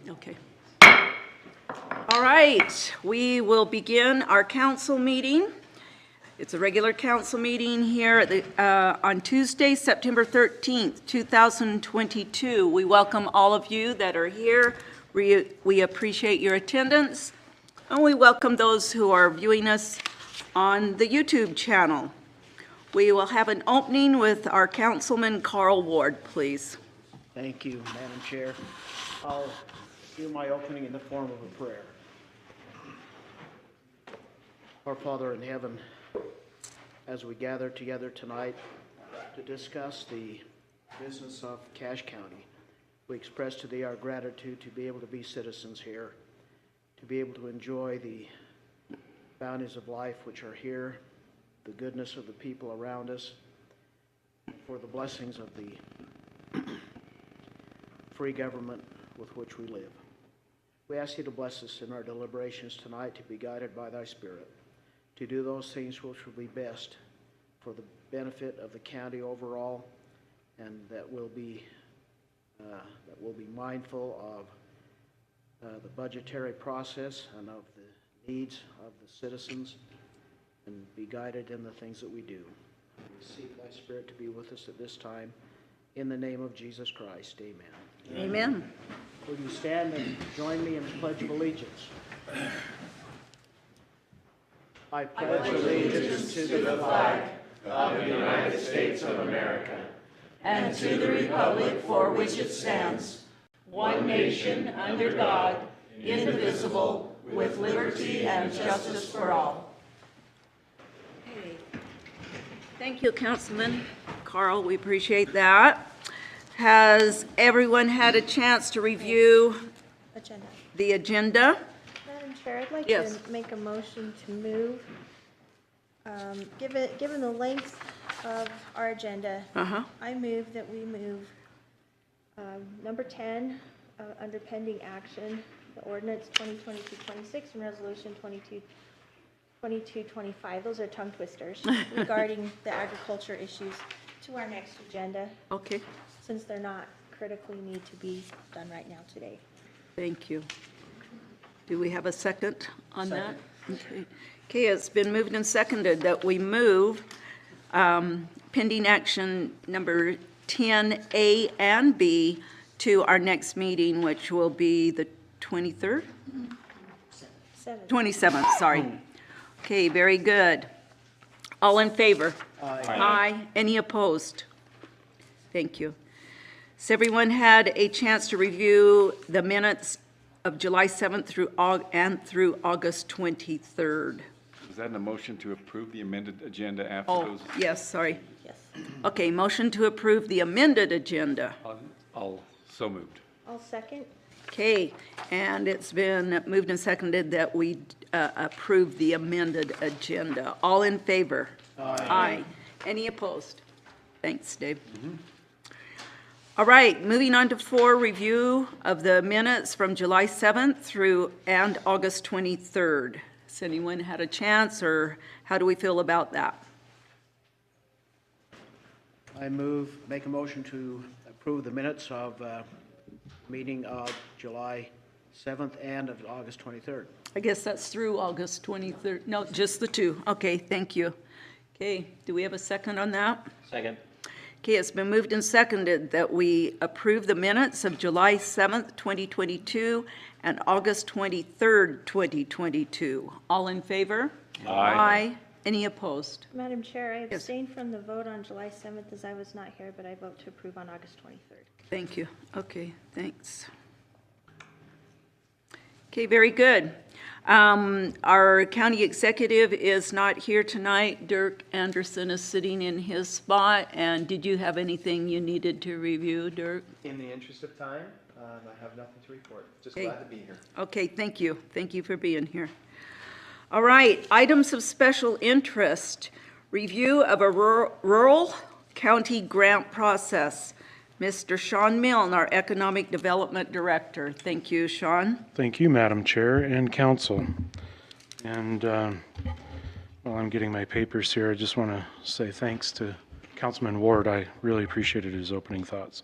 Okay. All right, we will begin our council meeting. It's a regular council meeting here at on Tuesday, September 13th, 2022. We welcome all of you that are here. We appreciate your attendance, and we welcome those who are viewing us on the YouTube channel. We will have an opening with our Councilman Carl Ward, please. Thank you, Madam Chair. I'll do my opening in the form of a prayer. Our Father in heaven, as we gather together tonight to discuss the business of Cache County, we express to Thee our gratitude to be able to be citizens here, to be able to enjoy the bounties of life which are here, the goodness of the people around us, for the blessings of the free government with which we live. We ask You to bless us in our deliberations tonight, to be guided by Thy Spirit, to do those things which will be best for the benefit of the county overall, and that we'll be mindful of the budgetary process and of the needs of the citizens, and be guided in the things that we do. We seek Thy Spirit to be with us at this time. In the name of Jesus Christ, amen. Amen. Will you stand and join me in the Pledge of Allegiance? I pledge allegiance to the flag of the United States of America and to the republic for which it stands, one nation under God, indivisible, with liberty and justice for all. Okay. Thank you, Councilman Carl. We appreciate that. Has everyone had a chance to review the agenda? Madam Chair, I'd like Yes. to make a motion to move, given the length of our agenda, I move that we move number 10 under pending action, the ordinance 2022-26 and resolution 22-25. Those are tongue twisters regarding the agriculture issues to our next agenda. Okay. Since they're not critically need to be done right now today. Thank you. Do we have a second on that? Okay. Okay, it's been moved and seconded that we move pending action number 10A and B to our next meeting, which will be the 23rd? 27th, sorry. Okay, very good. All in favor? Aye. Aye. Any opposed? Thank you. Has everyone had a chance to review the minutes of July 7th through August 23rd? Is that a motion to approve the amended agenda after Oh, those? yes, sorry. Yes. Okay, motion to approve the amended agenda. I'll so moved. I'll second. Okay, and it's been moved and seconded that we approve the amended agenda. All in favor? Aye. Any opposed? Thanks, Dave. All right, moving on to 4, review of the minutes from July 7th through and August 23rd. Has anyone had a chance, or how do we feel about that? I make a motion to approve the minutes of meeting of July 7th and of August 23rd. I guess that's through August 23rd. No, just the 2. Okay, thank you. Okay, do we have a second on that? Second. Okay, it's been moved and seconded that we approve the minutes of July 7th, 2022 and August 23rd, 2022. All in favor? Aye. Any opposed? Madam Chair, I abstained from the vote on July 7th as I was not here, but I vote to approve on August 23rd. Thank you. Okay, thanks. Okay, very good. Our county executive is not here tonight. Dirk Anderson is sitting in his spot. And did you have anything you needed to review, Dirk? In the interest of time, I have nothing to report. Just Okay. glad to be here. Okay, thank you. Thank you for being here. All right, items of special interest. Review of a rural county grant process. Mr. Sean Milne, our Economic Development Director. Thank you, Sean. Thank you, Madam Chair and Council. And while I'm getting my papers here, I just want to say thanks to Councilman Ward. I really appreciated his opening thoughts.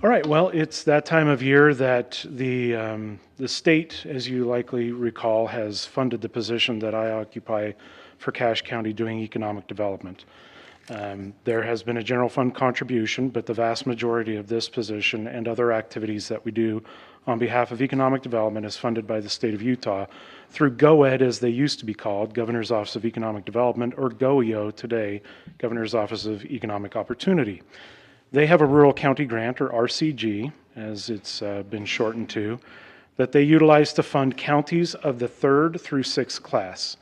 All right, well, it's that time of year that the state, as you likely recall, has funded the position that I occupy for Cache County doing economic development. There has been a general fund contribution, but the vast majority of this position and other activities that we do on behalf of economic development is funded by the state of Utah through GOED, as they used to be called, Governor's Office of Economic Development, or GOEO today, Governor's Office of Economic Opportunity. They have a rural county grant, or RCG, as it's been shortened to, that they utilize to fund counties of the 3rd through 6th class.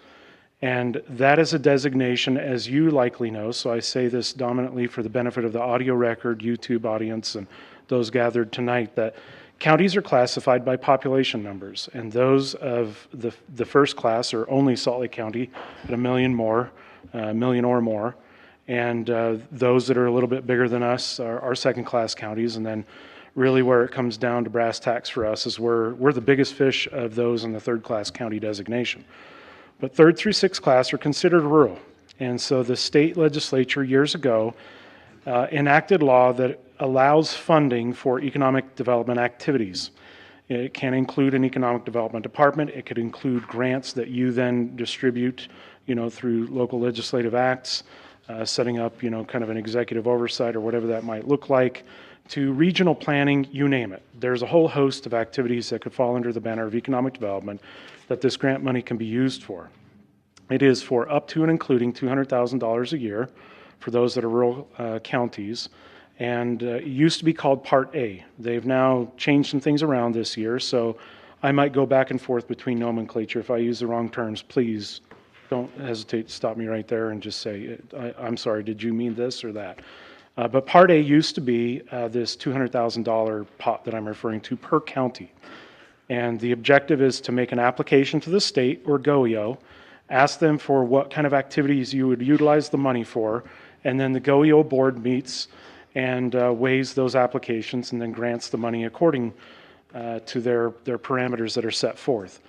And that is a designation, as you likely know, so I say this dominantly for the benefit of the audio record, YouTube audience, and those gathered tonight, that counties are classified by population numbers, and those of the first class are only Salt Lake County at a million or more. And those that are a little bit bigger than us are second-class counties. And then really where it comes down to brass tacks for us is we're the biggest fish of those in the third-class county designation. But 3rd through 6th class are considered rural. And so the state legislature years ago enacted law that allows funding for economic development activities. It can include an economic development department. It could include grants that you then distribute, through local legislative acts. Setting up, kind of an executive oversight or whatever that might look like, to regional planning, you name it. There's a whole host of activities that could fall under the banner of economic development that this grant money can be used for. It is for up to and including $200,000 a year for those that are rural counties. And it used to be called Part A. They've now changed some things around this year, so I might go back and forth between nomenclature. If I use the wrong terms, please don't hesitate to stop me right there and just say, I'm sorry, did you mean this or that? But Part A used to be this $200,000 pot that I'm referring to per county. And the objective is to make an application to the state or GOEO, ask them for what kind of activities you would utilize the money for, and then the GOEO board meets and weighs those applications and then grants the money according to their parameters that are set forth.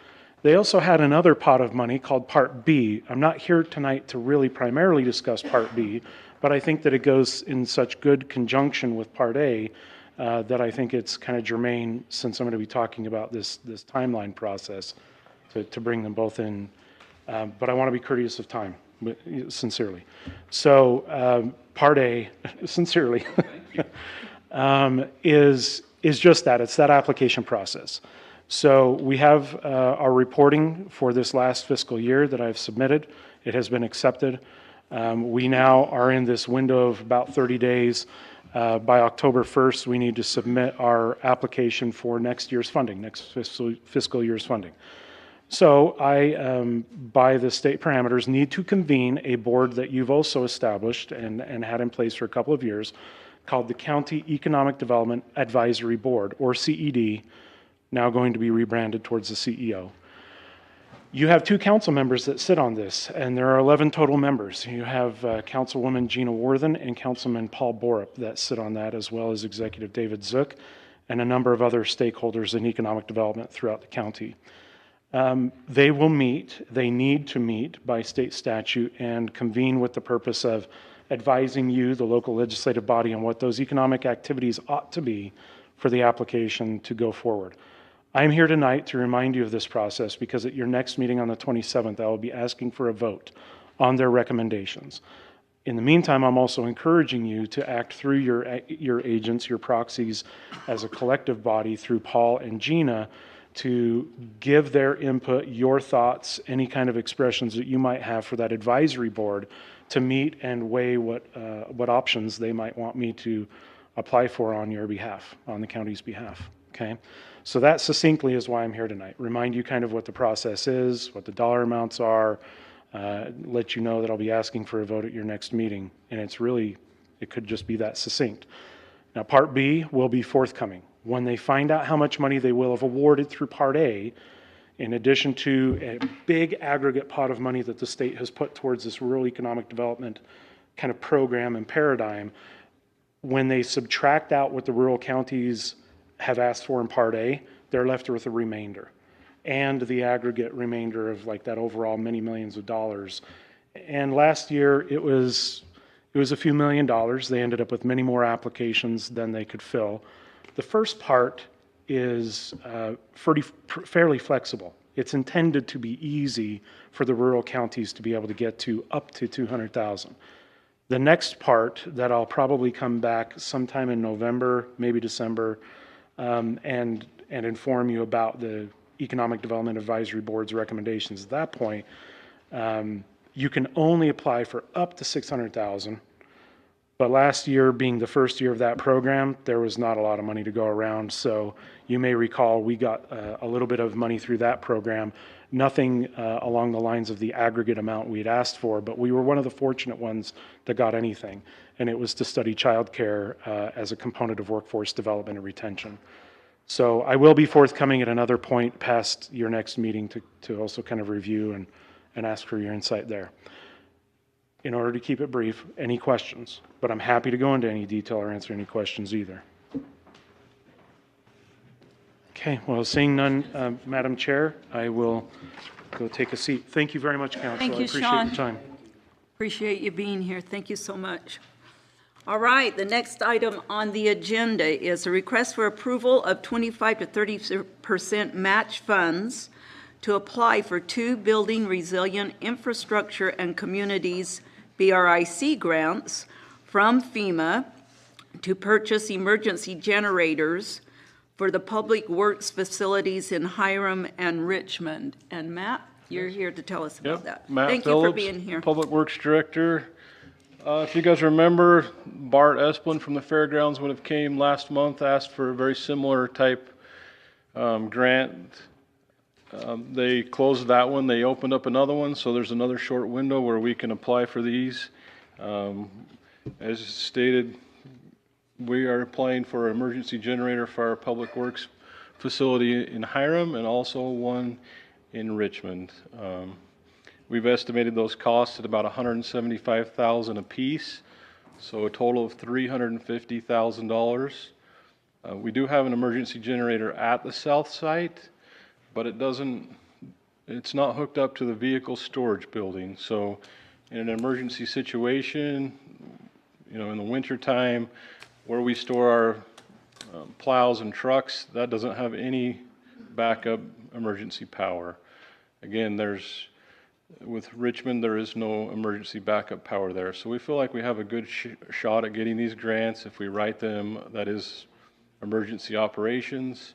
They also had another pot of money called Part B. I'm not here tonight to really primarily discuss Part B, but I think that it goes in such good conjunction with Part A that I think it's kind of germane, since I'm going to be talking about this timeline process, to bring them both in. But I want to be courteous of time, sincerely. So Part A, sincerely, is just that. It's that application process. So we have our reporting for this last fiscal year that I've submitted. It has been accepted. We now are in this window of about 30 days. By October 1st, we need to submit our application for next year's funding, next fiscal year's funding. So I, by the state parameters, need to convene a board that you've also established and had in place for a couple of years, called the County Economic Development Advisory Board, or CED, now going to be rebranded towards the CEO. You have 2 council members that sit on this, and there are 11 total members. You have Councilwoman Gina Worthen and Councilman Paul Borup that sit on that, as well as Executive David Zook and a number of other stakeholders in economic development throughout the county. They will meet, they need to meet by state statute and convene with the purpose of advising you, the local legislative body, on what those economic activities ought to be for the application to go forward. I'm here tonight to remind you of this process because at your next meeting on the 27th, I will be asking for a vote on their recommendations. In the meantime, I'm also encouraging you to act through your agents, your proxies, as a collective body through Paul and Gina to give their input, your thoughts, any kind of expressions that you might have for that advisory board to meet and weigh what options they might want me to apply for on your behalf, on the county's behalf, okay? So that succinctly is why I'm here tonight. Remind you kind of what the process is, what the dollar amounts are, let you know that I'll be asking for a vote at your next meeting. And it could just be that succinct. Now, Part B will be forthcoming. When they find out how much money they will have awarded through Part A, in addition to a big aggregate pot of money that the state has put towards this rural economic development kind of program and paradigm, when they subtract out what the rural counties have asked for in Part A, they're left with a remainder, and the aggregate remainder of like that overall many millions of dollars. And last year it was a few $1 million. They ended up with many more applications than they could fill. The first part is fairly flexible. It's intended to be easy for the rural counties to be able to get to up to 200,000. The next part that I'll probably come back sometime in November, maybe December, and inform you about the Economic Development Advisory Board's recommendations at that point. You can only apply for up to 600,000. But last year being the first year of that program, there was not a lot of money to go around. So you may recall we got a little bit of money through that program, nothing along the lines of the aggregate amount we'd asked for, but we were one of the fortunate ones that got anything. And it was to study childcare as a component of workforce development and retention. So I will be forthcoming at another point past your next meeting to also kind of review and ask for your insight there. In order to keep it brief, any questions? But I'm happy to go into any detail or answer any questions either. Okay, well, seeing none, Madam Chair, I will go take a seat. Thank you very much, Council. Thank you, I appreciate Sean. your time. Appreciate you being here. Thank you so much. All right, the next item on the agenda is a request for approval of 25 to 30% match funds to apply for 2 Building Resilient Infrastructure and Communities BRIC grants from Fema to purchase emergency generators for the public works facilities in Hiram and Richmond. And Matt, you're here to tell us about that. Matt Thank Phillips, you for being here. Public Works Director. If you guys remember, Bart Esplin from the Fairgrounds would have came last month, asked for a very similar type grant. They closed that one, they opened up another one, so there's another short window where we can apply for these. As stated, we are applying for an emergency generator for our public works facility in Hiram and also one in Richmond. We've estimated those costs at about $175,000 a piece, so a total of $350,000. We do have an emergency generator at the south site, but it's not hooked up to the vehicle storage building. So in an emergency situation, in the winter time where we store our plows and trucks, that doesn't have any backup emergency power. Again, with Richmond, there is no emergency backup power there. So we feel like we have a good shot at getting these grants if we write them, that is emergency operations.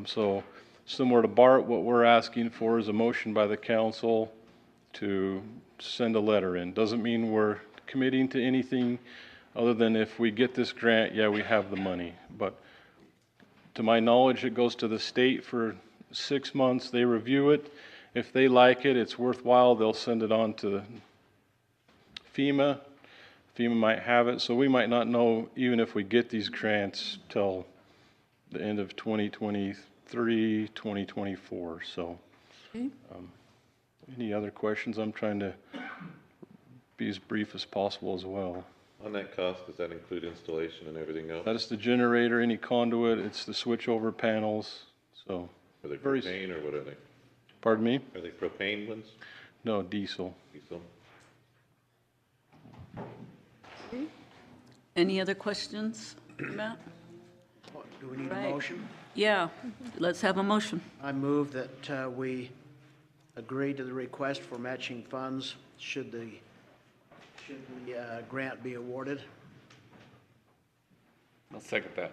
So similar to Bart, what we're asking for is a motion by the council to send a letter in. Doesn't mean we're committing to anything other than if we get this grant, yeah, we have the money. But to my knowledge, it goes to the state for 6 months. They review it. If they like it, it's worthwhile, they'll send it on to FEMA. FEMA might have it, so we might not know even if we get these grants till the end of 2023, 2024. So any other questions? I'm trying to be as brief as possible as well. On that cost, does that include installation and everything else? That is the generator, any conduit, it's the switchover panels, so. Are they propane or what are they? Pardon me? Are they propane ones? No, diesel. Diesel? Any other questions, Matt? Do we need Right. a motion? Yeah, let's have a motion. I move that we agree to the request for matching funds should the grant be awarded. I'll second that.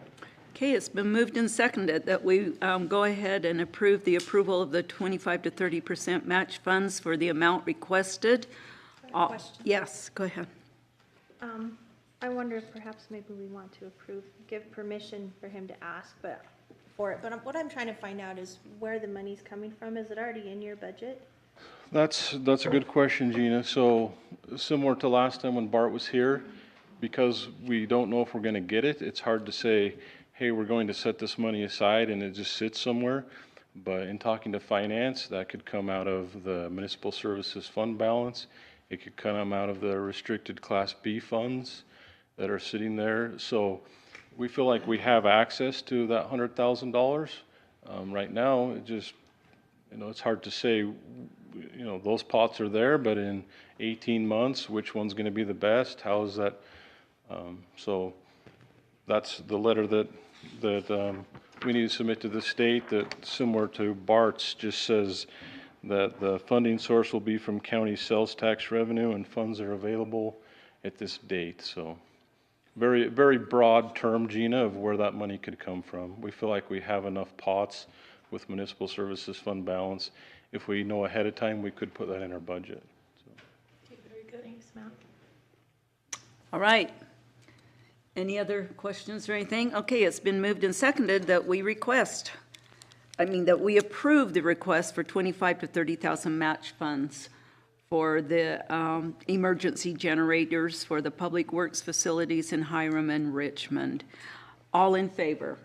Okay, it's been moved and seconded that we go ahead and approve the approval of the 25 to 30% match funds for the amount requested. Question. Yes, go ahead. I wonder if perhaps maybe we want to give permission for him to ask for it. But what I'm trying to find out is where the money's coming from. Is it already in your budget? That's a good question, Gina. So similar to last time when Bart was here, because we don't know if we're going to get it, it's hard to say, hey, we're going to set this money aside and it just sits somewhere. But in talking to finance, that could come out of the municipal services fund balance. It could come out of the restricted Class B funds that are sitting there. So we feel like we have access to that $100,000. Right now, it just, it's hard to say, those pots are there, but in 18 months, which one's going to be the best? How is that? So that's the letter that that we need to submit to the state that, similar to BART's, just says that the funding source will be from county sales tax revenue and funds are available at this date. So very, very broad term, Gina, of where that money could come from. We feel like we have enough pots with municipal services fund balance. If we know ahead of time, we could put that in our budget. Very good. Thanks, Matt. All right. Any other questions or anything? Okay, it's been moved and seconded that we that we approve the request for 25 to 30,000 match funds for the emergency generators for the public works facilities in Hiram and Richmond. All in favor?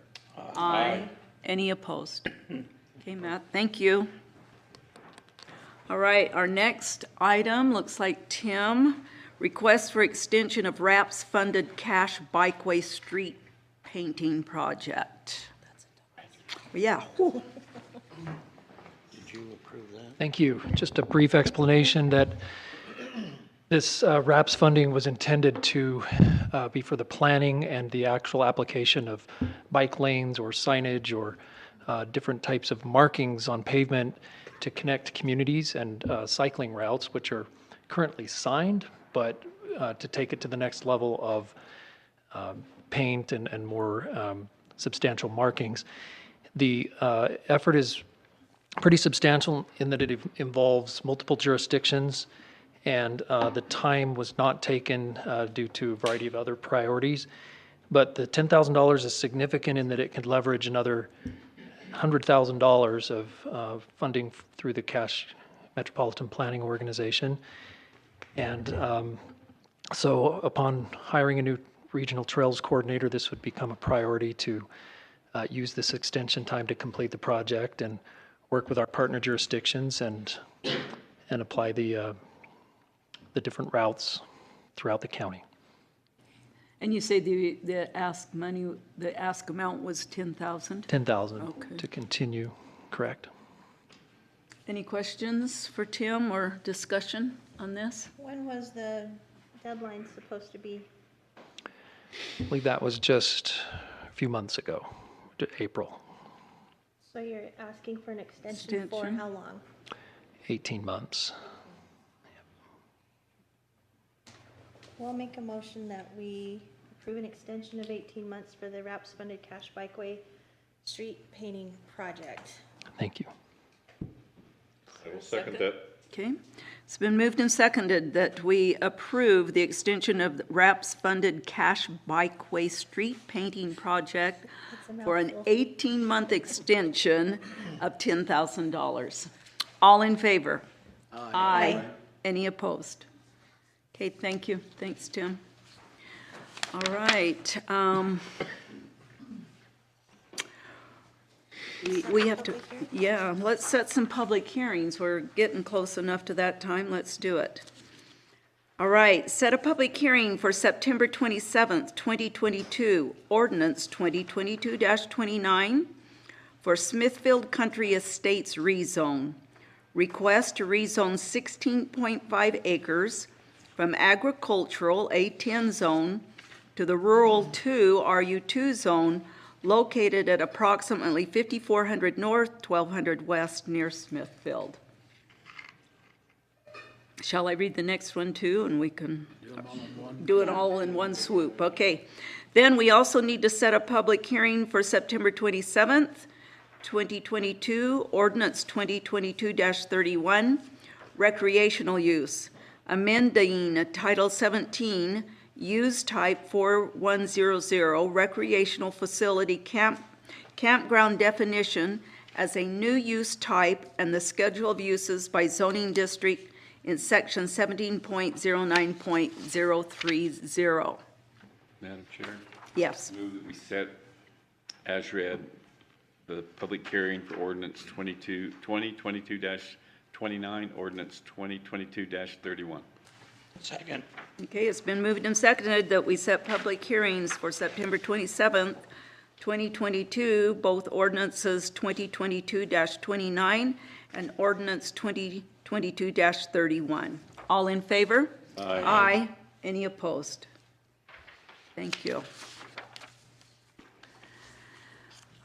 Aye. Any opposed? Okay, Matt, thank you. All right, our next item looks like Tim. Request for extension of RAPS-funded cash Bikeway street painting project. Yeah. Whew. Thank you. Just a brief explanation that this RAPS funding was intended to be for the planning and the actual application of bike lanes or signage or different types of markings on pavement to connect communities and cycling routes, which are currently signed, but to take it to the next level of paint and more substantial markings. The effort is pretty substantial in that it involves multiple jurisdictions, and the time was not taken due to a variety of other priorities. But the $10,000 is significant in that it could leverage another $100,000 of funding through the Cache Metropolitan Planning Organization. And so upon hiring a new regional trails coordinator, this would become a priority to use this extension time to complete the project and work with our partner jurisdictions and apply the different routes throughout the county. And you say the ask amount was 10,000? 10,000 Okay. to continue, correct? Any questions for Tim or discussion on this? When was the deadline supposed to be? I believe that was just a few months ago, to April, So you're asking for an extension for Extension. how long? 18 months. We'll make a motion that we approve an extension of 18 months for the RAPS-funded Cache Bikeway street painting project. Thank you. I will second that. Okay. It's been moved and seconded that we approve the extension of the RAPS-funded Cache Bikeway street painting project That's a for an mouthful. 18-month extension of $10,000. All in favor? Aye. Any opposed? Okay, thank you. Thanks, Tim. All right. We have to, yeah, let's set some public hearings. We're getting close enough to that time. Let's do it. All right, set a public hearing for September 27th, 2022, Ordinance 2022-29 for Smithfield Country Estates rezone. Request to rezone 16.5 acres from agricultural A10 zone to the rural 2 RU2 zone located at approximately 5400 North, 1200 West near Smithfield. Shall I read the next one too, and we can do it all in one swoop? Okay. Then we also need to set a public hearing for September 27th, 2022, Ordinance 2022-31, recreational use, amending Title 17, Use Type 4100, recreational facility campground definition as a new use type and the schedule of uses by zoning district in section 17.09.030. Madam Chair, Yes. move that we set as read the public hearing for ordinance 2022-29, ordinance 2022-31. Second. Okay, it's been moved and seconded that we set public hearings for September 27th, 2022, both ordinances 2022-29 and ordinance 2022-31. All in favor? Aye. Aye. Any opposed? Thank you.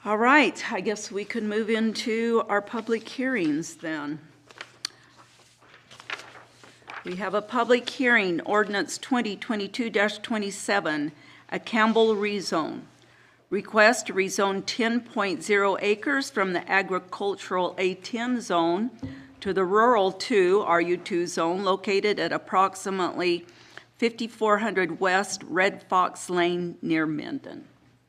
All right, I guess we could move into our public hearings then. We have a public hearing, Ordinance 2022-27, a Campbell rezone. Request to rezone 10.0 acres from the agricultural A10 zone to the rural 2 RU2 zone located at approximately 5400 West Red Fox Lane near Menden.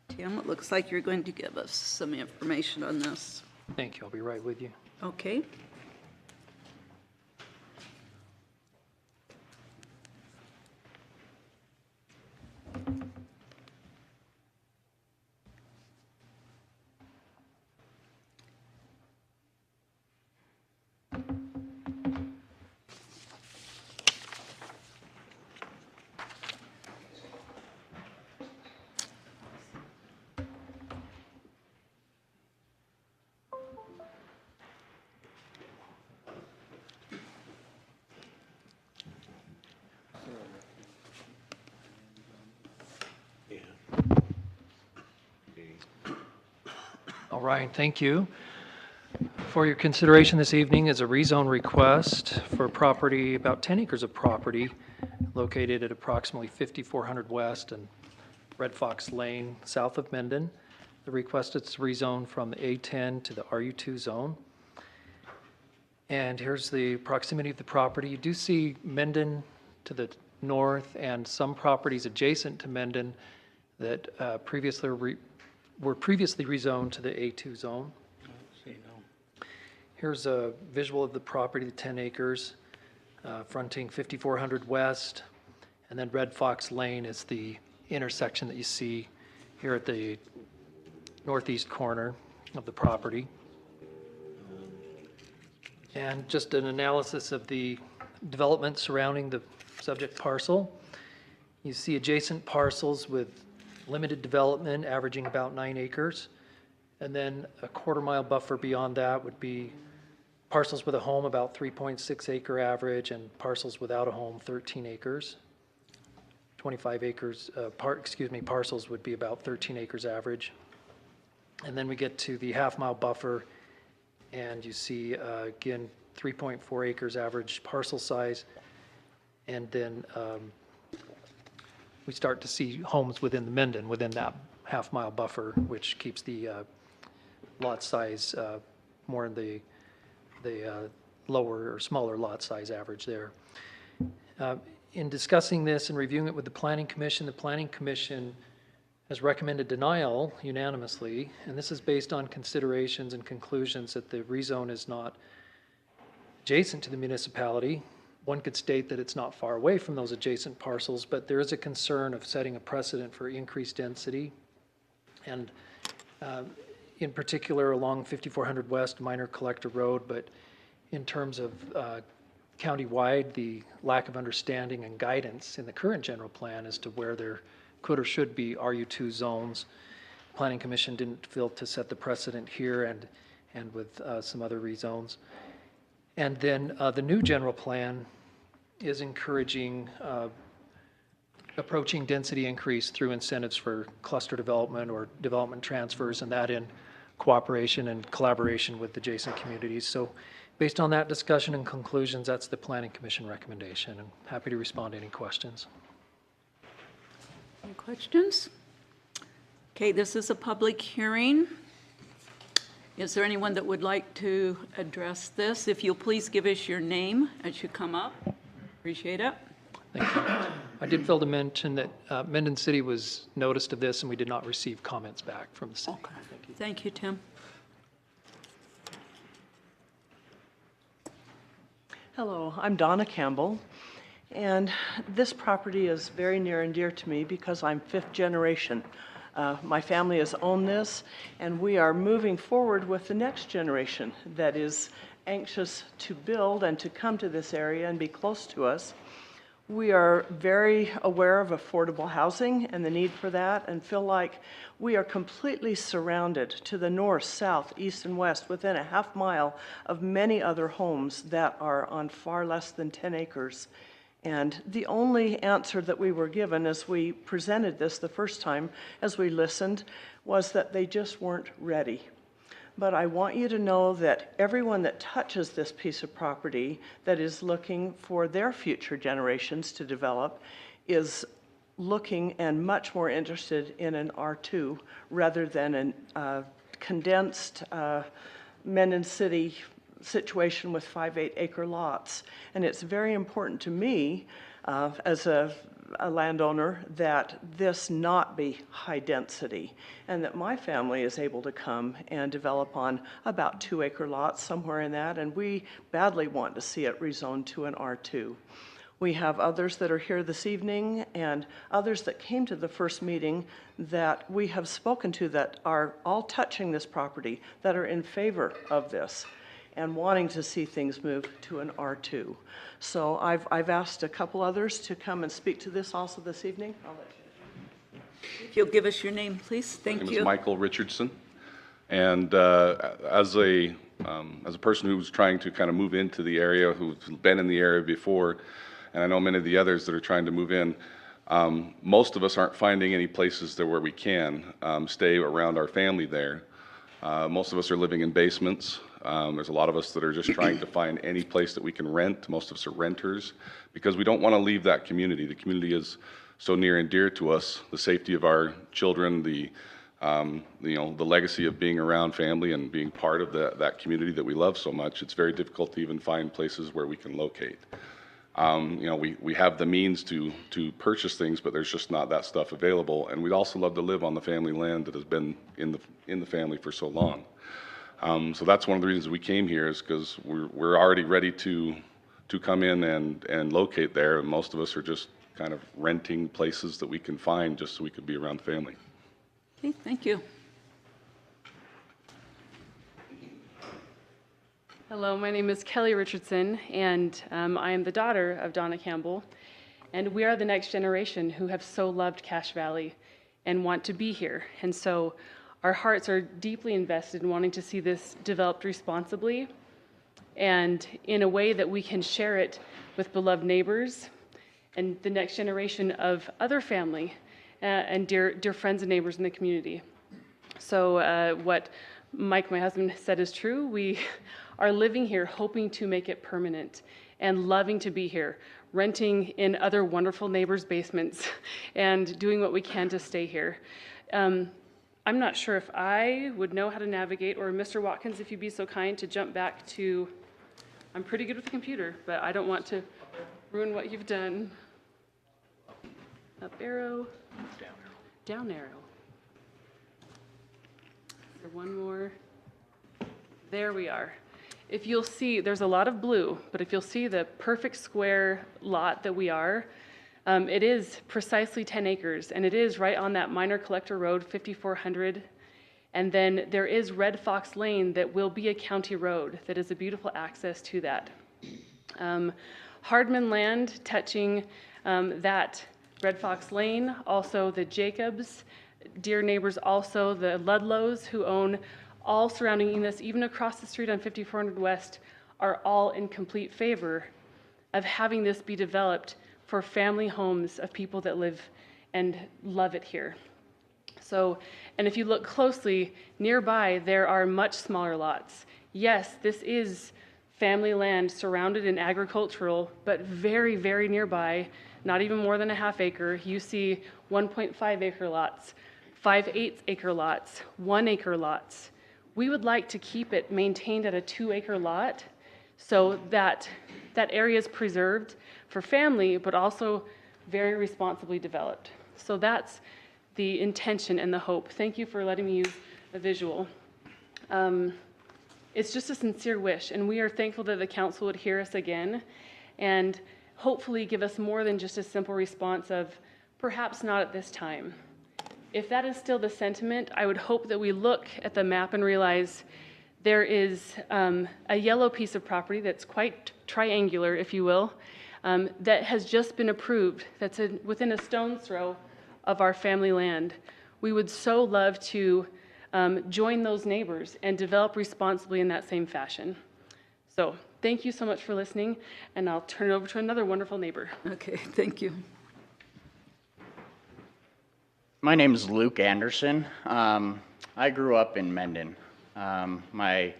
Tim, it looks like you're going to give us some information on this. Thank you. I'll be right with you. Okay. All right, thank you. For your consideration this evening is a rezone request for property, about 10 acres of property located at approximately 5400 West and Red Fox Lane, south of Menden. The request is to rezone from the A10 to the RU2 zone. And here's the proximity of the property. You do see Menden to the north and some properties adjacent to Menden that were previously rezoned to the A2 zone. Here's a visual of the property, the 10 acres, fronting 5400 West, and then Red Fox Lane is the intersection that you see here at the northeast corner of the property. And just an analysis of the development surrounding the subject parcel. You see adjacent parcels with limited development averaging about 9 acres. And then a quarter-mile buffer beyond that would be parcels with a home about 3.6 acre average and parcels without a home 13 acres. 25 acres, parcels would be about 13 acres average. And then we get to the half-mile buffer and you see, again, 3.4 acres average parcel size. And then we start to see homes within the Menden, within that half-mile buffer, which keeps the lot size more in the lower or smaller lot size average there. In discussing this and reviewing it with the Planning Commission has recommended denial unanimously, and this is based on considerations and conclusions that the rezone is not adjacent to the municipality. One could state that it's not far away from those adjacent parcels, but there is a concern of setting a precedent for increased density. And in particular along 5400 West Minor Collector Road, but in terms of county-wide, the lack of understanding and guidance in the current general plan as to where there could or should be RU2 zones. Planning Commission didn't feel to set the precedent here and with some other rezones. And then the new general plan is encouraging approaching density increase through incentives for cluster development or development transfers, and that in cooperation and collaboration with adjacent communities. So based on that discussion and conclusions, that's the Planning Commission recommendation. I'm happy to respond to any questions. Any questions? Okay, this is a public hearing. Is there anyone that would like to address this? If you'll please give us your name as you come up. Appreciate it. Thank you. I did fail to mention that Menden City was noticed of this and we did not receive comments back from the city. Okay. Thank you, Tim. Hello, I'm Donna Campbell, and this property is very near and dear to me because I'm fifth generation. My family has owned this, and we are moving forward with the next generation that is anxious to build and to come to this area and be close to us. We are very aware of affordable housing and the need for that, and feel like we are completely surrounded to the north, south, east, and west within a half mile of many other homes that are on far less than 10 acres. And the only answer that we were given as we presented this the first time, as we listened, was that they just weren't ready. But I want you to know that everyone that touches this piece of property that is looking for their future generations to develop is looking and much more interested in an R2 rather than a condensed Mendon City situation with 5 8-acre lots. And it's very important to me as a landowner that this not be high density and that my family is able to come and develop on about 2-acre lots, somewhere in that, and we badly want to see it rezoned to an R2. We have others that are here this evening and others that came to the first meeting that we have spoken to that are all touching this property, that are in favor of this and wanting to see things move to an R2. So I've asked a couple others to come and speak to this also this evening. I'll let you. If you'll give us your name, please. Thank My name you. is Michael Richardson, and as a person who's trying to kind of move into the area, who's been in the area before, and I know many of the others that are trying to move in, most of us aren't finding any places there where we can stay around our family there. Most of us are living in basements. There's a lot of us that are just trying to find any place that we can rent. Most of us are renters because we don't want to leave that community. The community is so near and dear to us. The safety of our children, the legacy of being around family and being part of that community that we love so much. It's very difficult to even find places where we can locate. We have the means to purchase things, but there's just not that stuff available. And we'd also love to live on the family land that has been in the family for so long. So that's one of the reasons we came here, is because we're already ready to come in and locate there, and most of us are just kind of renting places that we can find just so we could be around the family. Okay, thank you. Hello, my name is Kelly Richardson, and I am the daughter of Donna Campbell, and we are the next generation who have so loved Cache Valley and want to be here. And so our hearts are deeply invested in wanting to see this developed responsibly and in a way that we can share it with beloved neighbors and the next generation of other family and dear friends and neighbors in the community. So what Mike, my husband, said is true. We are living here hoping to make it permanent and loving to be here, renting in other wonderful neighbors' basements and doing what we can to stay here. I'm not sure if I would know how to navigate, or Mr. Watkins, if you'd be so kind to jump back to, I'm pretty good with the computer, but I don't want to ruin what you've done. Up arrow, down arrow. Is there one more? There we are. If you'll see, there's a lot of blue, but if you'll see the perfect square lot that we are, it is precisely 10 acres, and it is right on that minor collector road, 5400. And then there is Red Fox Lane that will be a county road that is a beautiful access to that. Hardman land touching that Red Fox Lane, also the Jacobs, dear neighbors, also the Ludlows, who own all surrounding this, even across the street on 5400 West, are all in complete favor of having this be developed for family homes of people that live and love it here. So, and if you look closely, nearby there are much smaller lots. Yes, this is family land surrounded in agricultural, but very, very nearby, not even more than a half acre, you see 1.5 acre lots, 5/8 acre lots, 1 acre lots. We would like to keep it maintained at a 2 acre lot so that that area is preserved for family, but also very responsibly developed. So that's the intention and the hope. Thank you for letting me use a visual. It's just a sincere wish, and we are thankful that the council would hear us again and hopefully give us more than just a simple response of perhaps not at this time. If that is still the sentiment, I would hope that we look at the map and realize there is a yellow piece of property that's quite triangular, if you will, that has just been approved, that's within a stone's throw of our family land. We would so love to join those neighbors and develop responsibly in that same fashion. So thank you so much for listening, and I'll turn it over to another wonderful neighbor. Okay, thank you. My name is Luke Anderson. I grew up in Mendon. My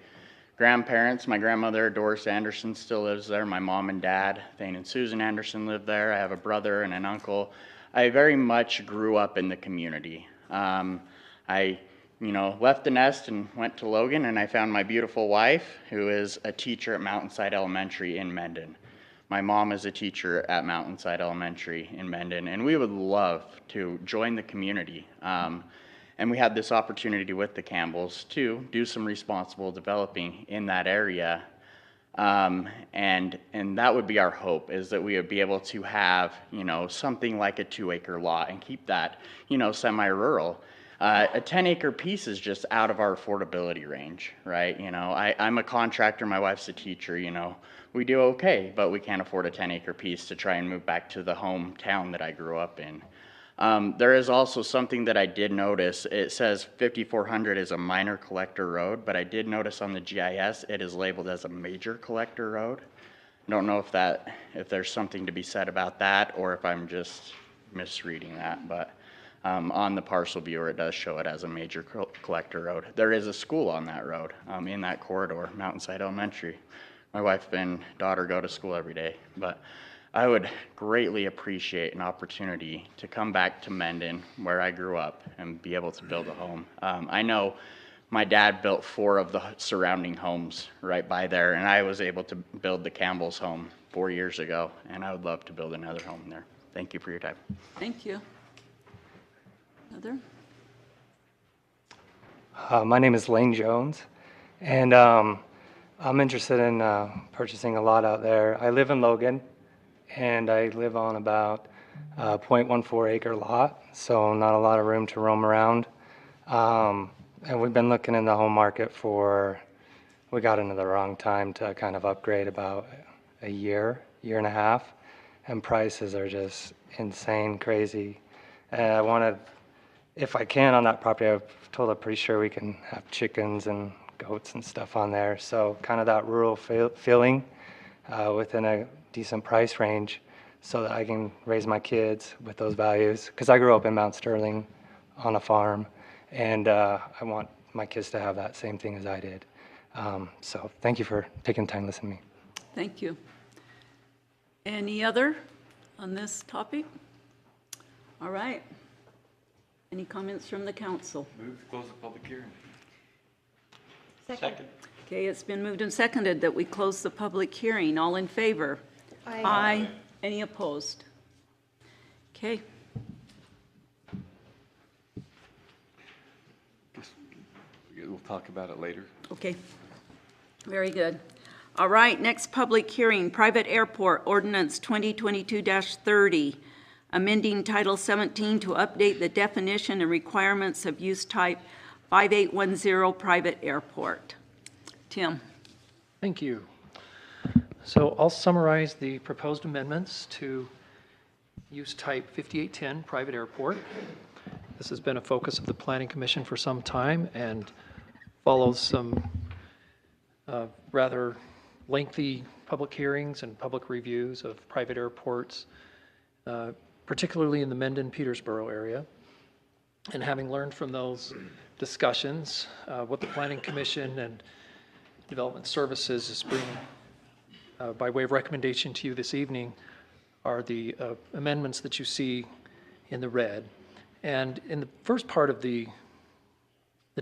grandparents, my grandmother, Doris Anderson, still lives there. My mom and dad, Thane and Susan Anderson, live there. I have a brother and an uncle. I very much grew up in the community. I left the nest and went to Logan, and I found my beautiful wife, who is a teacher at Mountainside Elementary in Mendon. My mom is a teacher at Mountainside Elementary in Mendon, and we would love to join the community. And we had this opportunity with the Campbells to do some responsible developing in that area. And that would be our hope, is that we would be able to have, something like a 2-acre lot and keep that, semi-rural. A 10-acre piece is just out of our affordability range, right? I'm a contractor, my wife's a teacher, we do okay, but we can't afford a 10-acre piece to try and move back to the hometown that I grew up in. There is also something that I did notice. It says 5400 is a minor collector road, but I did notice on the GIS it is labeled as a major collector road. I don't know if there's something to be said about that, or if I'm just misreading that, but on the parcel viewer it does show it as a major collector road. There is a school on that road, in that corridor, Mountainside Elementary. My wife and daughter go to school every day, but I would greatly appreciate an opportunity to come back to Mendon, where I grew up, and be able to build a home. I know my dad built 4 of the surrounding homes right by there, and I was able to build the Campbell's home 4 years ago, and I would love to build another home there. Thank you for your time. Thank you. Other? My name is Lane Jones, and I'm interested in purchasing a lot out there. I live in Logan, and I live on about a 0.14 acre lot, so not a lot of room to roam around. And we've been looking in the home market we got into the wrong time to kind of upgrade about a year and a half, and prices are just insane, crazy. And I wanted, if I can on that property, I've told I'm pretty sure we can have chickens and goats and stuff on there. So kind of that rural feeling within a decent price range, so that I can raise my kids with those values. Because I grew up in Mount Sterling on a farm, and I want my kids to have that same thing as I did. So thank you for taking time to listen to me. Thank you. Any other on this topic? All right. Any comments from the council? Move to close the public hearing. Second. Okay, it's been moved and seconded that we close the public hearing. All in favor? Aye. Aye. Any opposed? Okay. We'll talk about it later. Okay. Very good. All right, next public hearing, private airport ordinance 2022-30, amending Title 17 to update the definition and requirements of use type 5810 private airport. Tim. Thank you. So I'll summarize the proposed amendments to use type 5810 private airport. This has been a focus of the Planning Commission for some time and follows some rather lengthy public hearings and public reviews of private airports, particularly in the Mendon-Petersboro area. And having learned from those discussions, what the Planning Commission and Development Services is bringing by way of recommendation to you this evening are the amendments that you see in the red. And in the first part of the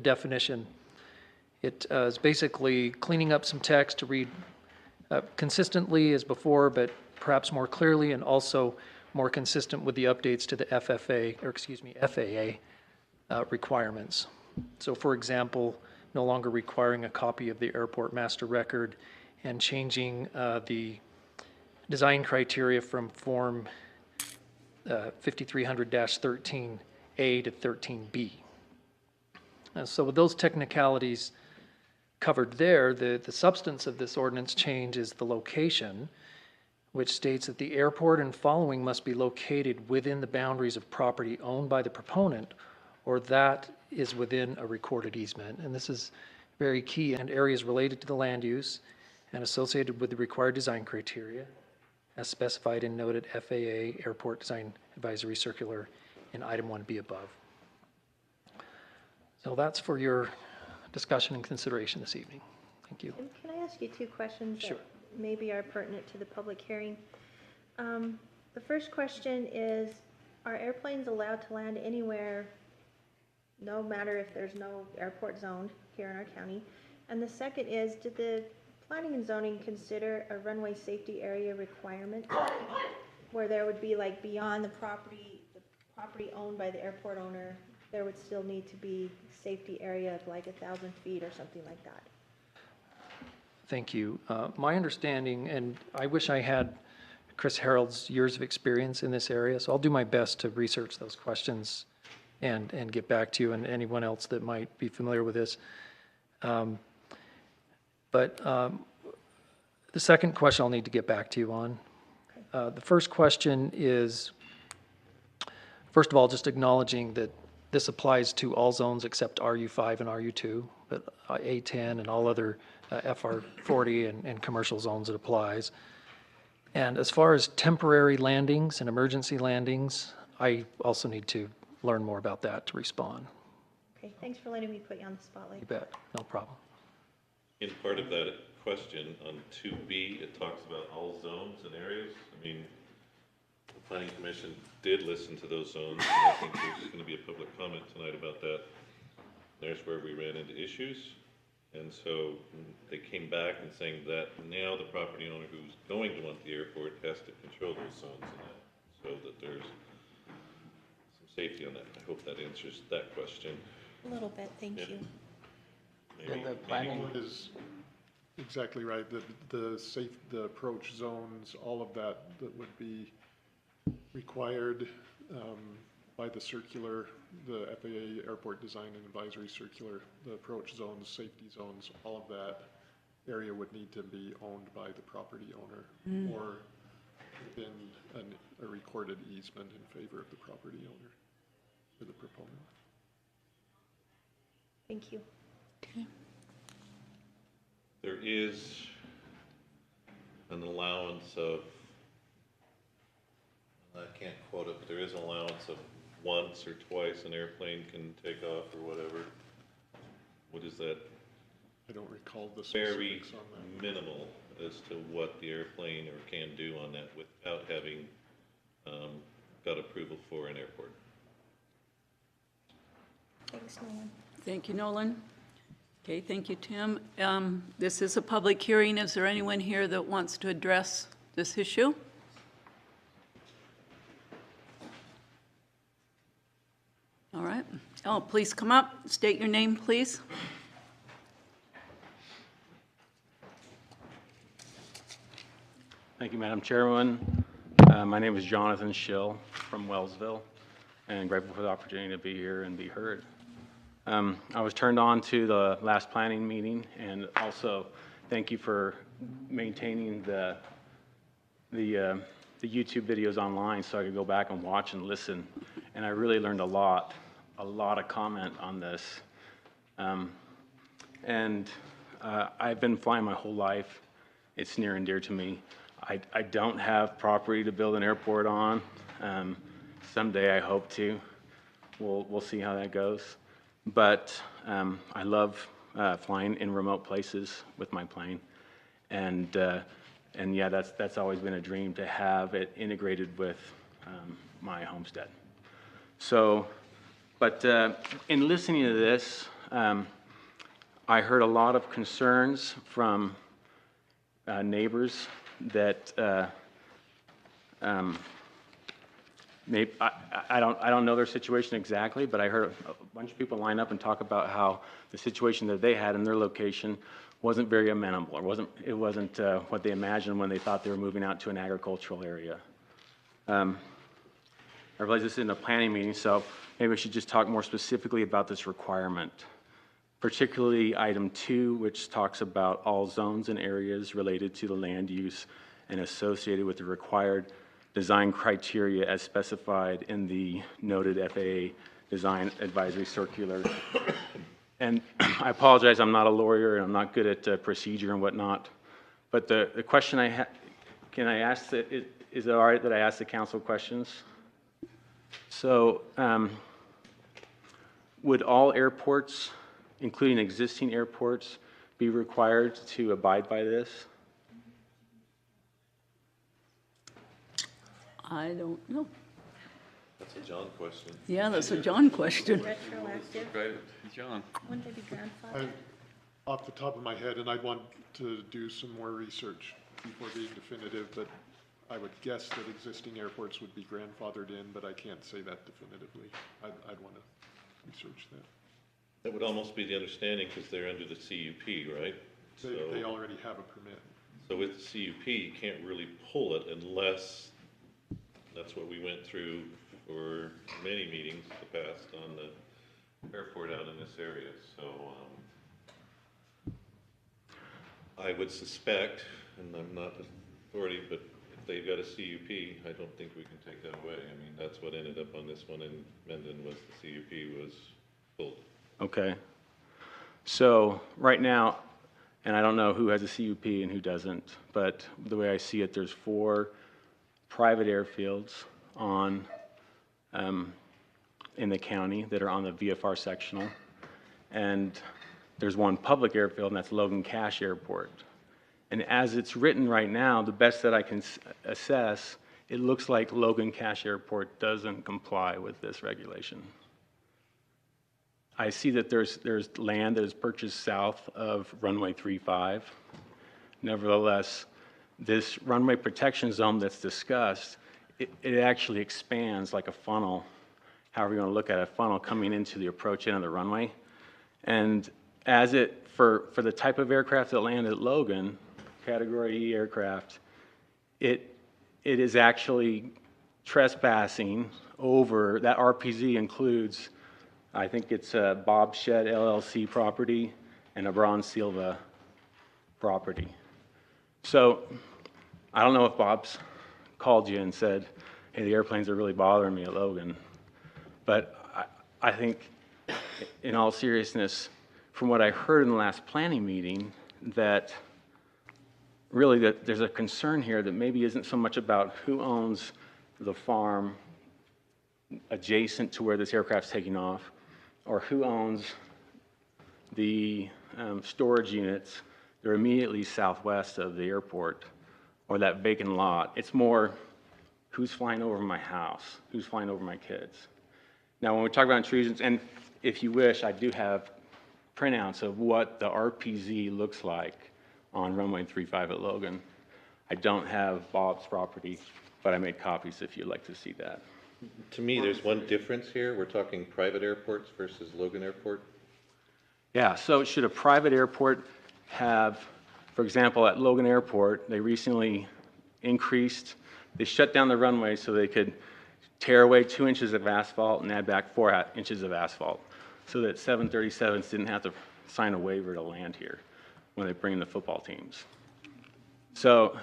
definition, it is basically cleaning up some text to read consistently as before, but perhaps more clearly, and also more consistent with the updates to the FAA requirements. So for example, no longer requiring a copy of the airport master record, and changing the design criteria from Form 5300-13A to 13B. So with those technicalities covered there, the substance of this ordinance change is the location, which states that the airport and following must be located within the boundaries of property owned by the proponent, or that is within a recorded easement. And this is very key, and areas related to the land use and associated with the required design criteria as specified in noted FAA Airport Design Advisory Circular in item 1B above. So that's for your discussion and consideration this evening. Thank you. And can I ask you two questions Sure. that maybe are pertinent to the public hearing? The first question is, are airplanes allowed to land anywhere, no matter if there's no airport zone here in our county? And the second is, did the planning and zoning consider a runway safety area requirement where there would be like beyond the property owned by the airport owner, there would still need to be safety area of like 1,000 feet or something like that? Thank you. My understanding, and I wish I had Chris Harold's years of experience in this area, so I'll do my best to research those questions and get back to you and anyone else that might be familiar with this. But the second question I'll need to get back to you on. The first question is, first of all, just acknowledging that this applies to all zones except RU5 and RU2, but A10 and all other FR40 and commercial zones it applies. And as far as temporary landings and emergency landings, I also need to learn more about that to respond. Okay, thanks for letting me put you on the spotlight. You bet, no problem. In part of that question on 2B, it talks about all zones and areas. I mean, the Planning Commission did listen to those zones, and I think there's going to be a public comment tonight about that. There's where we ran into issues. And so they came back and saying that now the property owner who's going to want the airport has to control those zones and that, so that there's some safety on that. I hope that answers that question. A little bit, thank you. Maybe, The planning is exactly right. The approach zones, all of that would be required by the circular, the FAA Airport Design and Advisory Circular. The approach zones, safety zones, all of that area would need to be owned by the property owner or within a recorded easement in favor of the property owner or the proponent. Thank you. Okay. There is an allowance of, I can't quote it, but there is an allowance of once or twice an airplane can take off or whatever. What is that? I don't recall the Very specifics on that. minimal as to what the airplane or can do on that without having got approval for an airport. Thanks, Nolan. Thank you, Nolan. Okay, thank you, Tim. This is a public hearing. Is there anyone here that wants to address this issue? All right. Oh, please come up. State your name, please. Thank you, Madam Chairwoman. My name is Jonathan Schill from Wellsville, and grateful for the opportunity to be here and be heard. I was turned on to the last planning meeting, and also thank you for maintaining the YouTube videos online so I could go back and watch and listen. And I really learned a lot of comment on this. I've been flying my whole life. It's near and dear to me. I don't have property to build an airport on. Someday I hope to. We'll see how that goes. But I love flying in remote places with my plane, and yeah, that's always been a dream to have it integrated with my homestead. So, but in listening to this, I heard a lot of concerns from neighbors that maybe, I don't know their situation exactly, but I heard a bunch of people line up and talk about how the situation that they had in their location wasn't very amenable, or it wasn't what they imagined when they thought they were moving out to an agricultural area. I realize this isn't a planning meeting, so maybe we should just talk more specifically about this requirement, particularly item 2, which talks about all zones and areas related to the land use and associated with the required design criteria as specified in the noted FAA Design Advisory Circular. And I apologize, I'm not a lawyer and I'm not good at procedure and whatnot, But the question can I ask, is it all right that I ask the council questions? So would all airports, including existing airports, be required to abide by this? I don't know. That's a John question. Yeah, that's a John question. Retroactive, Right, John. wouldn't they be grandfathered? Off the top of my head, and I'd want to do some more research before being definitive, but I would guess that existing airports would be grandfathered in, but I can't say that definitively. I'd want to research that. That would almost be the understanding because they're under the CUP, right? They already have a permit. So with the CUP, you can't really pull it unless, that's what we went through for many meetings in the past on the airport out in this area. So I would suspect, and I'm not the authority, but if they've got a CUP, I don't think we can take that away. I mean, that's what ended up on this one in Mendon was the CUP was pulled. Okay. So right now, and I don't know who has a CUP and who doesn't, but the way I see it, there's 4 private airfields on in the county that are on the VFR sectional, and there's 1 public airfield, and that's Logan Cache Airport. And as it's written right now, the best that I can assess, it looks like Logan Cache Airport doesn't comply with this regulation. I see that there's land that is purchased south of runway 35. Nevertheless, this runway protection zone that's discussed, it actually expands like a funnel, however you want to look at it, a funnel coming into the approach end of the runway. And as it, for the type of aircraft that land at Logan, Category E aircraft, it is actually trespassing over, that RPZ includes, I think it's a Bob Shed LLC property and a Bron Silva property. So I don't know if Bob's called you and said, hey, the airplanes are really bothering me at Logan. But I think in all seriousness, from what I heard in the last planning meeting, that really that there's a concern here that maybe isn't so much about who owns the farm adjacent to where this aircraft's taking off, or who owns the storage units that are immediately southwest of the airport, or that vacant lot. It's more who's flying over my house, who's flying over my kids. Now, when we talk about intrusions, and if you wish, I do have printouts of what the RPZ looks like on runway 35 at Logan. I don't have Bob's property, but I made copies if you'd like to see that. To me, there's one difference here. We're talking private airports versus Logan Airport. Yeah, so should a private airport have, for example, at Logan Airport, they recently increased, they shut down the runway so they could tear away 2 inches of asphalt and add back 4 inches of asphalt so that 737s didn't have to sign a waiver to land here when they bring in the football teams. So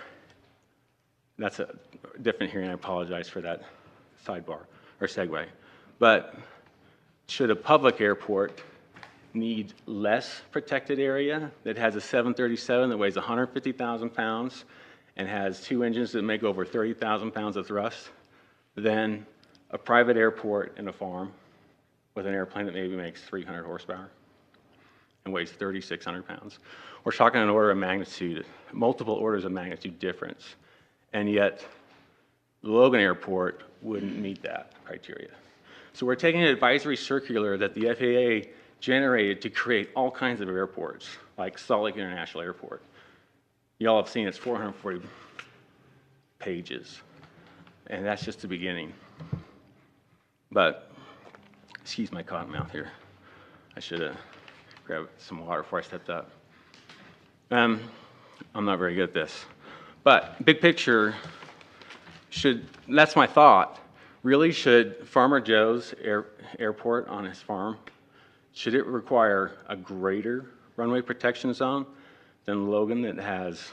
that's a different hearing. I apologize for that sidebar or segue. But should a public airport need less protected area that has a 737 that weighs 150,000 pounds and has 2 engines that make over 30,000 pounds of thrust than a private airport and a farm with an airplane that maybe makes 300 horsepower and weighs 3,600 pounds? We're talking an order of magnitude, multiple orders of magnitude difference, and yet Logan Airport wouldn't meet that criteria. So we're taking an advisory circular that the FAA generated to create all kinds of airports, like Salt Lake International Airport. Y'all have seen it's 440 pages, and that's just the beginning. But, excuse my cotton mouth here. I should have grabbed some water before I stepped up. I'm not very good at this. But big picture, that's my thought. Really, should Farmer Joe's airport on his farm, should it require a greater runway protection zone than Logan that has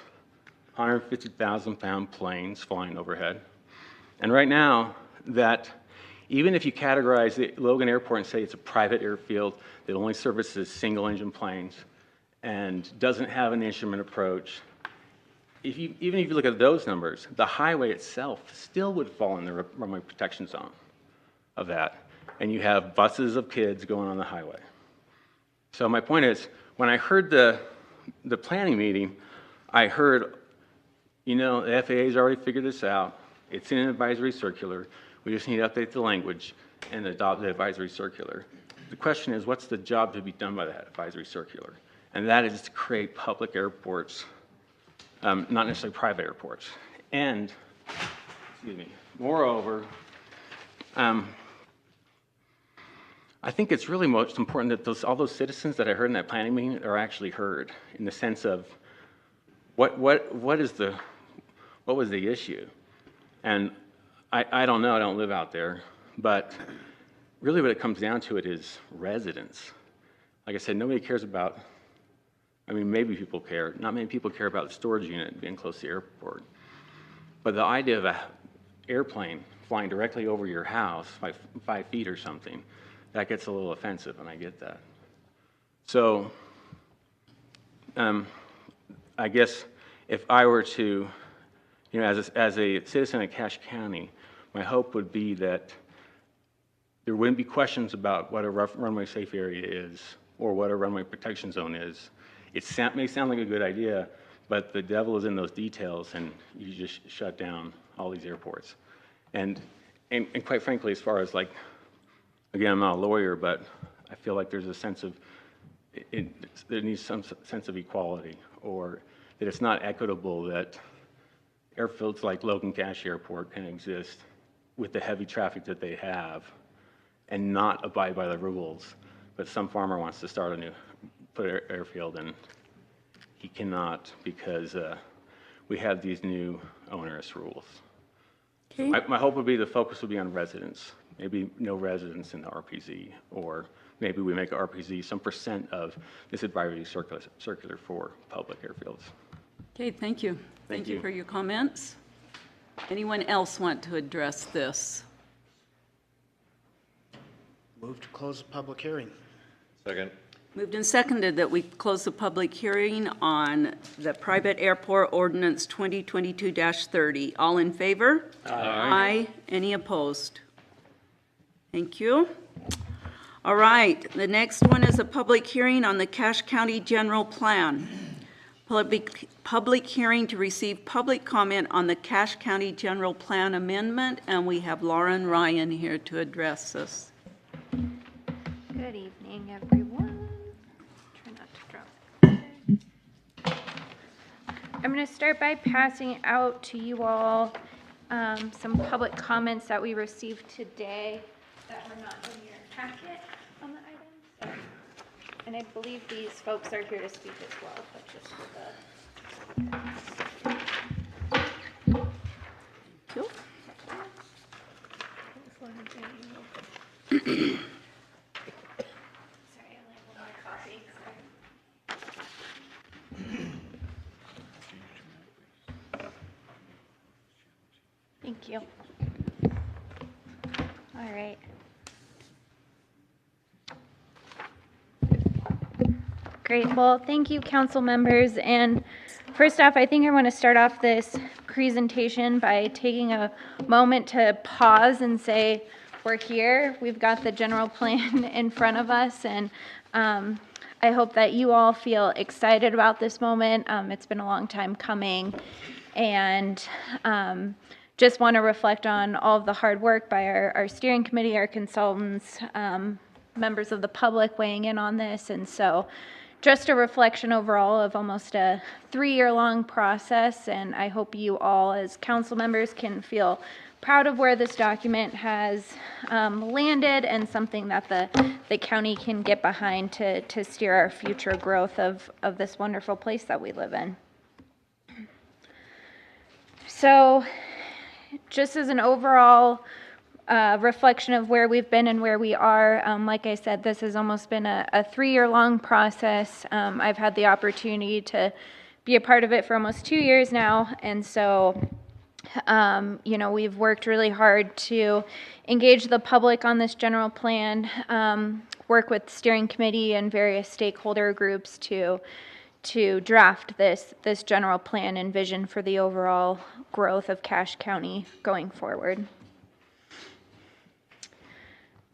150,000 pound planes flying overhead? And right now, that even if you categorize the Logan Airport and say it's a private airfield that only services single engine planes and doesn't have an instrument approach, even if you look at those numbers, the highway itself still would fall in the runway protection zone of that. And you have buses of kids going on the highway. So my point is, when I heard the planning meeting, I heard, you know, the FAA's already figured this out. It's in an advisory circular. We just need to update the language and adopt the advisory circular. The question is, what's the job to be done by that advisory circular? And that is to create public airports, not necessarily private airports. And, excuse me, moreover, I think it's really most important that all those citizens that I heard in that planning meeting are actually heard, in the sense of what was the issue? And I don't know, I don't live out there, but really what it comes down to it is residents. Like I said, nobody cares about, I mean, maybe people care, not many people care about the storage unit being close to the airport. But the idea of an airplane flying directly over your house, 5 feet or something, that gets a little offensive, and I get that. So, I guess if I were to, you know, as a citizen of Cache County, my hope would be that there wouldn't be questions about what a runway safe area is or what a runway protection zone is. It may sound like a good idea, but the devil is in those details, and you just shut down all these airports. And quite frankly, as far as like, again, I'm not a lawyer, but I feel like there's a sense of, there needs some sense of equality, or that it's not equitable that airfields like Logan Cache Airport can exist with the heavy traffic that they have and not abide by the rules. But some farmer wants to start a new airfield, and he cannot because we have these new onerous rules. Okay. My hope would be the focus would be on residents. Maybe no residents in the RPZ, or maybe we make RPZ some % of this advisory circular for public airfields. Okay, thank you. Thank you for your comments. Anyone else want to address this? Move to close the public hearing. Second. Moved and seconded that we close the public hearing on the private airport ordinance 2022-30. All in favor? Aye. Aye. Any opposed? Thank you. All right, the next one is a public hearing on the Cache County General Plan. Public hearing to receive public comment on the Cache County General Plan amendment, and we have Lauren Ryan here to address this. Good evening, everyone. Try not to drop it. I'm going to start by passing out to you all some public comments that we received today that were not in your packet on the items. And I believe these folks are here to speak as well, but just for the... Cool. Sorry, I like one more coffee. Thank you. All right. Great. Well, thank you, council members. And first off, I think I want to start off this presentation by taking a moment to pause and say, we're here. We've got the general plan in front of us, and I hope that you all feel excited about this moment. It's been a long time coming, and just want to reflect on all of the hard work by our steering committee, our consultants, members of the public weighing in on this. And so just a reflection overall of almost a 3-year-long process, and I hope you all as council members can feel proud of where this document has landed, and something that the county can get behind to steer our future growth of this wonderful place that we live in. So just as an overall reflection of where we've been and where we are, like I said, this has almost been a 3-year-long process. I've had the opportunity to be a part of it for almost 2 years now, and so you know, we've worked really hard to engage the public on this general plan, work with the steering committee and various stakeholder groups to to draft this general plan and vision for the overall growth of Cache County going forward.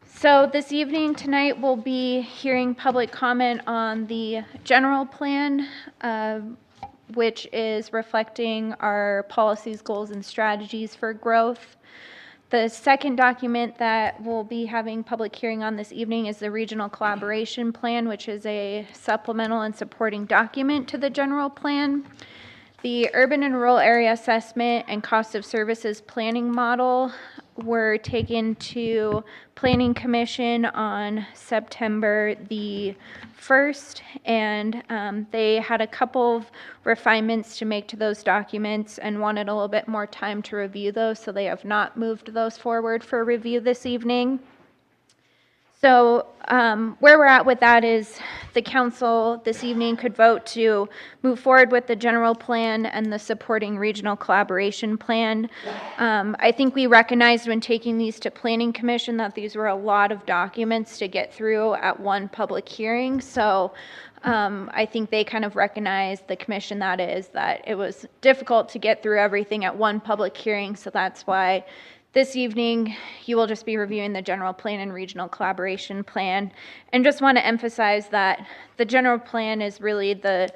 So this evening, tonight, we'll be hearing public comment on the general plan, which is reflecting our policies, goals, and strategies for growth. The second document that we'll be having public hearing on this evening is the Regional Collaboration Plan, which is a supplemental and supporting document to the general plan. The Urban and Rural Area Assessment and Cost of Services Planning Model were taken to Planning Commission on September the 1st, and they had a couple of refinements to make to those documents and wanted a little bit more time to review those, so they have not moved those forward for review this evening. So where we're at with that is the council this evening could vote to move forward with the general plan and the supporting regional collaboration plan. I think we recognized when taking these to Planning Commission that these were a lot of documents to get through at one public hearing. So I think they kind of recognized, the commission that is, that it was difficult to get through everything at one public hearing. So that's why this evening, you will just be reviewing the general plan and regional collaboration plan. And just want to emphasize that the general plan is really the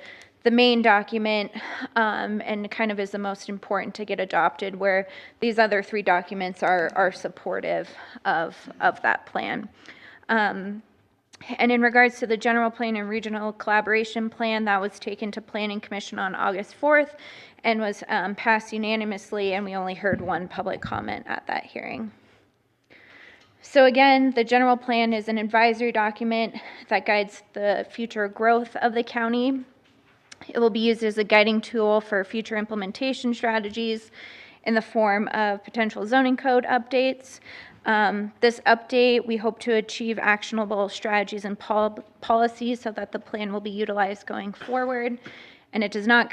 main document and kind of is the most important to get adopted, where these other three documents are supportive of that plan. And in regards to the general plan and regional collaboration plan, that was taken to Planning Commission on August 4th and was passed unanimously, and we only heard one public comment at that hearing. So again, the general plan is an advisory document that guides the future growth of the county. It will be used as a guiding tool for future implementation strategies in the form of potential zoning code updates. This update, we hope to achieve actionable strategies and policies so that the plan will be utilized going forward. And it does not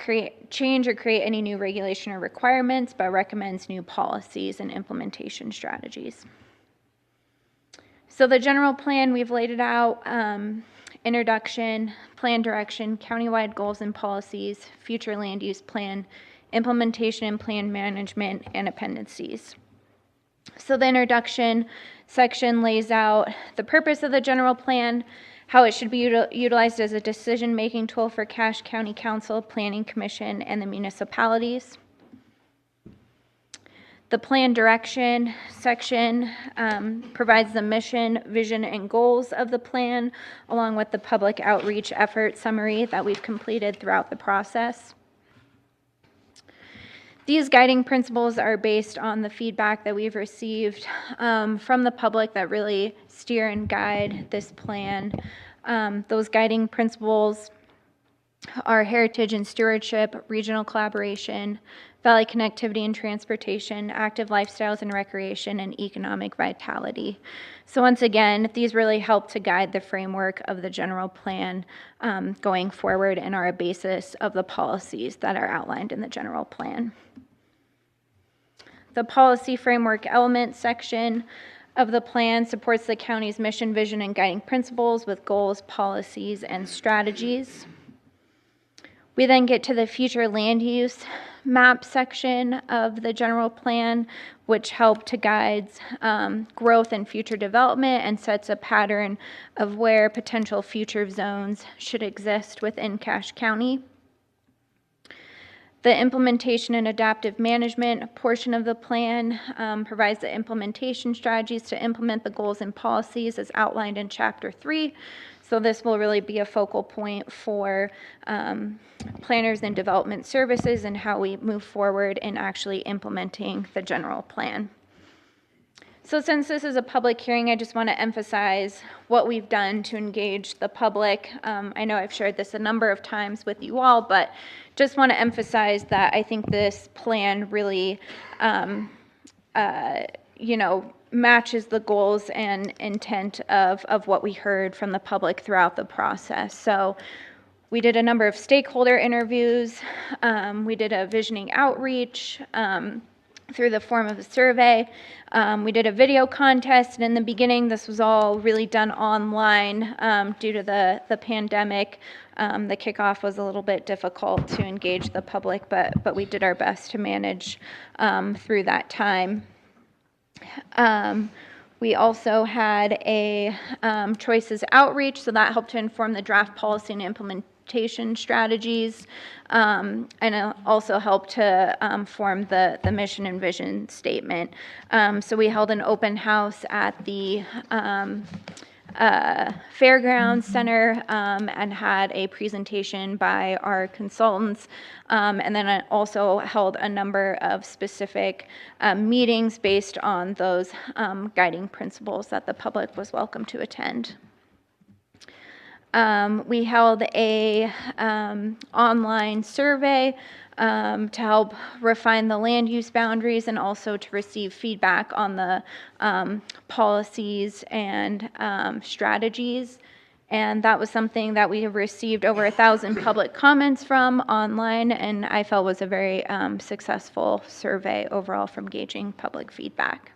change or create any new regulation or requirements, but recommends new policies and implementation strategies. So the general plan, we've laid it out: introduction, plan direction, countywide goals and policies, future land use plan, implementation and plan management, and appendices. So the introduction section lays out the purpose of the general plan, how it should be utilized as a decision-making tool for Cache County Council, Planning Commission, and the municipalities. The plan direction section provides the mission, vision, and goals of the plan, along with the public outreach effort summary that we've completed throughout the process. These guiding principles are based on the feedback that we've received from the public that really steer and guide this plan. Those guiding principles are heritage and stewardship, regional collaboration, valley connectivity and transportation, active lifestyles and recreation, and economic vitality. So once again, these really help to guide the framework of the general plan going forward and are a basis of the policies that are outlined in the general plan. The policy framework element section of the plan supports the county's mission, vision, and guiding principles with goals, policies, and strategies. We then get to the future land use map section of the general plan, which help to guide growth and future development and sets a pattern of where potential future zones should exist within Cache County. The implementation and adaptive management portion of the plan provides the implementation strategies to implement the goals and policies as outlined in Chapter 3. So this will really be a focal point for planners and development services and how we move forward in actually implementing the general plan. So since this is a public hearing, I just want to emphasize what we've done to engage the public. I know I've shared this a number of times with you all, but just want to emphasize that I think this plan really, matches the goals and intent of what we heard from the public throughout the process. So we did a number of stakeholder interviews. We did a visioning outreach. through the form of a survey. We did a video contest, and in the beginning, this was all really done online due to the pandemic. The kickoff was a little bit difficult to engage the public, but we did our best to manage through that time. We also had a choices outreach, so that helped to inform the draft policy and implementation strategies, and it also helped to form the mission and vision statement. So we held an open house at the Fairgrounds Center and had a presentation by our consultants, and then I also held a number of specific meetings based on those guiding principles that the public was welcome to attend. We held a online survey to help refine the land use boundaries and also to receive feedback on the policies and strategies. And that was something that we have received over 1,000 public comments from online, and I felt was a very successful survey overall from gauging public feedback.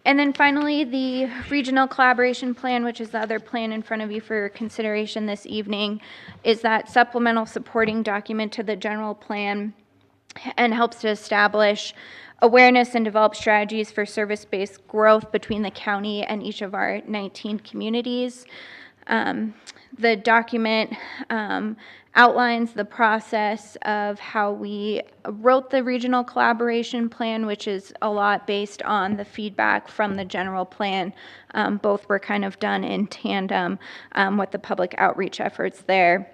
And then finally, the Regional Collaboration Plan, which is the other plan in front of you for consideration this evening, is that supplemental supporting document to the general plan and helps to establish awareness and develop strategies for service-based growth between the county and each of our 19 communities. The document outlines the process of how we wrote the regional collaboration plan, which is a lot based on the feedback from the general plan. Both were kind of done in tandem with the public outreach efforts there.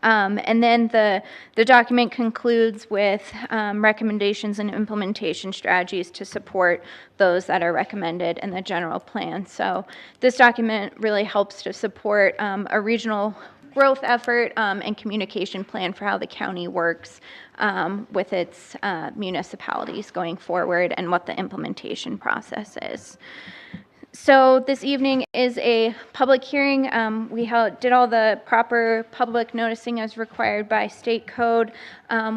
And then the document concludes with recommendations and implementation strategies to support those that are recommended in the general plan. So this document really helps to support a regional growth effort and communication plan for how the county works with its municipalities going forward and what the implementation process is. So this evening is a public hearing. We did all the proper public noticing as required by state code.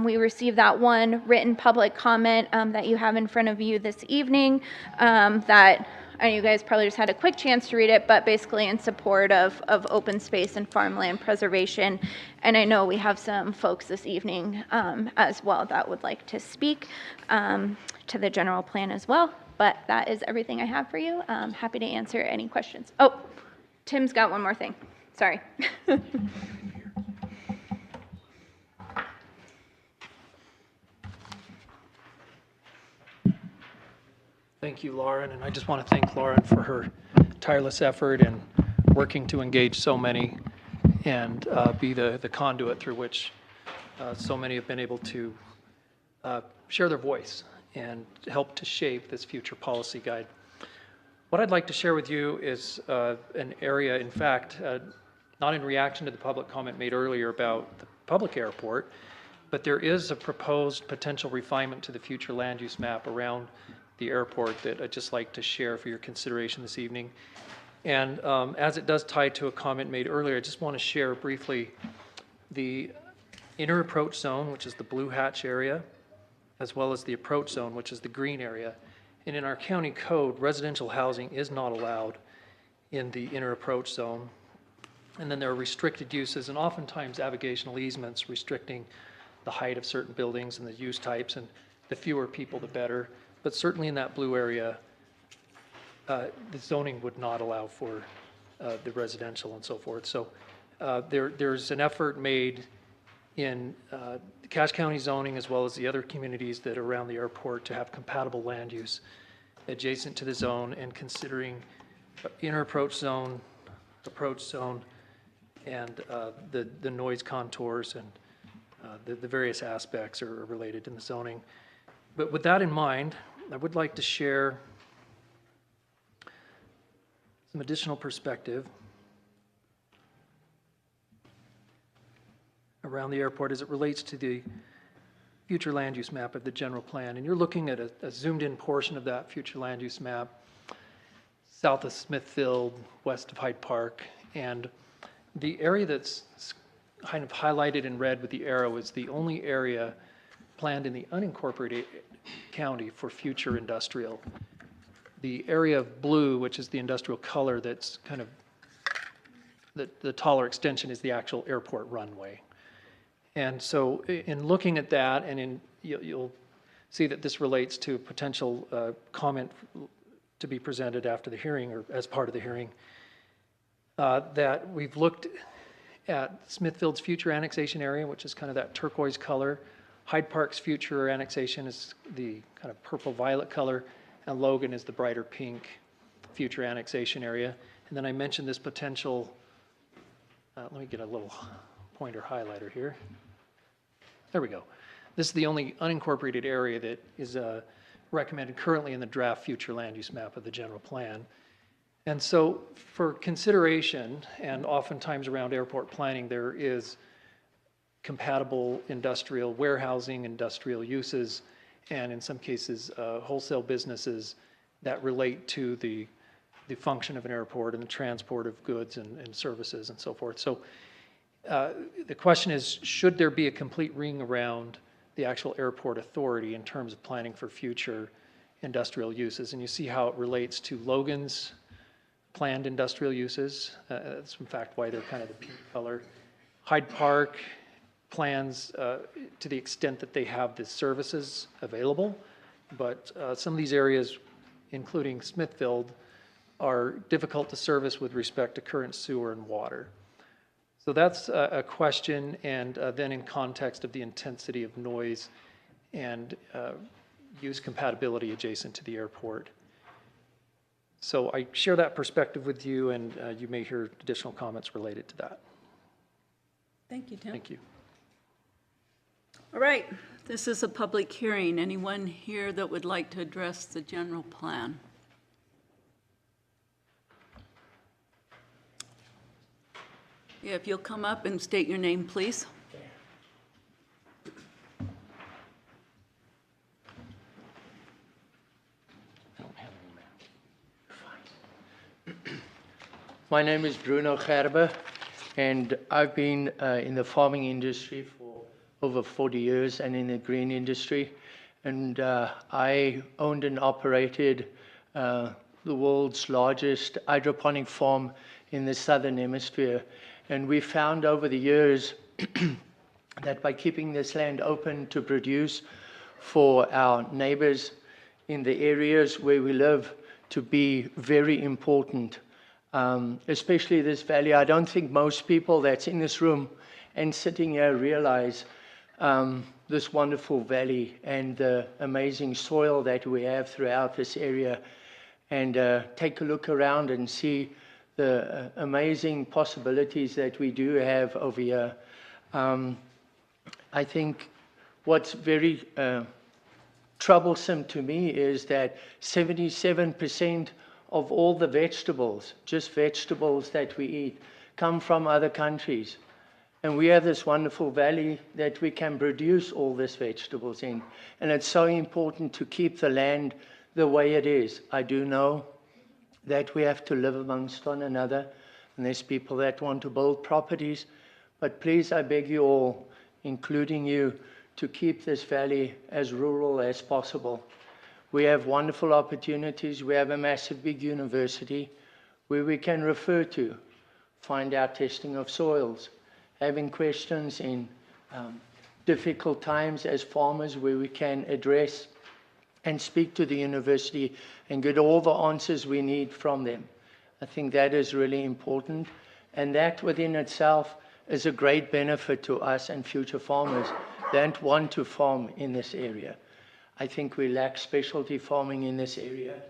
We received that one written public comment that you have in front of you this evening that I know you guys probably just had a quick chance to read it, but basically in support of open space and farmland preservation. And I know we have some folks this evening as well that would like to speak to the general plan as well. But that is everything I have for you. I'm happy to answer any questions. Oh, Tim's got one more thing. Sorry. Thank you, Lauren, and I just want to thank Lauren for her tireless effort in working to engage so many and be the conduit through which so many have been able to share their voice and help to shape this future policy guide. What I'd like to share with you is an area, in fact, not in reaction to the public comment made earlier about the public airport, but there is a proposed potential refinement to the future land use map around the airport that I'd just like to share for your consideration this evening. And as it does tie to a comment made earlier, I just want to share briefly the inner approach zone, which is the blue hatch area, as well as the approach zone, which is the green area. And in our county code, residential housing is not allowed in the inner approach zone. And then there are restricted uses and oftentimes navigational easements restricting the height of certain buildings and the use types, and the fewer people, the better. But certainly in that blue area, the zoning would not allow for the residential and so forth. So there's an effort made in Cache County zoning as well as the other communities that are around the airport to have compatible land use adjacent to the zone, and considering inner approach zone, and the noise contours and the various aspects are related in the zoning. But with that in mind, I would like to share some additional perspective around the airport as it relates to the future land use map of the general plan. And you're looking at a zoomed in portion of that future land use map, south of Smithfield, west of Hyde Park. And the area that's kind of highlighted in red with the arrow is the only area planned in the unincorporated county for future industrial. The area of blue, which is the industrial color that's kind of, the taller extension is the actual airport runway. And so in looking at that, and you'll see that this relates to potential comment to be presented after the hearing or as part of the hearing, that we've looked at Smithfield's future annexation area, which is kind of that turquoise color. Hyde Park's future annexation is the kind of purple-violet color, and Logan is the brighter pink future annexation area. And then I mentioned this potential, let me get a little pointer highlighter here. There we go. This is the only unincorporated area that is recommended currently in the draft future land use map of the general plan. And so for consideration, and oftentimes around airport planning, there is compatible industrial warehousing, industrial uses, and in some cases, wholesale businesses that relate to the function of an airport and the transport of goods and services and so forth. So the question is, should there be a complete ring around the actual airport authority in terms of planning for future industrial uses? And you see how it relates to Logan's planned industrial uses. That's in fact why they're kind of the pink color. Hyde Park plans to the extent that they have the services available, but some of these areas, including Smithfield, are difficult to service with respect to current sewer and water. So that's a question, and then in context of the intensity of noise and use compatibility adjacent to the airport. So I share that perspective with you, and you may hear additional comments related to that. Thank you, Tim. Thank you. All right, this is a public hearing. Anyone here that would like to address the general plan? Yeah, if you'll come up and state your name, please. My name is Bruno Gerber, and I've been in the farming industry for over 40 years and in the green industry. And I owned and operated the world's largest hydroponic farm in the southern hemisphere. And we found over the years that by keeping this land open to produce for our neighbors in the areas where we live to be very important, especially this valley. I don't think most people that's in this room and sitting here realize this wonderful valley and the amazing soil that we have throughout this area. And take a look around and see the amazing possibilities that we do have over here. I think what's very troublesome to me is that 77% of all the vegetables, just vegetables that we eat, come from other countries. And we have this wonderful valley that we can produce all these vegetables in. And it's so important to keep the land the way it is. I do know that we have to live amongst one another, and there's people that want to build properties. But please, I beg you all, including you, to keep this valley as rural as possible. We have wonderful opportunities. We have a massive big university where we can refer to, find out testing of soils, having questions in difficult times as farmers where we can address and speak to the university and get all the answers we need from them. I think that is really important, and that within itself is a great benefit to us and future farmers that want to farm in this area. I think we lack specialty farming in this area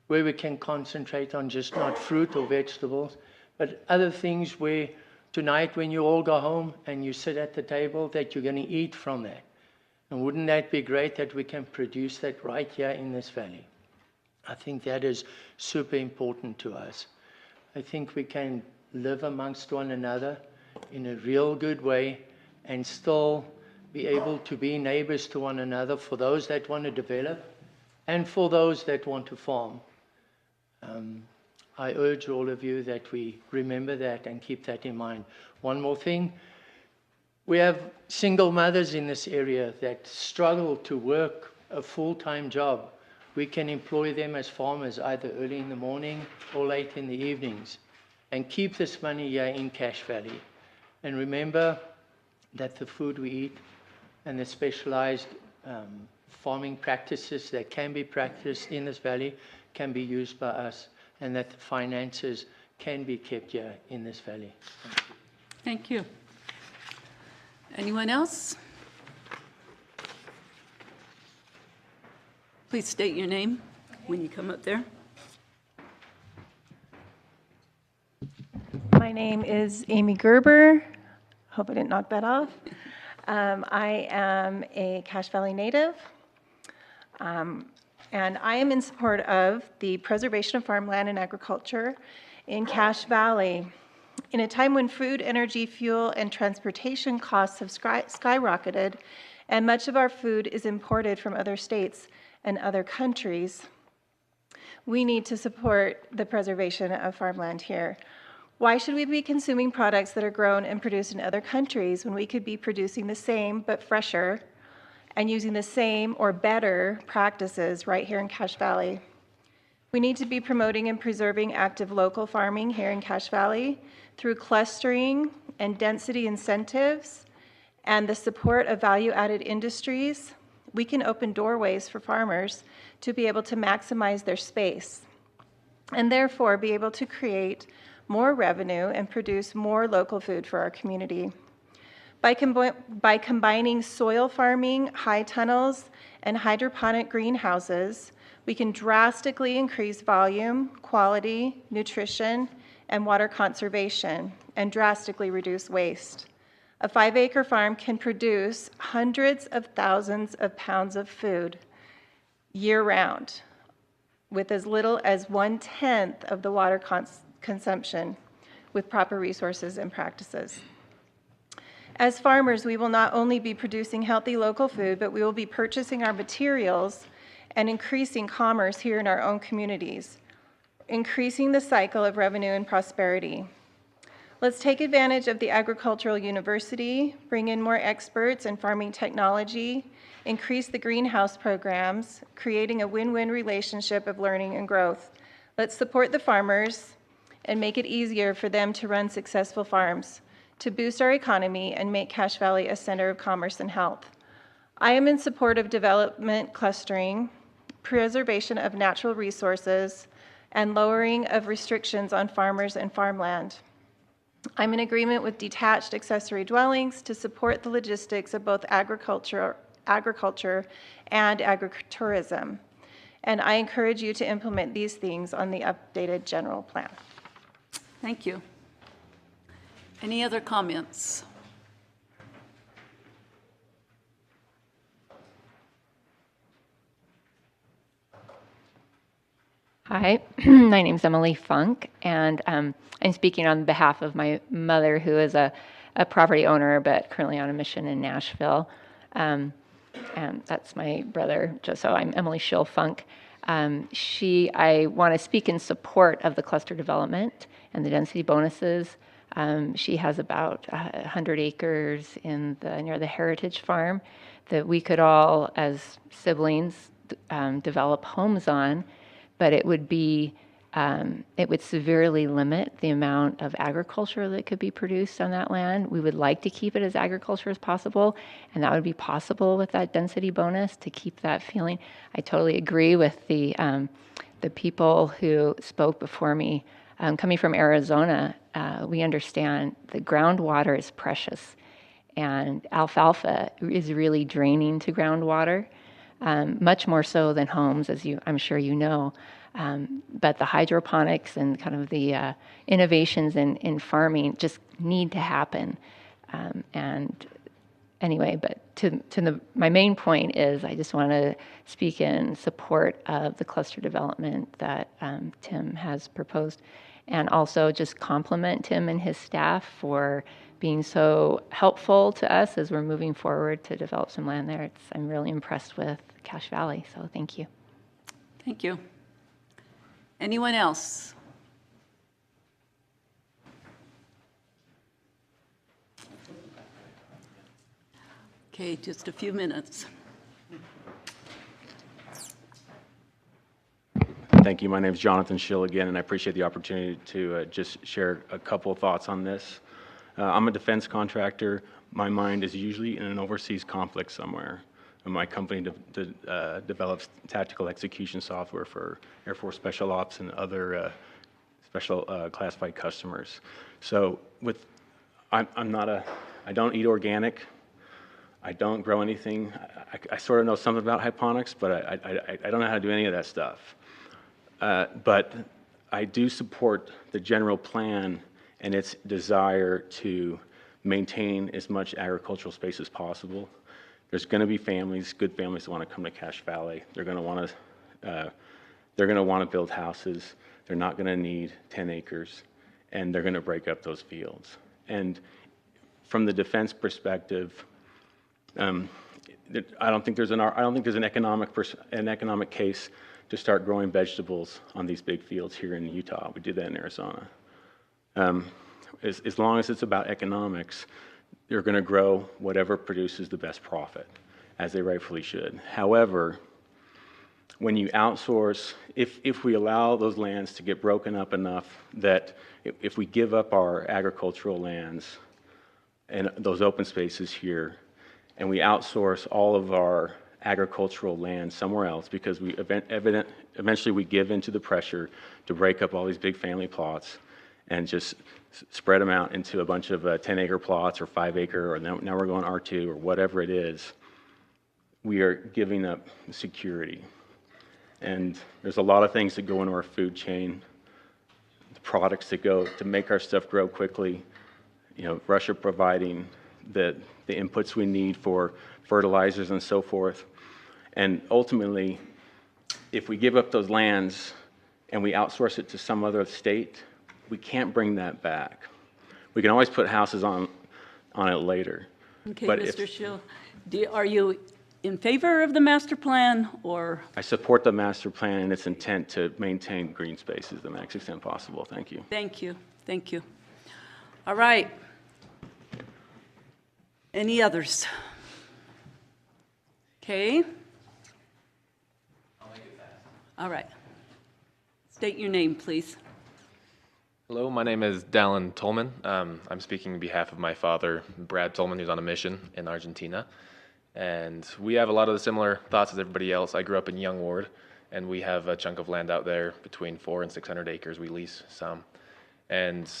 where we can concentrate on just not fruit or vegetables, but other things where tonight when you all go home and you sit at the table that you're going to eat from that. And wouldn't that be great that we can produce that right here in this valley? I think that is super important to us. I think we can live amongst one another in a real good way and still be able to be neighbors to one another for those that want to develop and for those that want to farm. I urge all of you that we remember that and keep that in mind. One more thing. We have single mothers in this area that struggle to work a full-time job. We can employ them as farmers either early in the morning or late in the evenings and keep this money here in Cache Valley. And remember that the food we eat and the specialized farming practices that can be practiced in this valley can be used by us, and that the finances can be kept here in this valley. Thank you. Anyone else? Please state your name when you come up there. My name is Amy Gerber. Hope I didn't knock that off. I am a Cache Valley native, and I am in support of the preservation of farmland and agriculture in Cache Valley. In a time when food, energy, fuel, and transportation costs have skyrocketed, and much of our food is imported from other states and other countries, we need to support the preservation of farmland here. Why should we be consuming products that are grown and produced in other countries when we could be producing the same but fresher and using the same or better practices right here in Cache Valley? We need to be promoting and preserving active local farming here in Cache Valley through clustering and density incentives and the support of value-added industries. We can open doorways for farmers to be able to maximize their space and therefore be able to create more revenue and produce more local food for our community. By combining soil farming, high tunnels, and hydroponic greenhouses, we can drastically increase volume, quality, nutrition, and water conservation, and drastically reduce waste. A 5-acre farm can produce hundreds of thousands of pounds of food year-round with as little as 1/10 of the water consumption with proper resources and practices. As farmers, we will not only be producing healthy local food, but we will be purchasing our materials and increasing commerce here in our own communities, increasing the cycle of revenue and prosperity. Let's take advantage of the agricultural university, bring in more experts in farming technology, increase the greenhouse programs, creating a win-win relationship of learning and growth. Let's support the farmers and make it easier for them to run successful farms, to boost our economy and make Cache Valley a center of commerce and health. I am in support of development clustering, preservation of natural resources, and lowering of restrictions on farmers and farmland. I'm in agreement with detached accessory dwellings to support the logistics of both agriculture and agritourism. And I encourage you to implement these things on the updated general plan. Thank you. Any other comments? Hi, my name's Emily Funk, and I'm speaking on behalf of my mother, who is a property owner, but currently on a mission in Nashville. And that's my brother, so I'm Emily Schill Funk. I want to speak in support of the cluster development and the density bonuses. She has about 100 acres near the Heritage Farm that we could all, as siblings, develop homes on, but it would severely limit the amount of agriculture that could be produced on that land. We would like to keep it as agriculture as possible, and that would be possible with that density bonus to keep that feeling. I totally agree with the people who spoke before me. Coming from Arizona, we understand the groundwater is precious, and alfalfa is really draining to groundwater, much more so than homes, as I'm sure you know. But the hydroponics and kind of the innovations in farming just need to happen. And anyway, but my main point is I just want to speak in support of the cluster development that Tim has proposed, and also just compliment Tim and his staff for being so helpful to us as we're moving forward to develop some land there. I'm really impressed with Cache Valley, so thank you. Thank you. Anyone else? Okay, just a few minutes. Thank you. My name is Jonathan Schill again, and I appreciate the opportunity to just share a couple of thoughts on this. I'm a defense contractor. My mind is usually in an overseas conflict somewhere. And my company develops tactical execution software for Air Force Special Ops and other special classified customers. So I don't eat organic. I don't grow anything. I sort of know something about hydroponics, but I don't know how to do any of that stuff. But I do support the general plan and its desire to maintain as much agricultural space as possible. There's going to be families, good families, that want to come to Cache Valley. They're going to want to build houses. They're not going to need 10 acres, and they're going to break up those fields. And from the defense perspective, I don't think there's an economic case to start growing vegetables on these big fields here in Utah. We did that in Arizona. As long as it's about economics, they're going to grow whatever produces the best profit, as they rightfully should. However, when you outsource, if we allow those lands to get broken up enough that if we give up our agricultural lands and those open spaces here, and we outsource all of our agricultural land somewhere else because eventually we give into the pressure to break up all these big family plots and just spread them out into a bunch of 10-acre plots or 5-acre, or now we're going R2 or whatever it is, we are giving up security. And there's a lot of things that go into our food chain, the products that go to make our stuff grow quickly. You know, Russia providing the inputs we need for fertilizers and so forth. And ultimately, if we give up those lands and we outsource it to some other state, we can't bring that back. We can always put houses on it later. Okay, but Mr. Schill, are you in favor of the master plan, or? I support the master plan and its intent to maintain green spaces the max extent possible. Thank you. Thank you. Thank you. All right. Any others? Okay. I'll make it fast. All right. State your name, please. Hello, my name is Dallin Tolman. I'm speaking on behalf of my father, Brad Tolman, who's on a mission in Argentina. And we have a lot of the similar thoughts as everybody else. I grew up in Young Ward, and we have a chunk of land out there between 400 and 600 acres. We lease some. And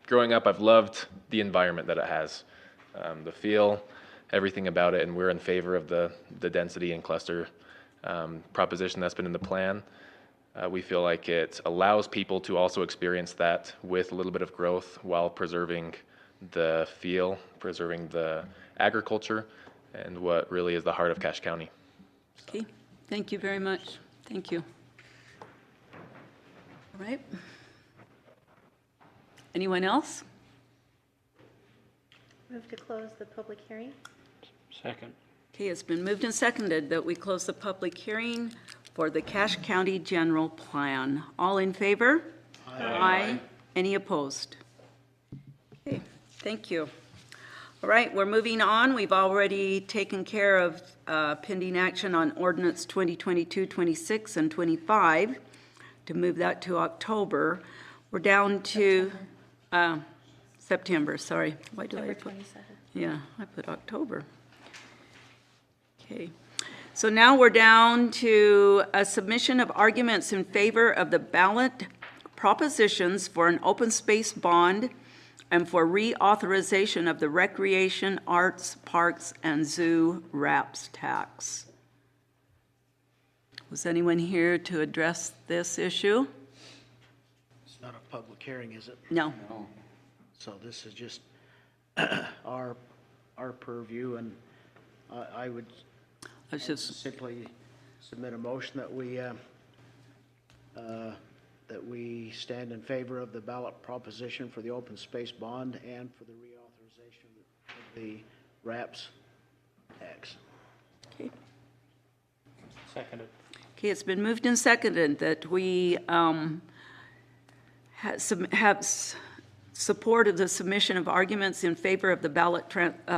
growing up, I've loved the environment that it has, the feel, everything about it, and we're in favor of the density and cluster proposition that's been in the plan. We feel like it allows people to also experience that with a little bit of growth while preserving the feel, preserving the agriculture, and what really is the heart of Cache County. Okay, thank you very much. Thank you. All right. Anyone else? Move to close the public hearing. Second. Okay, it's been moved and seconded that we close the public hearing for the Cache County General Plan. All in favor? Aye. Aye. Any opposed? Okay, thank you. All right, we're moving on. We've already taken care of pending action on Ordinance 2022, 26, and 25 to move that to October. We're down to September, sorry. Why do I put? 27. Yeah, I put October. Okay. So now we're down to a submission of arguments in favor of the ballot propositions for an open space bond and for reauthorization of the Recreation, Arts, Parks, and Zoo RAPS tax. Was anyone here to address this issue? It's not a public hearing, is it? No. So this is just our purview, and I would simply submit a motion that we stand in favor of the ballot proposition for the open space bond and for the reauthorization of the RAPS tax. Okay. Seconded. Okay, it's been moved and seconded that we support of the submission of arguments in favor of the ballot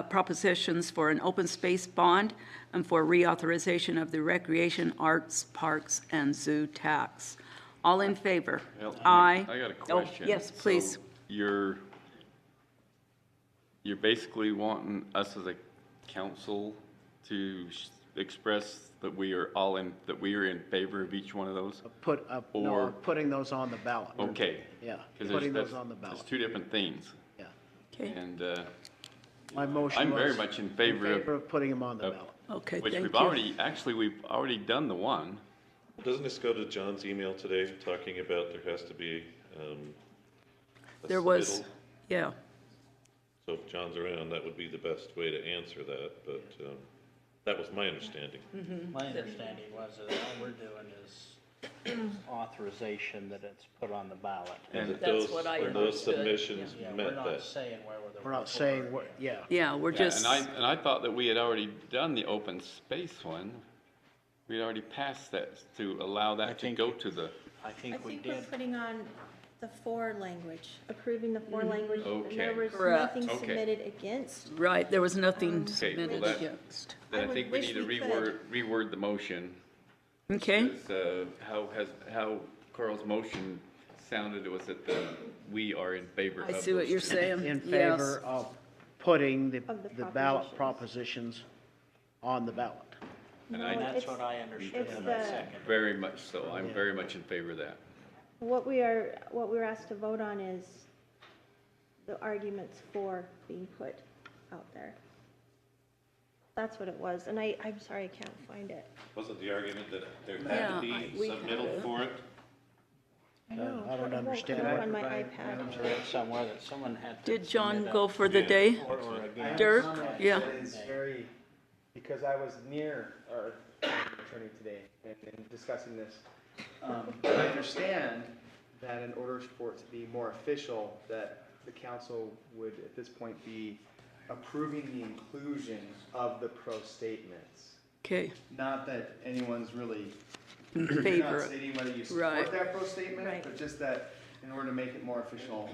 propositions for an open space bond and for reauthorization of the recreation, arts, parks, and zoo tax. All in favor? Well, Aye. I got a Oh, question. yes, please. So you're basically wanting us as a council to express that we are in favor of each one of those? No, putting those on the ballot. Okay. Yeah, 'Cause putting there's- those on the ballot. There's two different things. Yeah. Okay. And, My motion I'm very was much in favor of putting them on the ballot. Okay, which thank we've you. already done the one. Doesn't this go to John's email today, talking about there has to be, a There was, submittal? yeah. So if John's around, that would be the best way to answer that, but, that was my understanding. My understanding was that all we're doing is authorization that it's put on the ballot. And that That's those, what I and those understood. submissions Yeah, met we're not that. saying where we're. We're not saying what, yeah. Yeah, we're just, And I thought that we had already done the open space one. We'd already passed that to allow that to go to the. I I think we're putting on the for language, approving the for language. Okay. And there was Correct. nothing Okay. submitted against. right, there was nothing Okay, submitted well, against. Then I I would think we wish need to we could. reword the motion. Okay, Because, how Carl's motion sounded was that we are in favor of I see what those you're two. saying. In Yes. favor of putting Of the the ballot propositions on the ballot. And No, I- it's- That's what I understood it's in the- that second. Very much so. I'm very much in favor of that. What we're asked to vote on is the arguments for being put out there. That's what it was, and I'm sorry, I can't find it. Wasn't the argument that there Yeah, had to be we had submittal it. for it? I know. I don't it won't understand come up that. on my iPad. read somewhere that someone had to. Did John submit a go for the day? for or against. Dirk? Yeah. It's very, because I was near our attorney today and discussing this. I understand that in order for it to be more official, that the council would at this point be approving the inclusion of the pro statements. Okay, Not that anyone's really in you're favor not of, stating whether you Right. support that pro statement, Right. but just that in order to make it more official,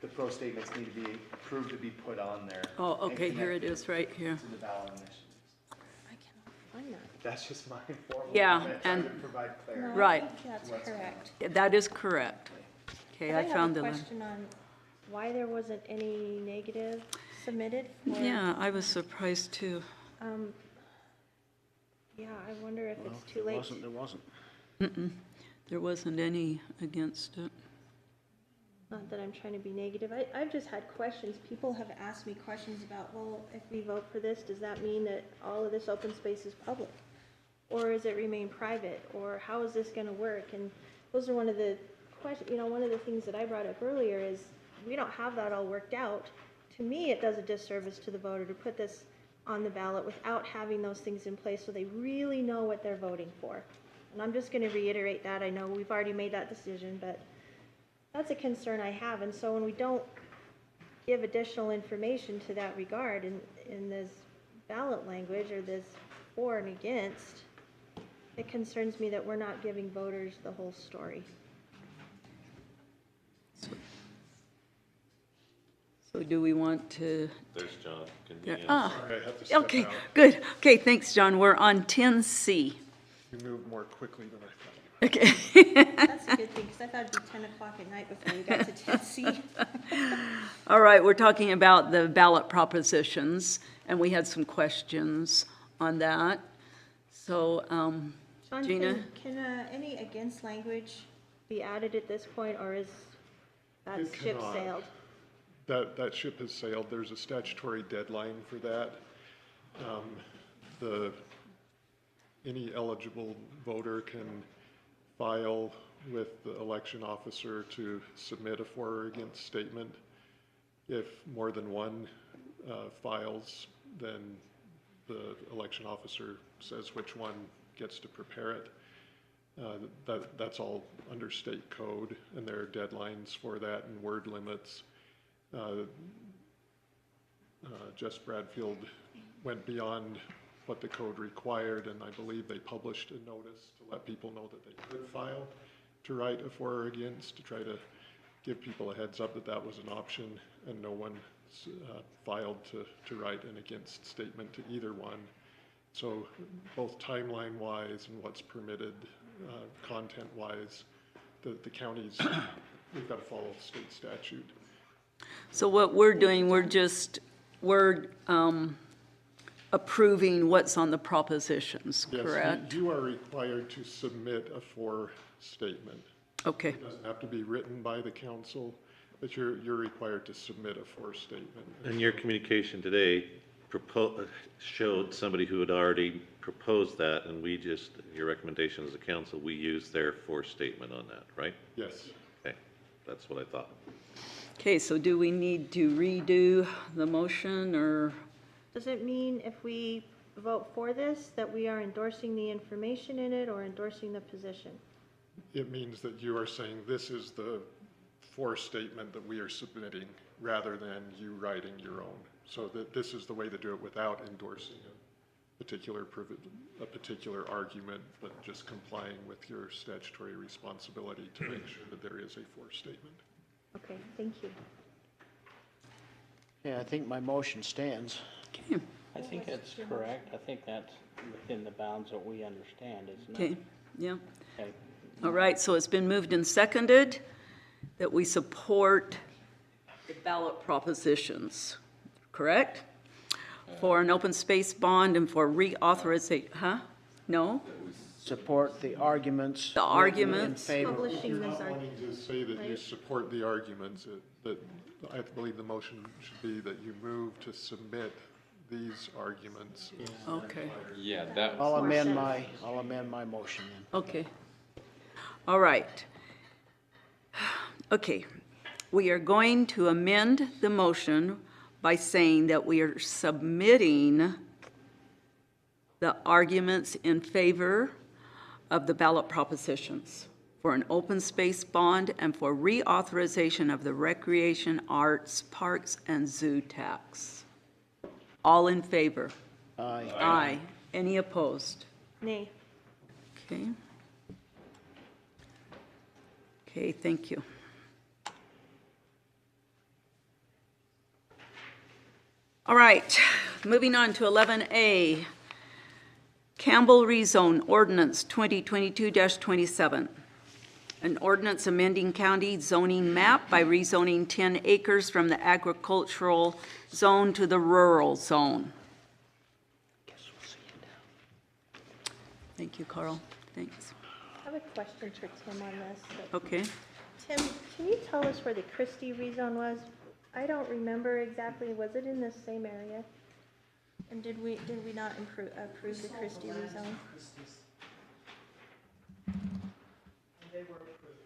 the pro statements need to be approved to be put on there. oh, and okay, here it connected is, right here. To the ballot initiatives. I cannot find that. That's just my informal. Yeah, comment, trying to and- provide No, clarity. I Right. think that's What's correct. That is correct. Okay, I found the have a one. question on why there wasn't any negative submitted for. Yeah, I was surprised too. Yeah, I wonder if it's too There late. wasn't, there wasn't. Mm-mm. There wasn't any against it. Not that I'm trying to be negative. I've just had questions. People have asked me questions about, well, if we vote for this, does that mean that all of this open space is public? Or does it remain private? Or how is this gonna work? And those are one of the questions, one of the things that I brought up earlier is, we don't have that all worked out. To me, it does a disservice to the voter to put this on the ballot without having those things in place so they really know what they're voting for. And I'm just gonna reiterate that. I know we've already made that decision, but that's a concern I have, and so when we don't give additional information to that regard in this ballot language or this for and against, it concerns me that we're not giving voters the whole story. So do we want to? There's John. Can you Yeah. answer? Ah, I have to step okay, out. good. Okay, thanks, John. We're on 10C. You moved more quickly than I thought. Okay. That's a good thing, because I thought it'd be 10 o'clock at night before we got to 10C. All right, we're talking about the ballot propositions, and we had some questions on that. So, John, Gina? can any against language be added at this point, or is that It ship cannot. sailed? That ship has sailed. There's a statutory deadline for that. Any eligible voter can file with the election officer to submit a for or against statement. If more than one files, then the election officer says which one gets to prepare it. That's all under state code, and there are deadlines for that and word limits. Jess Bradfield went beyond what the code required, and I believe they published a notice to let people know that they could file to write a for or against, to try to give people a heads up that that was an option, and no one filed to write an against statement to either one. So both timeline-wise and what's permitted content-wise, the counties, we've got to follow state statute. So what we're doing, we're approving what's on the propositions, correct? Yes, you are required to submit a for statement. Okay. It doesn't have to be written by the council, but you're required to submit a for statement. And your communication today showed somebody who had already proposed that, and we just, your recommendation as a council, we use their for statement on that, right? Yes. Okay, that's what I thought. Okay, so do we need to redo the motion, or? Does it mean if we vote for this, that we are endorsing the information in it or endorsing the position? It means that you are saying this is the for statement that we are submitting, rather than you writing your own. So that this is the way to do it without endorsing a particular argument, but just complying with your statutory responsibility to make sure that there is a for statement. Okay, thank you. Yeah, I think my motion stands. Okay. I think that's correct. I think that's within the bounds that we understand, isn't it? Okay, yeah. Okay. All right, so it's been moved and seconded that we support the ballot propositions, correct? For an open space bond and for reauthorization, huh? No? Support the arguments. The arguments. In favor. Publishing You're this not wanting to say that you right? support the arguments, that I believe the motion should be that you move to submit these arguments. Okay. Yeah, that. I'll amend my motion then. Okay. All right. Okay. We are going to amend the motion by saying that we are submitting the arguments in favor of the ballot propositions for an open space bond and for reauthorization of the recreation, arts, parks, and zoo tax. All in favor? Aye. Aye. Any opposed? Nay. Okay. Okay, thank you. All right, moving on to 11A, Campbell Rezone Ordinance 2022-27. An ordinance amending county zoning map by rezoning 10 acres from the agricultural zone to the rural zone. Thank you, Carl. Thanks. I have a question for Tim on this. Okay. Tim, can you tell us where the Christie rezone was? I don't remember exactly. Was it in the same area? And did we not approve the Christie rezone? They were approved.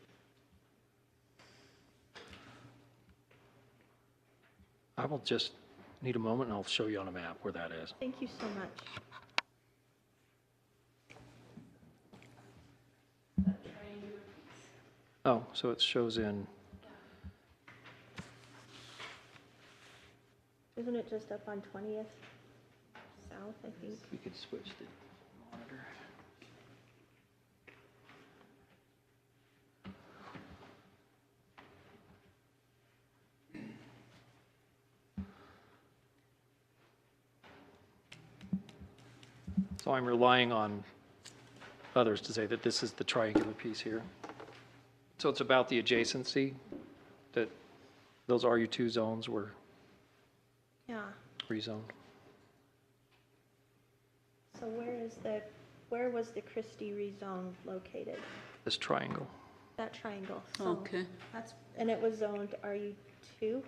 I will just need a moment and I'll show you on a map where that is. Thank you so much. Oh, so it shows in, Isn't it just up on 20th South, I think? we could switch the monitor. So I'm relying on others to say that this is the triangular piece here. So it's about the adjacency, that those RU2 zones were Yeah. rezoned. So where was the Christie rezone located? This triangle. That triangle. So Okay. and it was zoned RU2?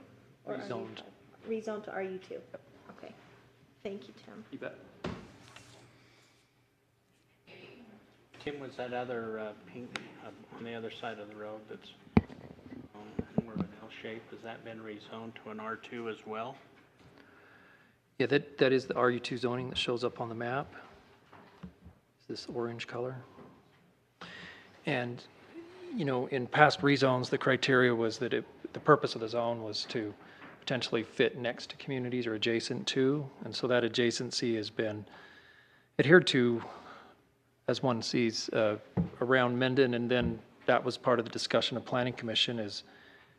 Or Rezoned. Rezoned to RU2. Okay. Thank you, Tim. You bet. Tim, was that other pink on the other side of the road that's more of an L shape, has that been rezoned to an R2 as well? Yeah, that is the RU2 zoning that shows up on the map. It's this orange color. And, you know, in past rezones, the criteria was that the purpose of the zone was to potentially fit next to communities or adjacent to. And so that adjacency has been adhered to, as one sees, around Mendon. And then that was part of the discussion of Planning Commission, is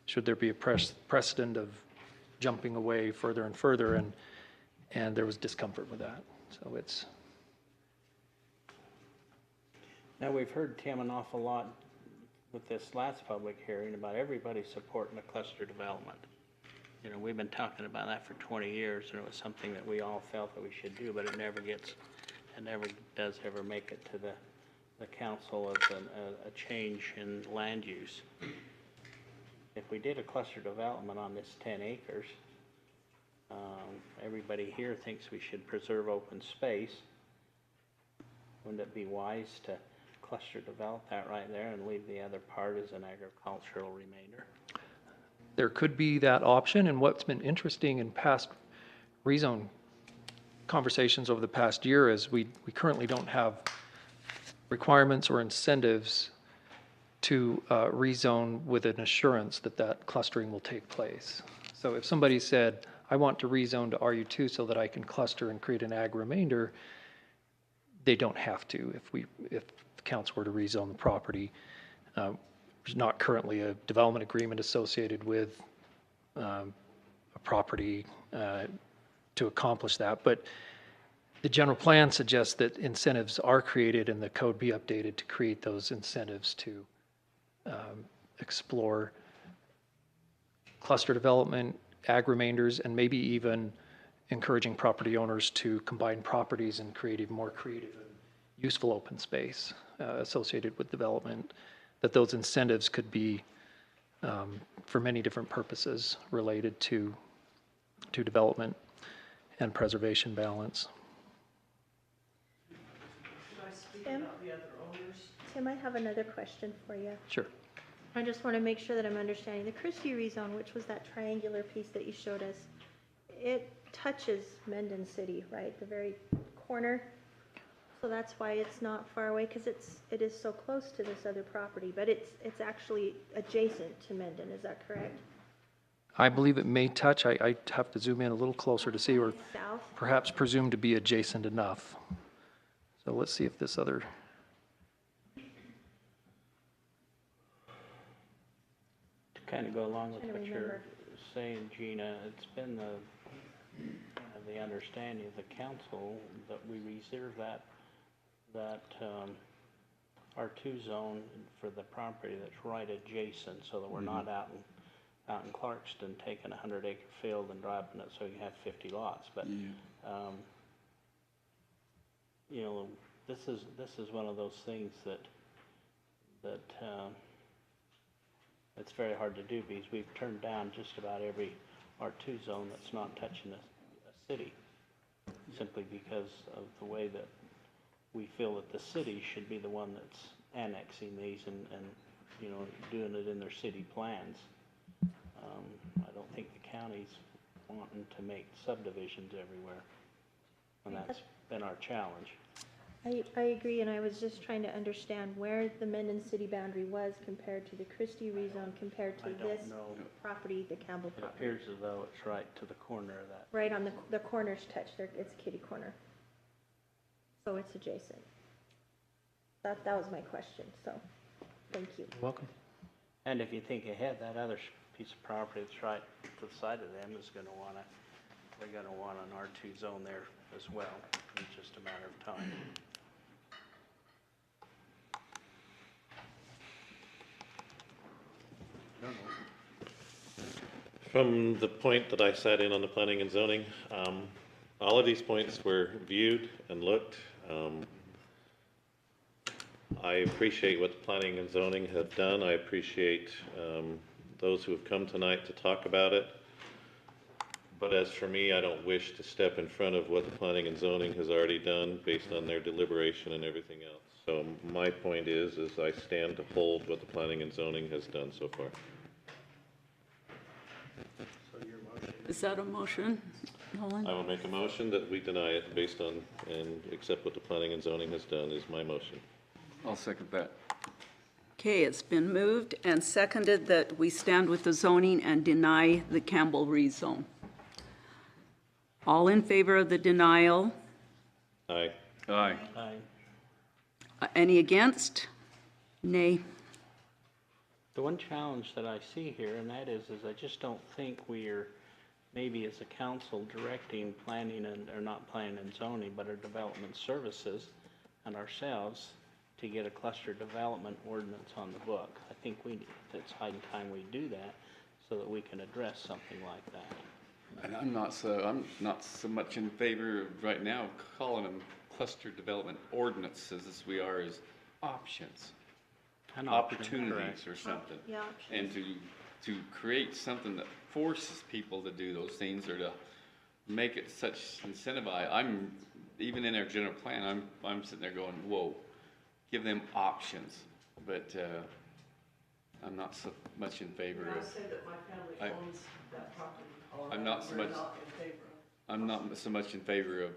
should there be a precedent of jumping away further and further, and there was discomfort with that. So it's. Now, we've heard, Tim, an awful lot with this last public hearing about everybody supporting a cluster development. You know, we've been talking about that for 20 years, and it was something that we all felt that we should do, but it never does ever make it to the council as a change in land use. If we did a cluster development on this 10 acres, everybody here thinks we should preserve open space. Wouldn't it be wise to cluster develop that right there and leave the other part as an agricultural remainder? There could be that option, and what's been interesting in past rezone conversations over the past year is we currently don't have requirements or incentives to rezone with an assurance that that clustering will take place. So if somebody said, I want to rezone to RU2 so that I can cluster and create an ag remainder, they don't have to if the council were to rezone the property. There's not currently a development agreement associated with a property to accomplish that, but the general plan suggests that incentives are created and the code be updated to create those incentives to explore cluster development, ag remainders, and maybe even encouraging property owners to combine properties and create even more creative and useful open space associated with development, that those incentives could be for many different purposes related to development and preservation balance. Tim, I have another question for you. Sure. I just want to make sure that I'm understanding. The Christie rezone, which was that triangular piece that you showed us, it touches Mendon City, right? The very corner. So that's why it's not far away, because it is so close to this other property, but it's actually adjacent to Mendon. Is that correct? I believe it may touch. I have to zoom in a little closer to see, or South? perhaps presumed to be adjacent enough. So let's see if this other. To kind of go along with what you're saying, Gina, it's been the understanding of the council that we reserve that R2 zone for the property that's right adjacent, so that we're not out in Clarkston taking a 100-acre field and dropping it so you have 50 lots. But you know, this is one of those things that it's very hard to do, because we've turned down just about every R2 zone that's not touching a city, simply because of the way that we feel that the city should be the one that's annexing these and you know, doing it in their city plans. I don't think the county's wanting to make subdivisions everywhere, and that's been our challenge. I agree, and I was just trying to understand where the Mendon City boundary was compared to the Christie rezone, compared to this property, the Campbell It property. appears as though it's right to the corner of that. Right on the corners touch there, it's kitty corner. So it's adjacent. That was my question, so thank you. You're welcome. And if you think ahead, that other piece of property that's right to the side of them is going to want they're going to want an R2 zone there as well. It's just a matter of time. From the point that I sat in on the planning and zoning, all of these points were viewed and looked. I appreciate what the planning and zoning have done. I appreciate those who have come tonight to talk about it. But as for me, I don't wish to step in front of what the planning and zoning has already done based on their deliberation and everything else. So my point is I stand to hold what the planning and zoning has done so far. Is that a motion, Nolan? I will make a motion that we deny it based on and accept what the planning and zoning has done is my motion. I'll second that. Okay, it's been moved and seconded that we stand with the zoning and deny the Campbell rezone. All in favor of the denial? Aye. Aye. Aye. Any against? Nay. The one challenge that I see here, and that is I just don't think we're, maybe as a council, directing planning and, or not planning and zoning, but our development services and ourselves to get a cluster development ordinance on the book. I think it's high time we do that so that we can address something like that. And I'm not so much in favor of right now of calling them cluster development ordinances as we are as options, opportunities or something. Yeah, And to create something that forces people to do those things or to make it such incentivize. I'm even in our general plan. I'm sitting there going, whoa, give them options. But I'm not so much in favor of. I say that my family owns that property. I'm not so much. I'm not so much in favor of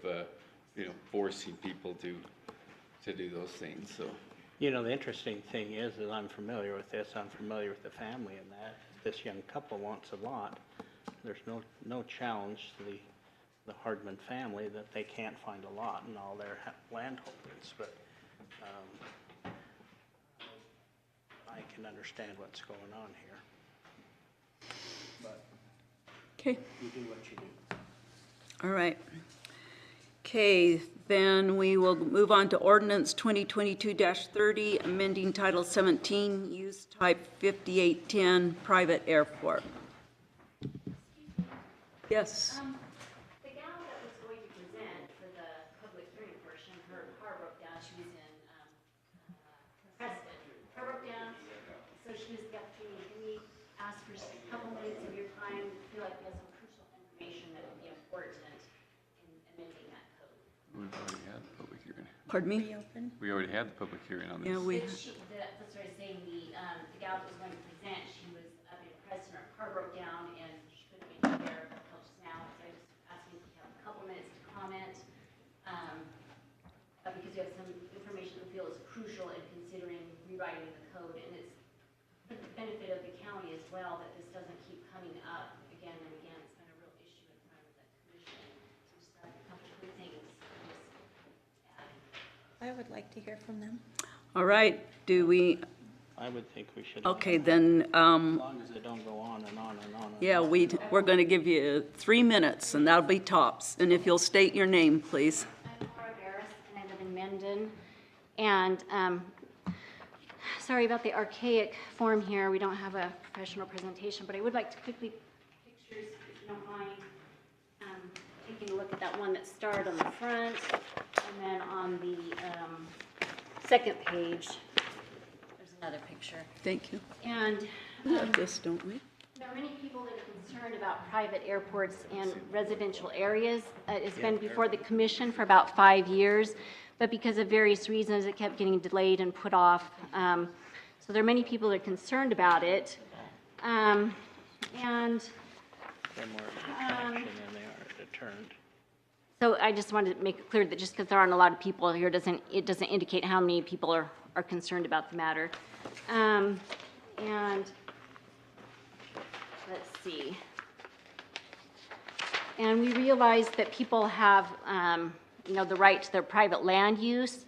forcing people to do those things. So. You know, the interesting thing is that I'm familiar with this. I'm familiar with the family and that. This young couple wants a lot. There's no challenge to the Hardman family that they can't find a lot in all their land holdings, but I can understand what's going on here. But Okay. you do what you do. All right. Okay, then we will move on to Ordinance 2022-30, amending Title 17, Use Type 5810, Private Airport. Yes. The gal that was going to present for the public hearing portion, her car broke down. She was in Preston. Car broke down, so she was the opportunity. Can we ask for just a couple minutes of your time? I feel like we have some crucial information that would be important in amending that code. We've already had the public hearing. Pardon me? We already had the public hearing on this. Yeah, we. That's what I was saying. The gal that was going to present, she was up in Preston. Her car broke down and she couldn't make it there until just now. So I just asking if you have a couple minutes to comment, because you have some information that we feel is crucial in considering rewriting the code, and it's for the benefit of the county as well that this doesn't keep coming up again and again. It's been a real issue in front of the commission. So just a couple of quick things. I would like to hear from them. All right, do we, I would think we should. okay, then, As long as they don't go on and on and on. yeah, we're going to give you 3 minutes, and that'll be tops. And if you'll state your name, please. I'm Laura Barris, and I live in Mendon. And sorry about the archaic form here. We don't have a professional presentation, but I would like to quickly pictures, if you don't mind, taking a look at that one that started on the front, and then on the second page, there's another picture. Thank you. And We have this, don't we? there are many people that are concerned about private airports in residential areas. It's been before the commission for about 5 years, but because of various reasons, it kept getting delayed and put off. So there are many people that are concerned about it. And They're more attraction than they are deterrent. so I just wanted to make it clear that just because there aren't a lot of people here, it doesn't indicate how many people are concerned about the matter. And let's see. And we realize that people have, the right to their private land use,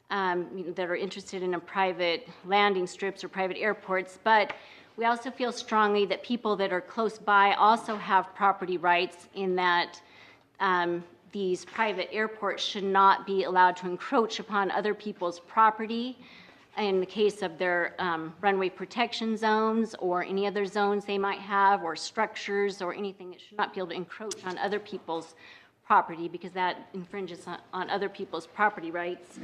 that are interested in a private landing strips or private airports, but we also feel strongly that people that are close by also have property rights in that these private airports should not be allowed to encroach upon other people's property in the case of their runway protection zones or any other zones they might have, or structures or anything. It should not be able to encroach on other people's property because that infringes on other people's property rights.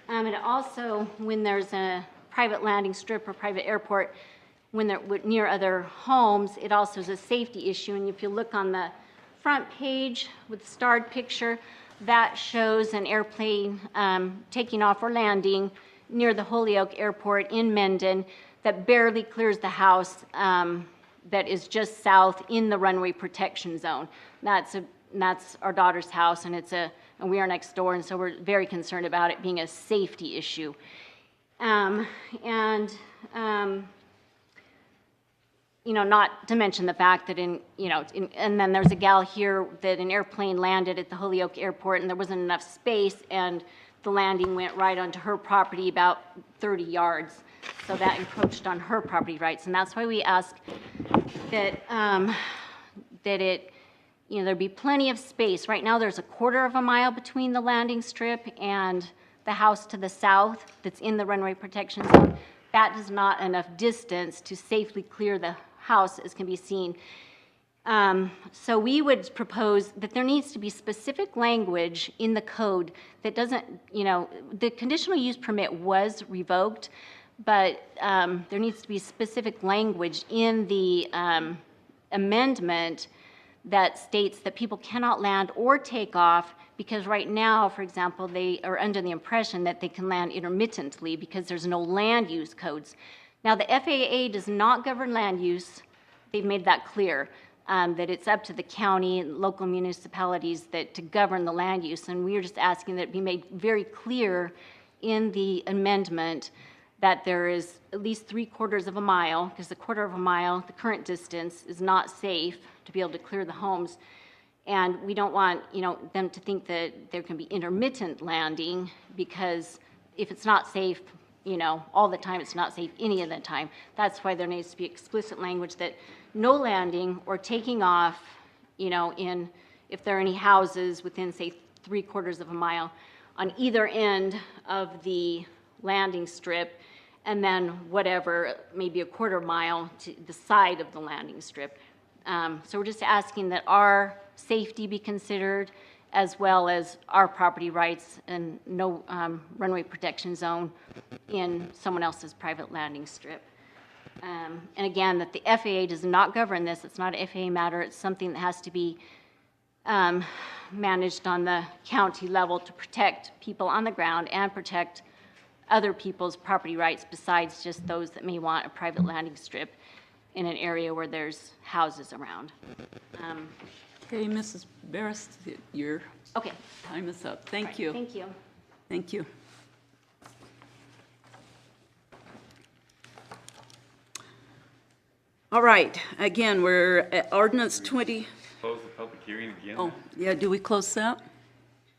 And also, when there's a private landing strip or private airport, when they're near other homes, it also is a safety issue. And if you look on the front page with the starred picture, that shows an airplane taking off or landing near the Holyoke Airport in Mendon that barely clears the house that is just south in the runway protection zone. That's our daughter's house, and we are next door, and so we're very concerned about it being a safety issue. not to mention the fact that and then there's a gal here that an airplane landed at the Holyoke Airport and there wasn't enough space and the landing went right onto her property about 30 yards. So that encroached on her property rights. And that's why we ask that, there'd be plenty of space. Right now there's a 1/4 mile between the landing strip and the house to the south that's in the runway protection zone. That is not enough distance to safely clear the house, as can be seen. So we would propose that there needs to be specific language in the code that doesn't, the conditional use permit was revoked, but there needs to be specific language in the amendment that states that people cannot land or take off, because right now, for example, they are under the impression that they can land intermittently because there's no land use codes. Now, the FAA does not govern land use. They've made that clear, that it's up to the county and local municipalities to govern the land use, and we are just asking that it be made very clear in the amendment that there is at least 3/4 mile, because the 1/4 mile, the current distance, is not safe to be able to clear the homes. And we don't want, them to think that there can be intermittent landing, because if it's not safe, all the time, it's not safe any of the time. That's why there needs to be explicit language that no landing or taking off, if there are any houses within, say, 3/4 mile on either end of the landing strip, and then whatever, maybe a 1/4 mile to the side of the landing strip. So we're just asking that our safety be considered, as well as our property rights, and no runway protection zone in someone else's private landing strip. And again, that the FAA does not govern this. It's not an FAA matter. It's something that has to be managed on the county level to protect people on the ground and protect other people's property rights besides just those that may want a private landing strip in an area where there's houses around. Okay, Mrs. Barris, your time is up. Thank you. Thank you. Thank you. All right, again, we're at ordinance 20. Close the public hearing again? Oh, yeah, do we close that?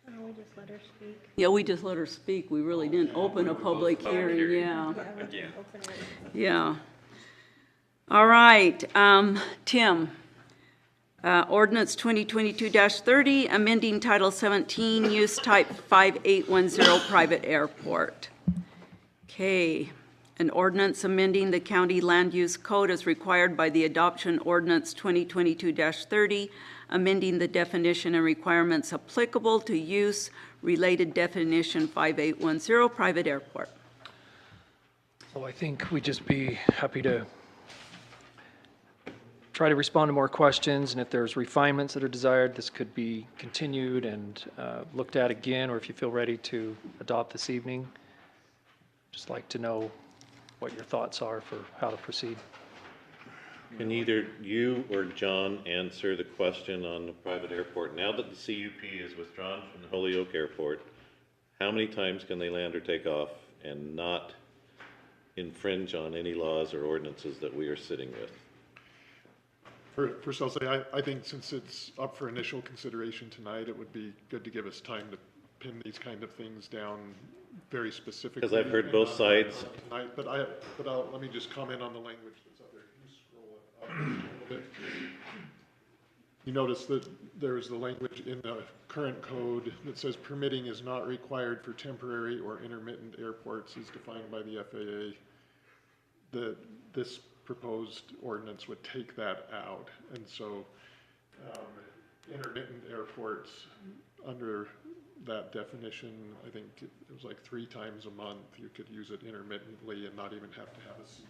We just let her speak. Yeah, we just let her speak. We really didn't open a public hearing, yeah. Again. Yeah. All right, Tim, ordinance 2022-30, amending Title 17, use type 5810, private airport. Okay, an ordinance amending the county land use code as required by the adoption ordinance 2022-30, amending the definition and requirements applicable to use related definition 5810, private airport. So I think we'd just be happy to try to respond to more questions, and if there's refinements that are desired, this could be continued and looked at again, or if you feel ready to adopt this evening. Just like to know what your thoughts are for how to proceed. Can either you or John answer the question on the private airport? Now that the CUP is withdrawn from the Holyoke Airport, how many times can they land or take off and not infringe on any laws or ordinances that we are sitting with? First, I'll say, I think since it's up for initial consideration tonight, it would be good to give us time to pin these kind of things down very specifically. Because I've heard both sides. Tonight, but let me just comment on the language that's up there. Can you scroll it up a little bit? You notice that there's the language in the current code that says permitting is not required for temporary or intermittent airports as defined by the FAA. This proposed ordinance would take that out, and so intermittent airports under that definition, I think it was like 3 times a month you could use it intermittently and not even have to have a CUP.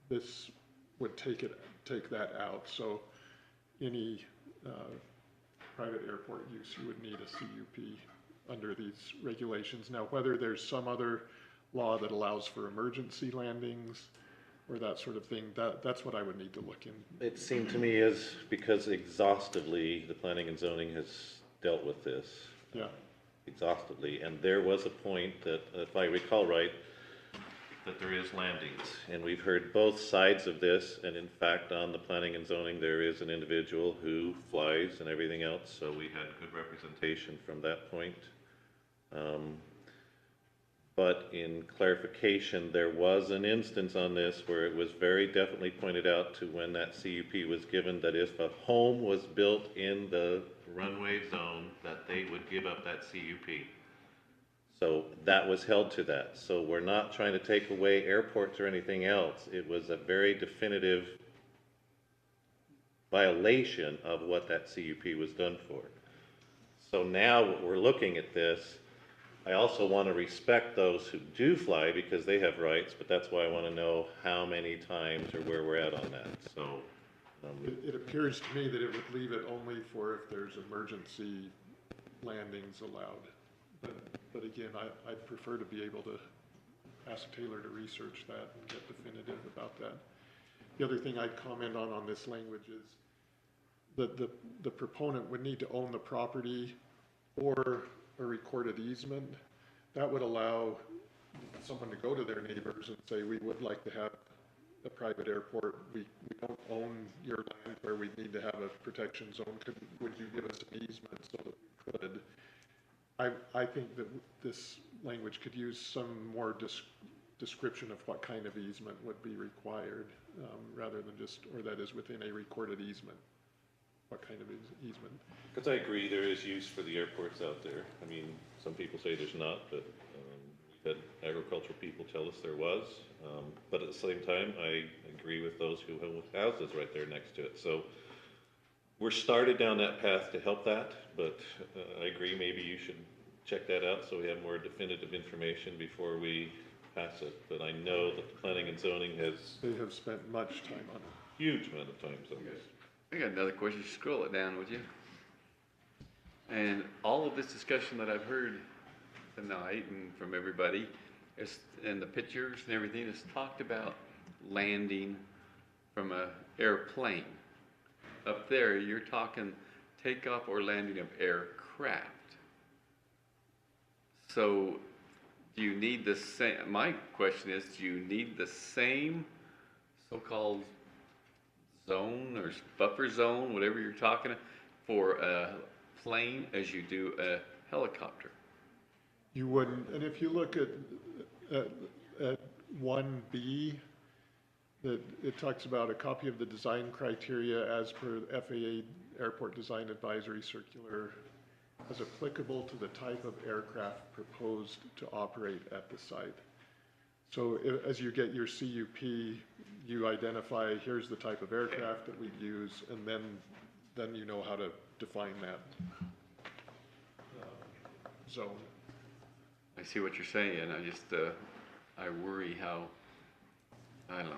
This would take that out, so any private airport use, you would need a CUP under these regulations. Now, whether there's some other law that allows for emergency landings or that sort of thing, that's what I would need to look in. It seemed to me as because exhaustively the planning and zoning has dealt with this. Yeah. Exhaustively, and there was a point that, if I recall right, that there is landings. And we've heard both sides of this, and in fact, on the planning and zoning, there is an individual who flies and everything else, so we had good representation from that point. But in clarification, there was an instance on this where it was very definitely pointed out to when that CUP was given that if a home was built in the runway zone, that they would give up that CUP. So that was held to that. So we're not trying to take away airports or anything else. It was a very definitive violation of what that CUP was done for. So now we're looking at this. I also want to respect those who do fly because they have rights, but that's why I want to know how many times or where we're at on that. So it appears to me that it would leave it only for if there's emergency landings allowed. But again, I'd prefer to be able to ask Taylor to research that and get definitive about that. The other thing I'd comment on this language is that the proponent would need to own the property or a recorded easement. That would allow someone to go to their neighbors and say, we would like to have a private airport. We don't own your land where we need to have a protection zone. Would you give us an easement so that we could? I think that this language could use some more description of what kind of easement would be required, rather than just, or that is within a recorded easement. What kind of easement? because I agree there is use for the airports out there. I mean, some people say there's not, but we've had agricultural people tell us there was. But at the same time, I agree with those who have houses right there next to it. So we're started down that path to help that, but I agree maybe you should check that out so we have more definitive information before we pass it. But I know that the planning and zoning has... They have spent much time on it. Huge amount of time on this. I got another question. Scroll it down, would you? And all of this discussion that I've heard tonight and from everybody, and the pictures and everything, is talked about landing from an airplane. Up there, you're talking takeoff or landing of aircraft. So, do you need the same? My question is, do you need the same so-called zone or buffer zone, whatever you're talking, for a plane as you do a helicopter? You wouldn't, and if you look at 1B, that it talks about a copy of the design criteria as per FAA Airport Design Advisory Circular as applicable to the type of aircraft proposed to operate at the site. So as you get your CUP, you identify, here's the type of aircraft that we'd use, and then you know how to define that zone. I see what you're saying. I just, I worry how, I don't know,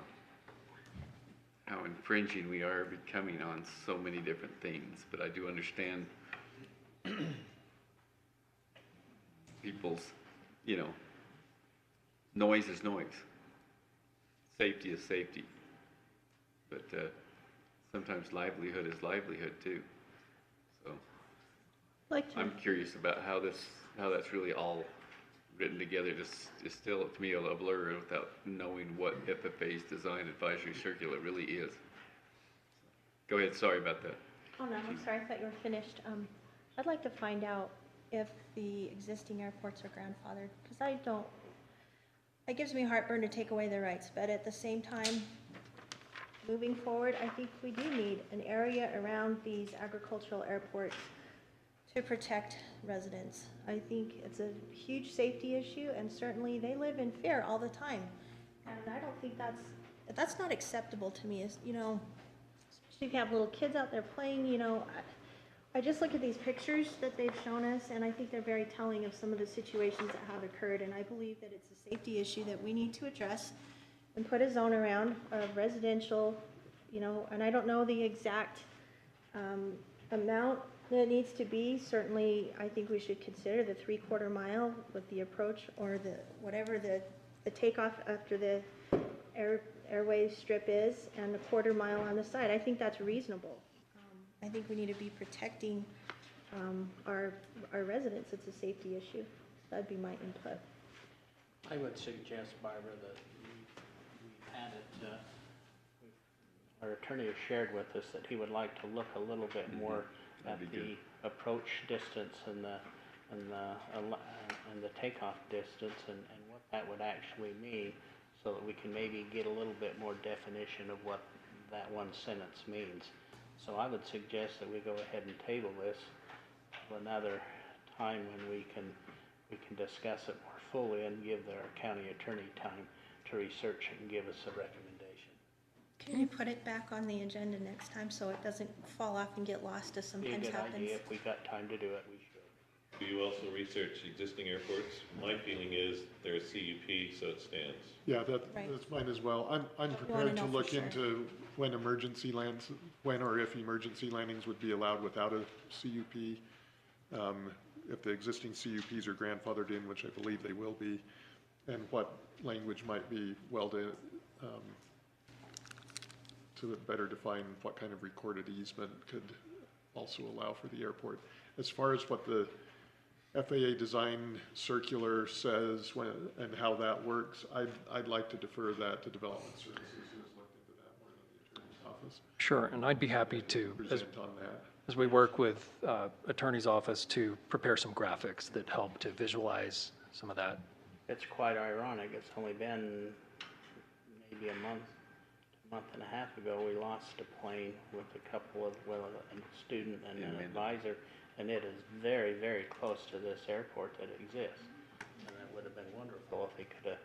how infringing we are becoming on so many different things. But I do understand people's, noise is noise. Safety is safety. But sometimes livelihood is livelihood too. So I'm curious about how that's really all written together. Just still, to me, a blur without knowing what FFA's Design Advisory Circular really is. Go ahead, sorry about that. Oh no, I'm sorry, I thought you were finished. I'd like to find out if the existing airports are grandfathered, because it gives me heartburn to take away their rights, but at the same time, moving forward, I think we do need an area around these agricultural airports to protect residents. I think it's a huge safety issue, and certainly they live in fear all the time. And I don't think that's not acceptable to me, especially if you have little kids out there playing, I just look at these pictures that they've shown us, and I think they're very telling of some of the situations that have occurred, and I believe that it's a safety issue that we need to address and put a zone around of residential, and I don't know the exact amount that it needs to be. Certainly, I think we should consider the 3/4 mile with the approach, or whatever the takeoff after the airway strip is, and a 1/4 mile on the side. I think that's reasonable. I think we need to be protecting our residents. It's a safety issue. That'd be my input. I would suggest, Barbara, that we've had it, our attorney has shared with us that he would like to look a little bit more at the approach distance and the takeoff distance and what that would actually mean, so that we can maybe get a little bit more definition of what that one sentence means. So I would suggest that we go ahead and table this for another time when we can discuss it more fully and give our county attorney time to research it and give us a recommendation. Can you put it back on the agenda next time so it doesn't fall off and get lost as Be a sometimes good happens? idea. If we got time to do it, we should. Do you also research existing airports? My feeling is they're a CUP, so it stands. Yeah, Right. that's mine as well. I'm wanna prepared to know for look sure. into when or if emergency landings would be allowed without a CUP. If the existing CUPs are grandfathered in, which I believe they will be, and what language might be to better define what kind of recorded easement could also allow for the airport. As far as what the FAA design circular says and how that works, I'd like to defer that to Development Services, who's looked into that more than the Attorney's Office. Sure, and I'd be happy to, Present on that. as we work with Attorney's Office, to prepare some graphics that help to visualize some of that. It's quite ironic. It's only been maybe a month and a half ago, we lost a plane with a couple of, a student and an advisor, and it is very, very close to this airport that exists. And it would have been wonderful if they could have,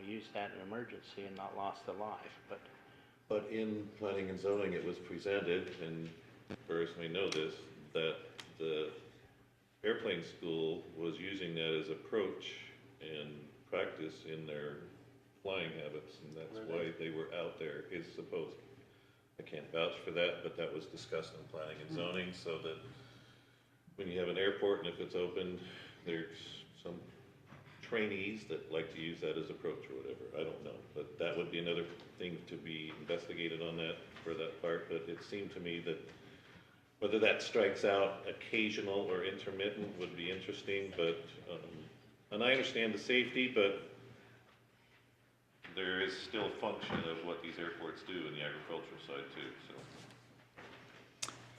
used that in emergency and not lost a life, But in planning and zoning, it was presented, and Burris may know this, that the airplane school was using that as approach and practice in their flying habits, and that's why they were out there, is supposed. I can't vouch for that, but that was discussed in planning and zoning, so that when you have an airport and if it's open, there's some trainees that like to use that as approach or whatever. I don't know, but that would be another thing to be investigated on that for that part. But it seemed to me that whether that strikes out occasional or intermittent would be interesting. But and I understand the safety, but there is still a function of what these airports do in the agricultural side too. So.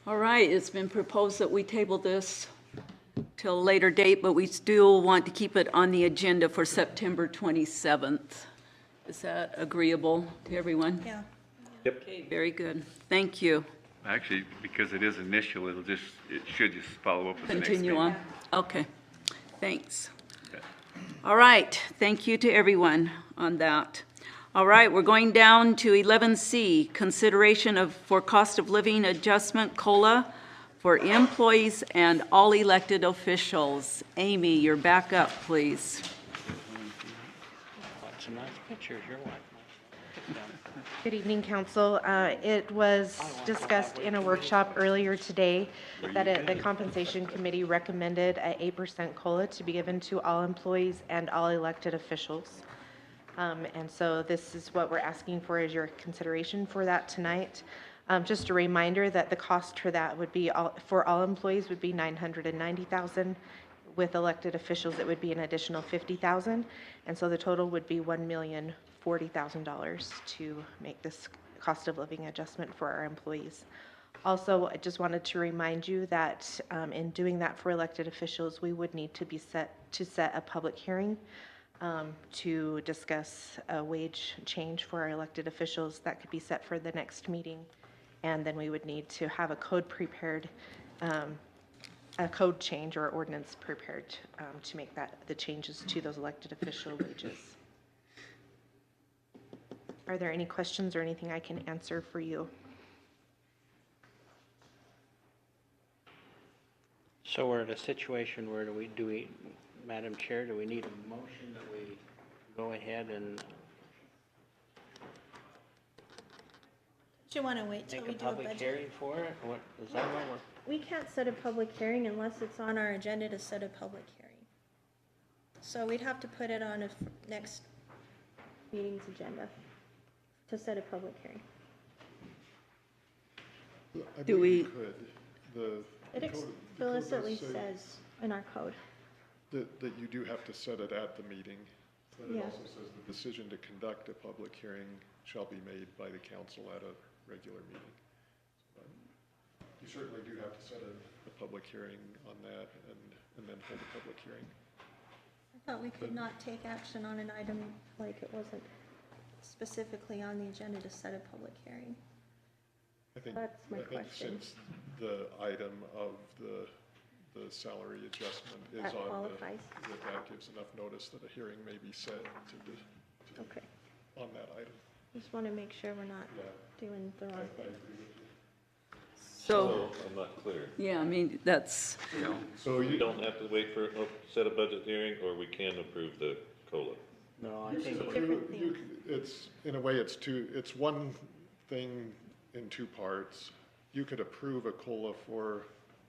All right, it's been proposed that we table this till a later date, but we still want to keep it on the agenda for September 27th. Is that agreeable to everyone? Yeah. Yep. Okay, very good. Thank you. Actually, because it is initial, it should just follow up with the next meeting. Continue on. Okay, thanks. All right, thank you to everyone on that. All right, we're going down to 11C, consideration for cost of living adjustment COLA for employees and all elected officials. Amy, you're back up, please. some nice pictures. Your wife. Good evening, Council. It was discussed in a workshop earlier today that the Compensation Committee recommended an 8% COLA to be given to all employees and all elected officials. And so this is what we're asking for as your consideration for that tonight. Just a reminder that the cost for that would be, for all employees would be $990,000. With elected officials, it would be an additional $50,000. And so the total would be $1,040,000 to make this cost of living adjustment for our employees. Also, I just wanted to remind you that in doing that for elected officials, we would need to set a public hearing to discuss a wage change for our elected officials. That could be set for the next meeting. And then we would need to have a code prepared, a code change or ordinance prepared to make the changes to those elected official wages. Are there any questions or anything I can answer for you? So we're in a situation where do we, Madam Chair, do we need a motion that we go ahead and Do you want to wait till make we a do a public budget? hearing for it? What, is that what we're? We can't set a public hearing unless it's on our agenda to set a public hearing. So we'd have to put it on a next meeting's agenda to set a public hearing. I Do believe we- you could. It the code explicitly does say says in our code. that you do have to set it at the meeting. But it Yeah. also says the decision to conduct a public hearing shall be made by the council at a regular meeting. But you certainly do have to set a public hearing on that and then hold a public hearing. I thought we could not take action on an item like it wasn't specifically on the agenda to set a public hearing. That's my I think question. since the item of the salary adjustment is That on qualifies. that gives enough notice that a hearing may be set Okay. on that item. Just want to make sure we're not doing the wrong thing. So, I'm not clear. yeah, I mean, that's, So you don't have to wait for, set a budget hearing, or we can approve the COLA? No, I You think, could approve- you could- it's, in a way, it's one thing in two parts. You could approve a COLA for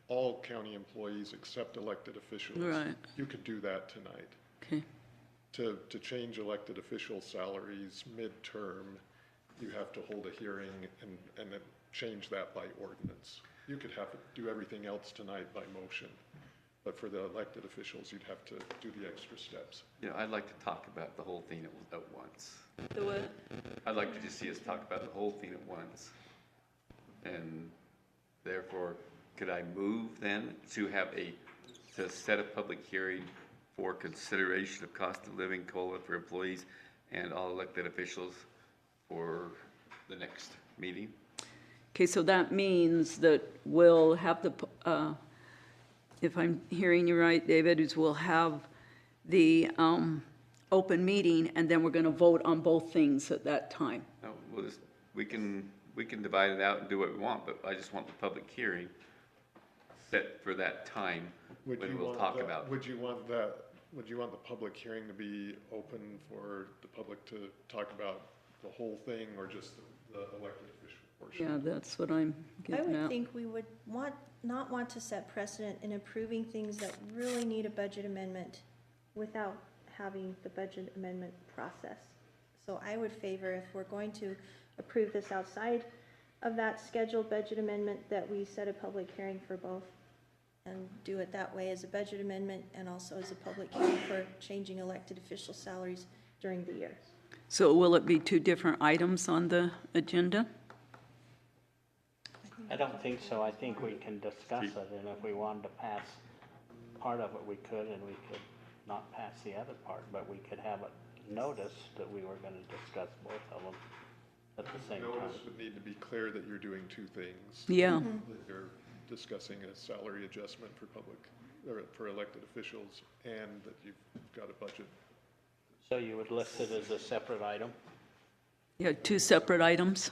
all county employees except elected officials. Right. You could do that tonight. okay. To change elected official salaries midterm, you have to hold a hearing and then change that by ordinance. You could do everything else tonight by motion, but for the elected officials, you'd have to do the extra steps. You know, I'd like to talk about the whole thing at once. The what? I'd like to just see us talk about the whole thing at once. And therefore, could I move then to set a public hearing for consideration of cost of living COLA for employees and all elected officials for the next meeting? Okay, so that means that we'll have if I'm hearing you right, David, is we'll have the open meeting, and then we're going to vote on both things at that time. No, we can divide it out and do what we want, but I just want the public hearing set for that time when we'll talk about. Would you want the public hearing to be open for the public to talk about the whole thing or just the elected official portion? Yeah, that's what I'm I getting would at. think we would not want to set precedent in approving things that really need a budget amendment without having the budget amendment process. So I would favor, if we're going to approve this outside of that scheduled budget amendment, that we set a public hearing for both and do it that way as a budget amendment and also as a public hearing for changing elected official salaries during the year. So will it be two different items on the agenda? I don't think so. I think we can discuss it, and if we wanted to pass part of it, we could, and we could not pass the other part, but we could have it noticed that we were gonna discuss both of them at the same time. Notice would need to be clear that you're doing two things. Yeah. That you're discussing a salary adjustment for elected officials, and that you've got a budget. So you would list it as a separate item? Yeah, two separate items?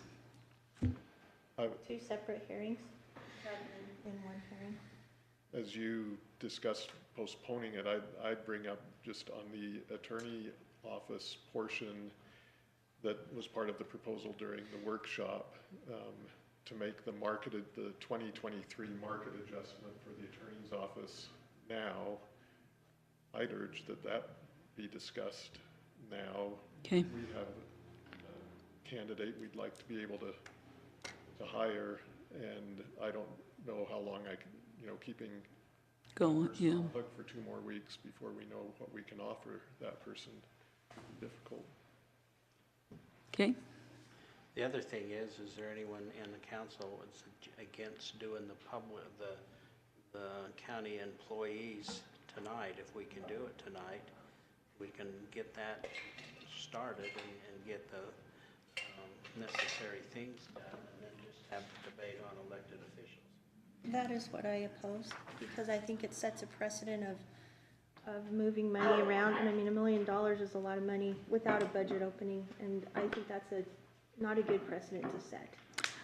Two separate hearings rather than in one hearing. As you discussed postponing it, I'd bring up just on the attorney office portion that was part of the proposal during the workshop, to make the 2023 market adjustment for the attorney's office now. I'd urge that be discussed now. Okay. We have a candidate we'd like to be able to hire, and I don't know how long I can, keeping Go, person yeah. on the hook for 2 more weeks before we know what we can offer that person. Difficult. Okay. The other thing is there anyone in the council that's against doing the county employees tonight? If we can do it tonight, we can get that started and get the necessary things done, and then just have a debate on elected officials. That is what I oppose, because I think it sets a precedent of moving money around, and I mean, $1 million is a lot of money without a budget opening, and I think that's not a good precedent to set.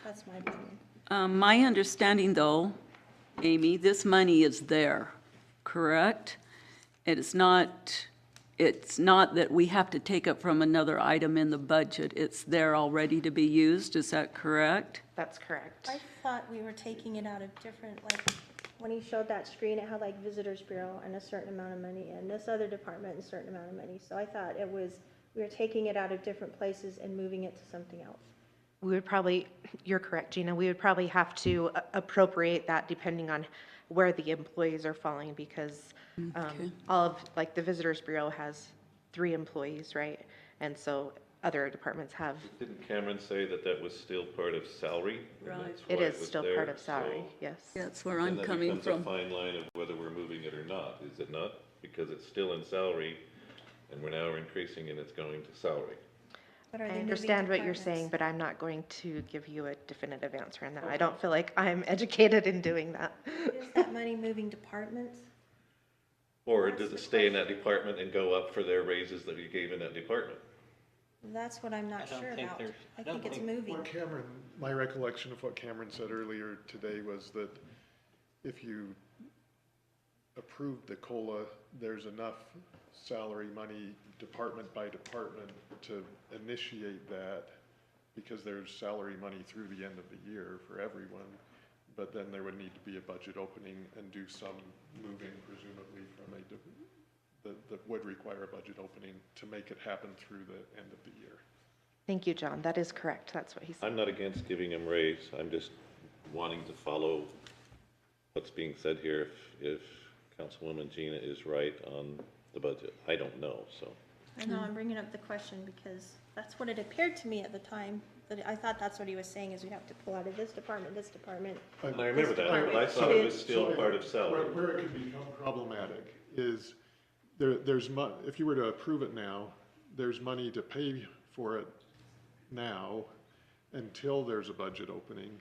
That's my opinion. My understanding, though, Amy, this money is there, correct? It's not that we have to take it from another item in the budget. It's there already to be used. Is that correct? That's correct. I thought we were taking it out of different, like, when he showed that screen, it had like Visitors Bureau and a certain amount of money, and this other department and a certain amount of money. So I thought we were taking it out of different places and moving it to something else. We would probably, you're correct, Gina, we would probably have to appropriate that depending on where the employees are falling, because all of, like, the Visitors Bureau has 3 employees, right? And so other departments have, Didn't Cameron say that that was still part of salary? And Right. that's it why is was still there? part of salary, So yes. That's where I'm then coming that becomes from. a fine line of whether we're moving it or not, is it not? Because it's still in salary, and we're now increasing and it's going to salary. But are I they moving understand what you're departments? saying, but I'm not going to give you a definitive answer on that. I don't feel like I'm educated in doing that. Is that money moving departments? Or does it stay in that department and go up for their raises that we gave in that department? That's what I'm not sure about. I think it's moving. What Cameron, my recollection of what Cameron said earlier today was that if you approved the COLA, there's enough salary money department by department to initiate that, because there's salary money through the end of the year for everyone. But then there would need to be a budget opening and do some moving, presumably from that would require a budget opening to make it happen through the end of the year. Thank you, John. That is correct. That's what he said. I'm not against giving them raise, I'm just wanting to follow what's being said here, if Councilwoman Gina is right on the budget. I don't know, so. I know, I'm bringing up the question because that's what it appeared to me at the time. That I thought that's what he was saying, is we have to pull out of this department, I remember that, but I thought it was still part of salary. Where it can become problematic is if you were to approve it now, there's money to pay for it now until there's a budget opening.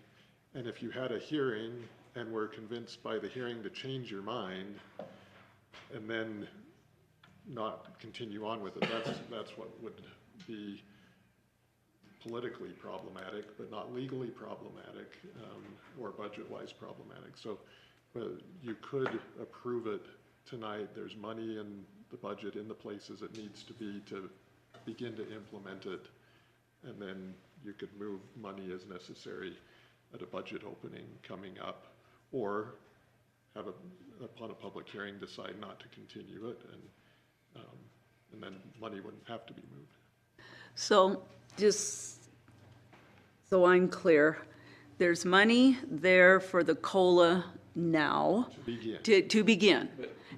And if you had a hearing and were convinced by the hearing to change your mind and then not continue on with it, that's what would be politically problematic, but not legally problematic, or budget-wise problematic. So you could approve it tonight. There's money in the budget in the places it needs to be to begin to implement it, and then you could move money as necessary at a budget opening coming up, or have upon a public hearing decide not to continue it, and then money wouldn't have to be moved. So just so I'm clear, there's money there for the COLA now. To begin.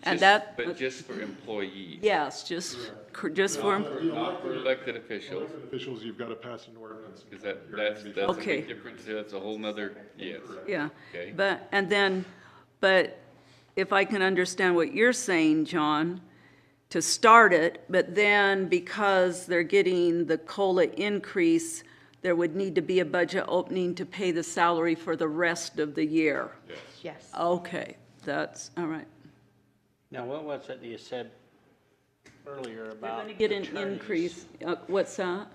But just for employees. Yes, just for. Not for elected officials. Elected officials, you've got to pass an ordinance. Because that's a Okay. big difference, that's a whole nother, yes. Yeah, Okay. but if I can understand what you're saying, John, to start it, but then because they're getting the COLA increase, there would need to be a budget opening to pay the salary for the rest of the year. Yes. Yes. Okay, that's, all right. Now, what was it you said earlier They're about? going to get an attorneys? increase. What's that?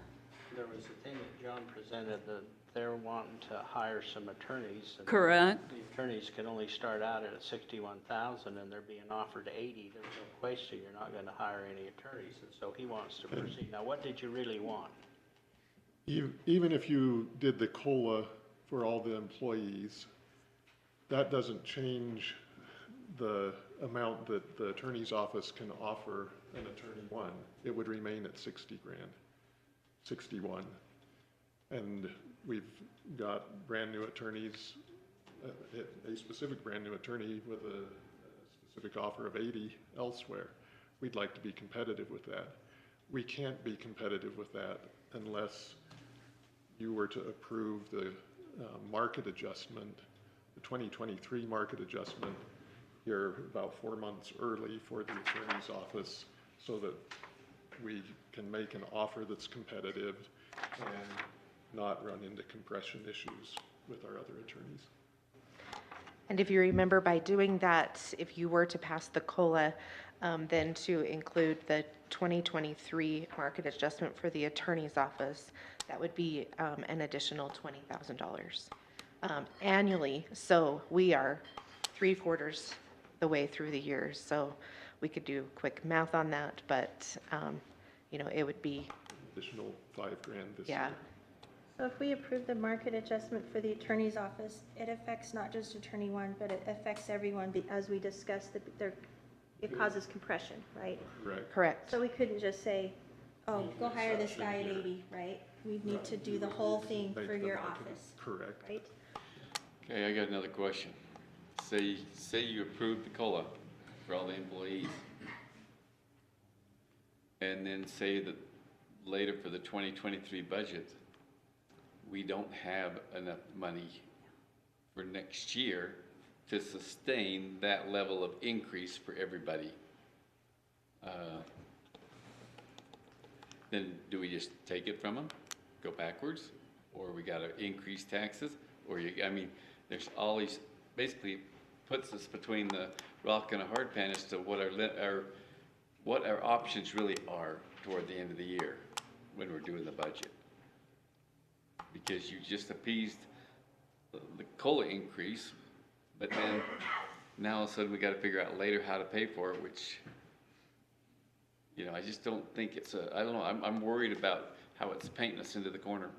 There was a thing that John presented that they're wanting to hire some attorneys. and Correct. The attorneys can only start out at 61,000 and they're being offered 80. There's no question you're not going to hire any attorneys, and so he wants to proceed. Now, what did you really want? Even if you did the COLA for all the employees, that doesn't change the amount that the attorney's office can offer an attorney one. It would remain at 60 grand, 61. And we've got brand new attorneys, a specific brand new attorney with a specific offer of 80 elsewhere. We'd like to be competitive with that. We can't be competitive with that unless you were to approve the market adjustment, the 2023 market adjustment here about 4 months early for the attorney's office, so that we can make an offer that's competitive and not run into compression issues with our other attorneys. And if you remember, by doing that, if you were to pass the COLA, then to include the 2023 market adjustment for the attorney's office, that would be an additional $20,000 annually. So we are 3/4 the way through the year. So we could do quick math on that, but it would be Additional $5 grand this yeah. year. So if we approve the market adjustment for the attorney's office, it affects not just attorney one, but it affects everyone, as we discussed, it causes compression, right? Correct. So we couldn't just say, oh, go hire this guy at 80, right? We need to do the whole thing for your office. Correct. Right? Okay, I got another question. Say you approved the COLA for all the employees. and then say that later for the 2023 budget, we don't have enough money for next year to sustain that level of increase for everybody. Then do we just take it from them, go backwards, or we gotta increase taxes, or I mean, there's all these, basically puts us between the rock and a hard pan as to what our options really are toward the end of the year when we're doing the budget. Because you just appeased the COLA increase, but then now all of a sudden we gotta figure out later how to pay for it, which, you know, I just don't think it's I don't know, I'm worried about how it's painting us into the corner.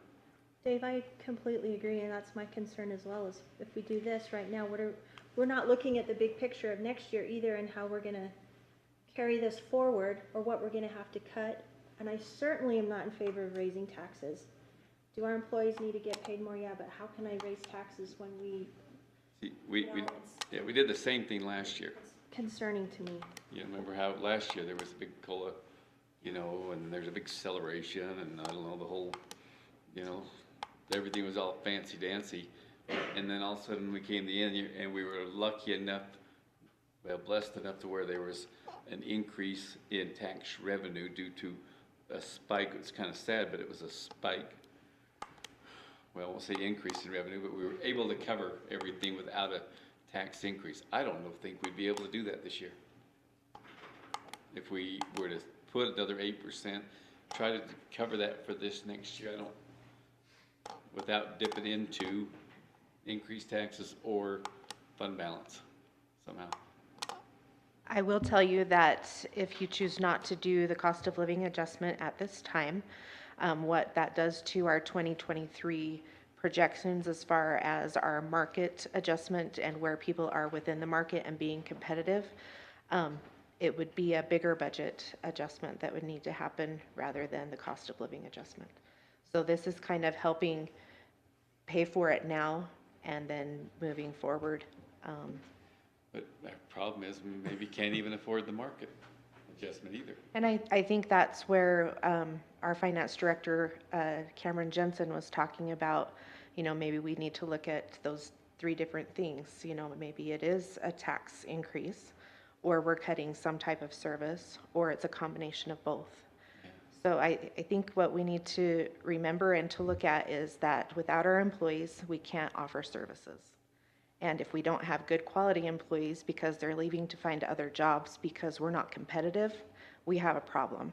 Dave, I completely agree, and that's my concern as well, is if we do this right now, we're not looking at the big picture of next year either and how we're gonna carry this forward or what we're gonna have to cut. And I certainly am not in favor of raising taxes. Do our employees need to get paid more? Yeah, but how can I raise taxes when we, See, we did the same thing last year. it's concerning to me. You remember how last year there was a big COLA, you know, and there's a big celebration, and I don't know, the whole, you know, everything was all fancy dancy. And then all of a sudden we came to the end and we were lucky enough, well, blessed enough to where there was an increase in tax revenue due to a spike. It's kind of sad, but it was a spike. Well, I won't say increase in revenue, but we were able to cover everything without a tax increase. I don't think we'd be able to do that this year. If we were to put another 8%, try to cover that for this next year, without dipping into increased taxes or fund balance somehow. I will tell you that if you choose not to do the cost of living adjustment at this time, what that does to our 2023 projections as far as our market adjustment and where people are within the market and being competitive, it would be a bigger budget adjustment that would need to happen rather than the cost of living adjustment. So this is kind of helping pay for it now and then moving forward. But our problem is we maybe can't even afford the market adjustment either. And I think that's where our finance director, Cameron Jensen, was talking about, you know, maybe we need to look at those three different things. You know, maybe it is a tax increase, or we're cutting some type of service, or it's a combination of both. So I think what we need to remember and to look at is that without our employees, we can't offer services. And if we don't have good quality employees because they're leaving to find other jobs because we're not competitive, we have a problem.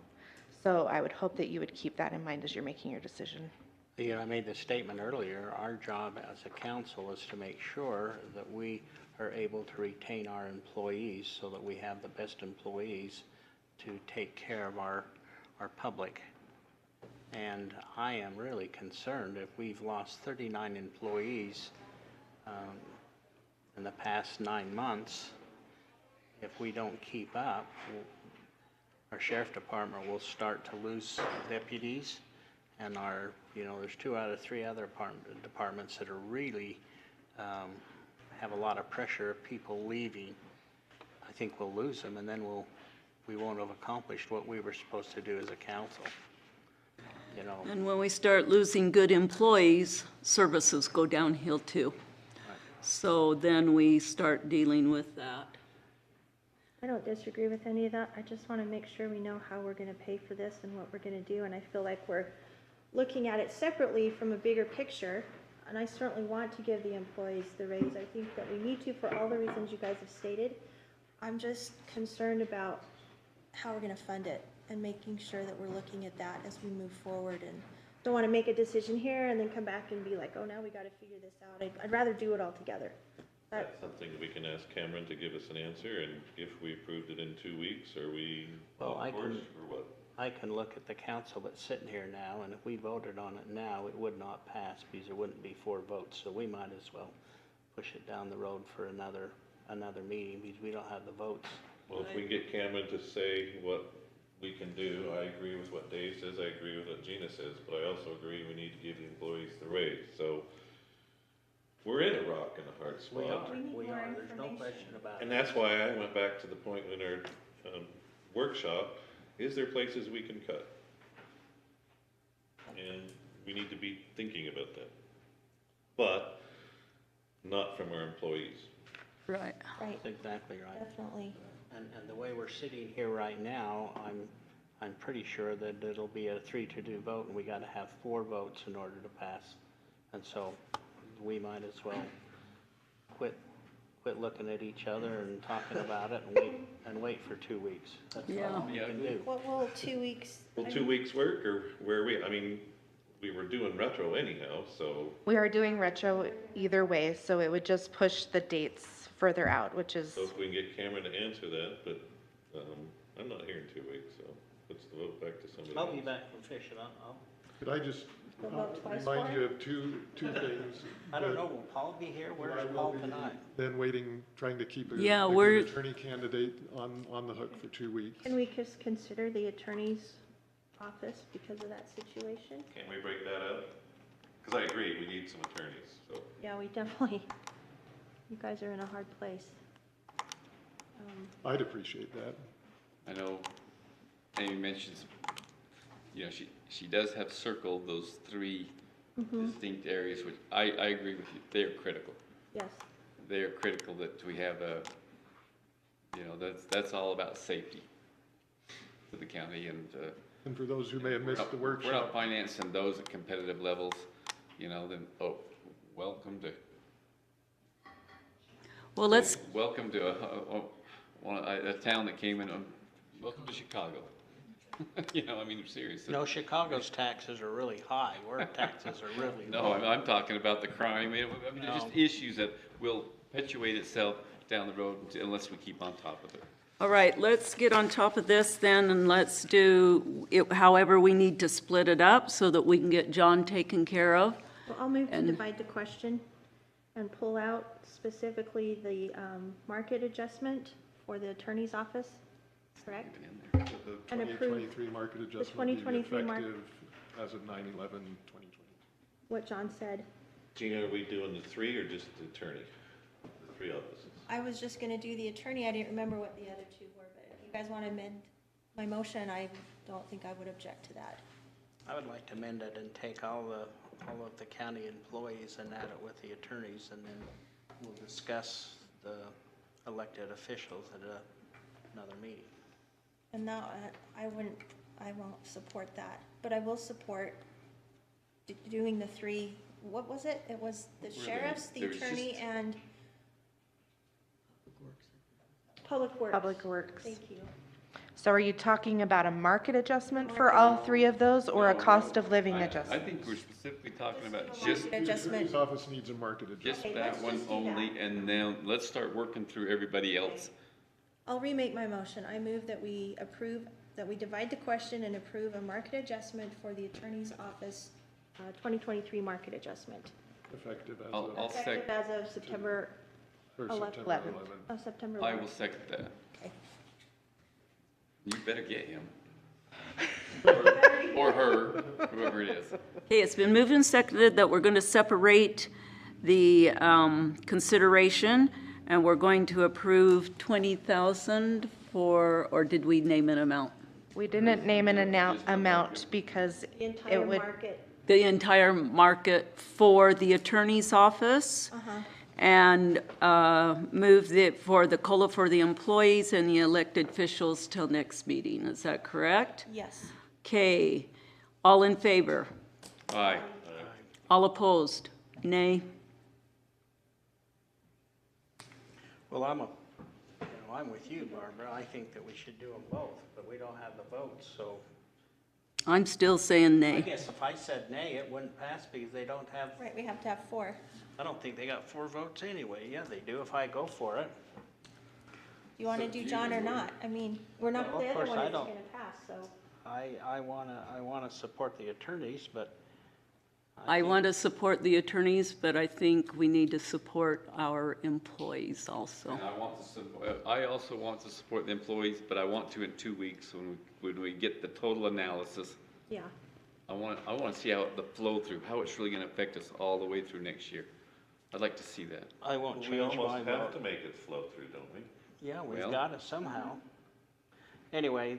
So I would hope that you would keep that in mind as you're making your decision. You know, I made the statement earlier, our job as a council is to make sure that we are able to retain our employees so that we have the best employees to take care of our public. And I am really concerned if we've lost 39 employees in the past 9 months. If we don't keep up, our sheriff department will start to lose deputies, and our, you know, there's 2 out of 3 other departments that are really have a lot of pressure of people leaving. I think we'll lose them, and then we won't have accomplished what we were supposed to do as a council. You know. And when we start losing good employees, services go downhill too. So then we start dealing with that. I don't disagree with any of that. I just want to make sure we know how we're going to pay for this and what we're going to do. And I feel like we're looking at it separately from a bigger picture. And I certainly want to give the employees the raise. I think that we need to for all the reasons you guys have stated. I'm just concerned about how we're going to fund it and making sure that we're looking at that as we move forward, and don't want to make a decision here and then come back and be like, oh, now we got to figure this out. I'd rather do it all together. That's something we can ask Cameron to give us an answer, and if we approved it in 2 weeks, are we off course or what? I can look at the council that's sitting here now, and if we voted on it now, it would not pass because there wouldn't be 4 votes. So we might as well push it down the road for another meeting because we don't have the votes. Well, if we can get Cameron to say what we can do, I agree with what Dave says, I agree with what Gina says, but I also agree we need to give the employees the raise. So we're in a rock and a hard spot. We are. There's no question about it. And that's why I went back to the point in our workshop is there places we can cut? And we need to be thinking about that. But not from our employees. Right. Right, That's exactly right. definitely. And the way we're sitting here right now, I'm pretty sure that it'll be a 3-2 vote, and we gotta have 4 votes in order to pass. And so we might as well quit looking at each other and talking about it and wait for 2 weeks. That's all we can do. What will 2 weeks? Will 2 weeks work, or where are we? I mean, we were doing retro anyhow, so. We are doing retro either way, so it would just push the dates further out, which is, So if we can get Cameron to answer that, but, I'm not here in 2 weeks, so let's vote back to somebody I'll else. be back from fishing. I'll Could I just We'll vote twice remind for you it? of two things? I don't that- know, will Paul be here? that Where's I will Paul be tonight? Then waiting, trying to keep a Yeah, a we're- good attorney candidate on the hook for 2 weeks. Can we just consider the attorney's office because of that situation? Can't we break that up? Because I agree, we need some attorneys, so. Yeah, we definitely, you guys are in a hard place. I'd appreciate that. I know Amy mentions, you know, she does have circled those 3 distinct areas, which I agree with you, they are critical. Yes, They are critical that we have a, you know, that's all about safety to the county, and And for those who may have missed the we're not workshop, financing those at competitive levels, you know, then, welcome to. Well, let's, Welcome to a town that came in, welcome to Chicago. You know, I mean, seriously. No, Chicago's taxes are really high. Our taxes are really No, low. I'm talking about the crime, I mean, there's just issues that will perpetuate itself down the road unless we keep on top of it. all right, let's get on top of this then, and let's do it however we need to split it up so that we can get John taken care of. well, I'll move to And- divide the question and pull out specifically the market adjustment for the attorney's office, correct? the And approve 2023 market adjustment will be 2023 effective as of 9/11/2020. What John said. Gina, are we doing the 3 or just the attorney? The 3 offices? I was just gonna do the attorney, I didn't remember what the other 2 were, but if you guys wanna amend my motion, I don't think I would object to that. I would like to amend it and take all of the county employees and add it with the attorneys, and then we'll discuss the elected officials at another meeting. And now, I won't support that, but I will support doing the 3, what was it? It was the sheriffs, the there was attorney, just- and Public Works. Public Works. Thank you. So are you talking about a market adjustment for all 3 of those, or a cost of living I adjustment? think we're specifically talking about Market just adjustment. Attorney's office needs a market adjustment. Just Okay, that let's one just do that. only, and now let's start working through everybody else. I'll remake my motion. I move that we divide the question and approve a market adjustment for the attorney's office, 2023 market adjustment. Effective as I'll of, Effective second, as of September or 11th. September 11th. Oh, September I 11th. will second that. Okay. You better get him. Or her, whoever it is. Okay, it's been moved and seconded that we're going to separate the consideration, and we're going to approve 20,000 for, or did we name an amount? We didn't name an amount because The it entire would, market. The entire market for the attorney's office, and move it for the COLA for the employees and the elected officials till next meeting. Is that correct? Yes. Okay, all in favor? Aye. All opposed? Nay? Well, I'm with you, Barbara. I think that we should do them both, but we don't have the votes, so I'm still saying I nay. guess if I said nay, it wouldn't pass because they don't have, Right, we have to have 4. I don't think they got 4 votes anyway. Yeah, they do if I go for it. You want to do John or not? I mean, we're not, Well, the of other course, one I isn't don't- going to pass, so. I wanna support the attorneys, but I want to support the attorneys, but I think we need to support our employees also. And I also want to support the employees, but I want to in 2 weeks when we get the total analysis. Yeah. I want to see how the flow through, how it's really going to affect us all the way through next year. I'd like to see that. I won't We change my almost have vote. to make it flow through, don't we? Yeah, we've Well- got it somehow. Anyway,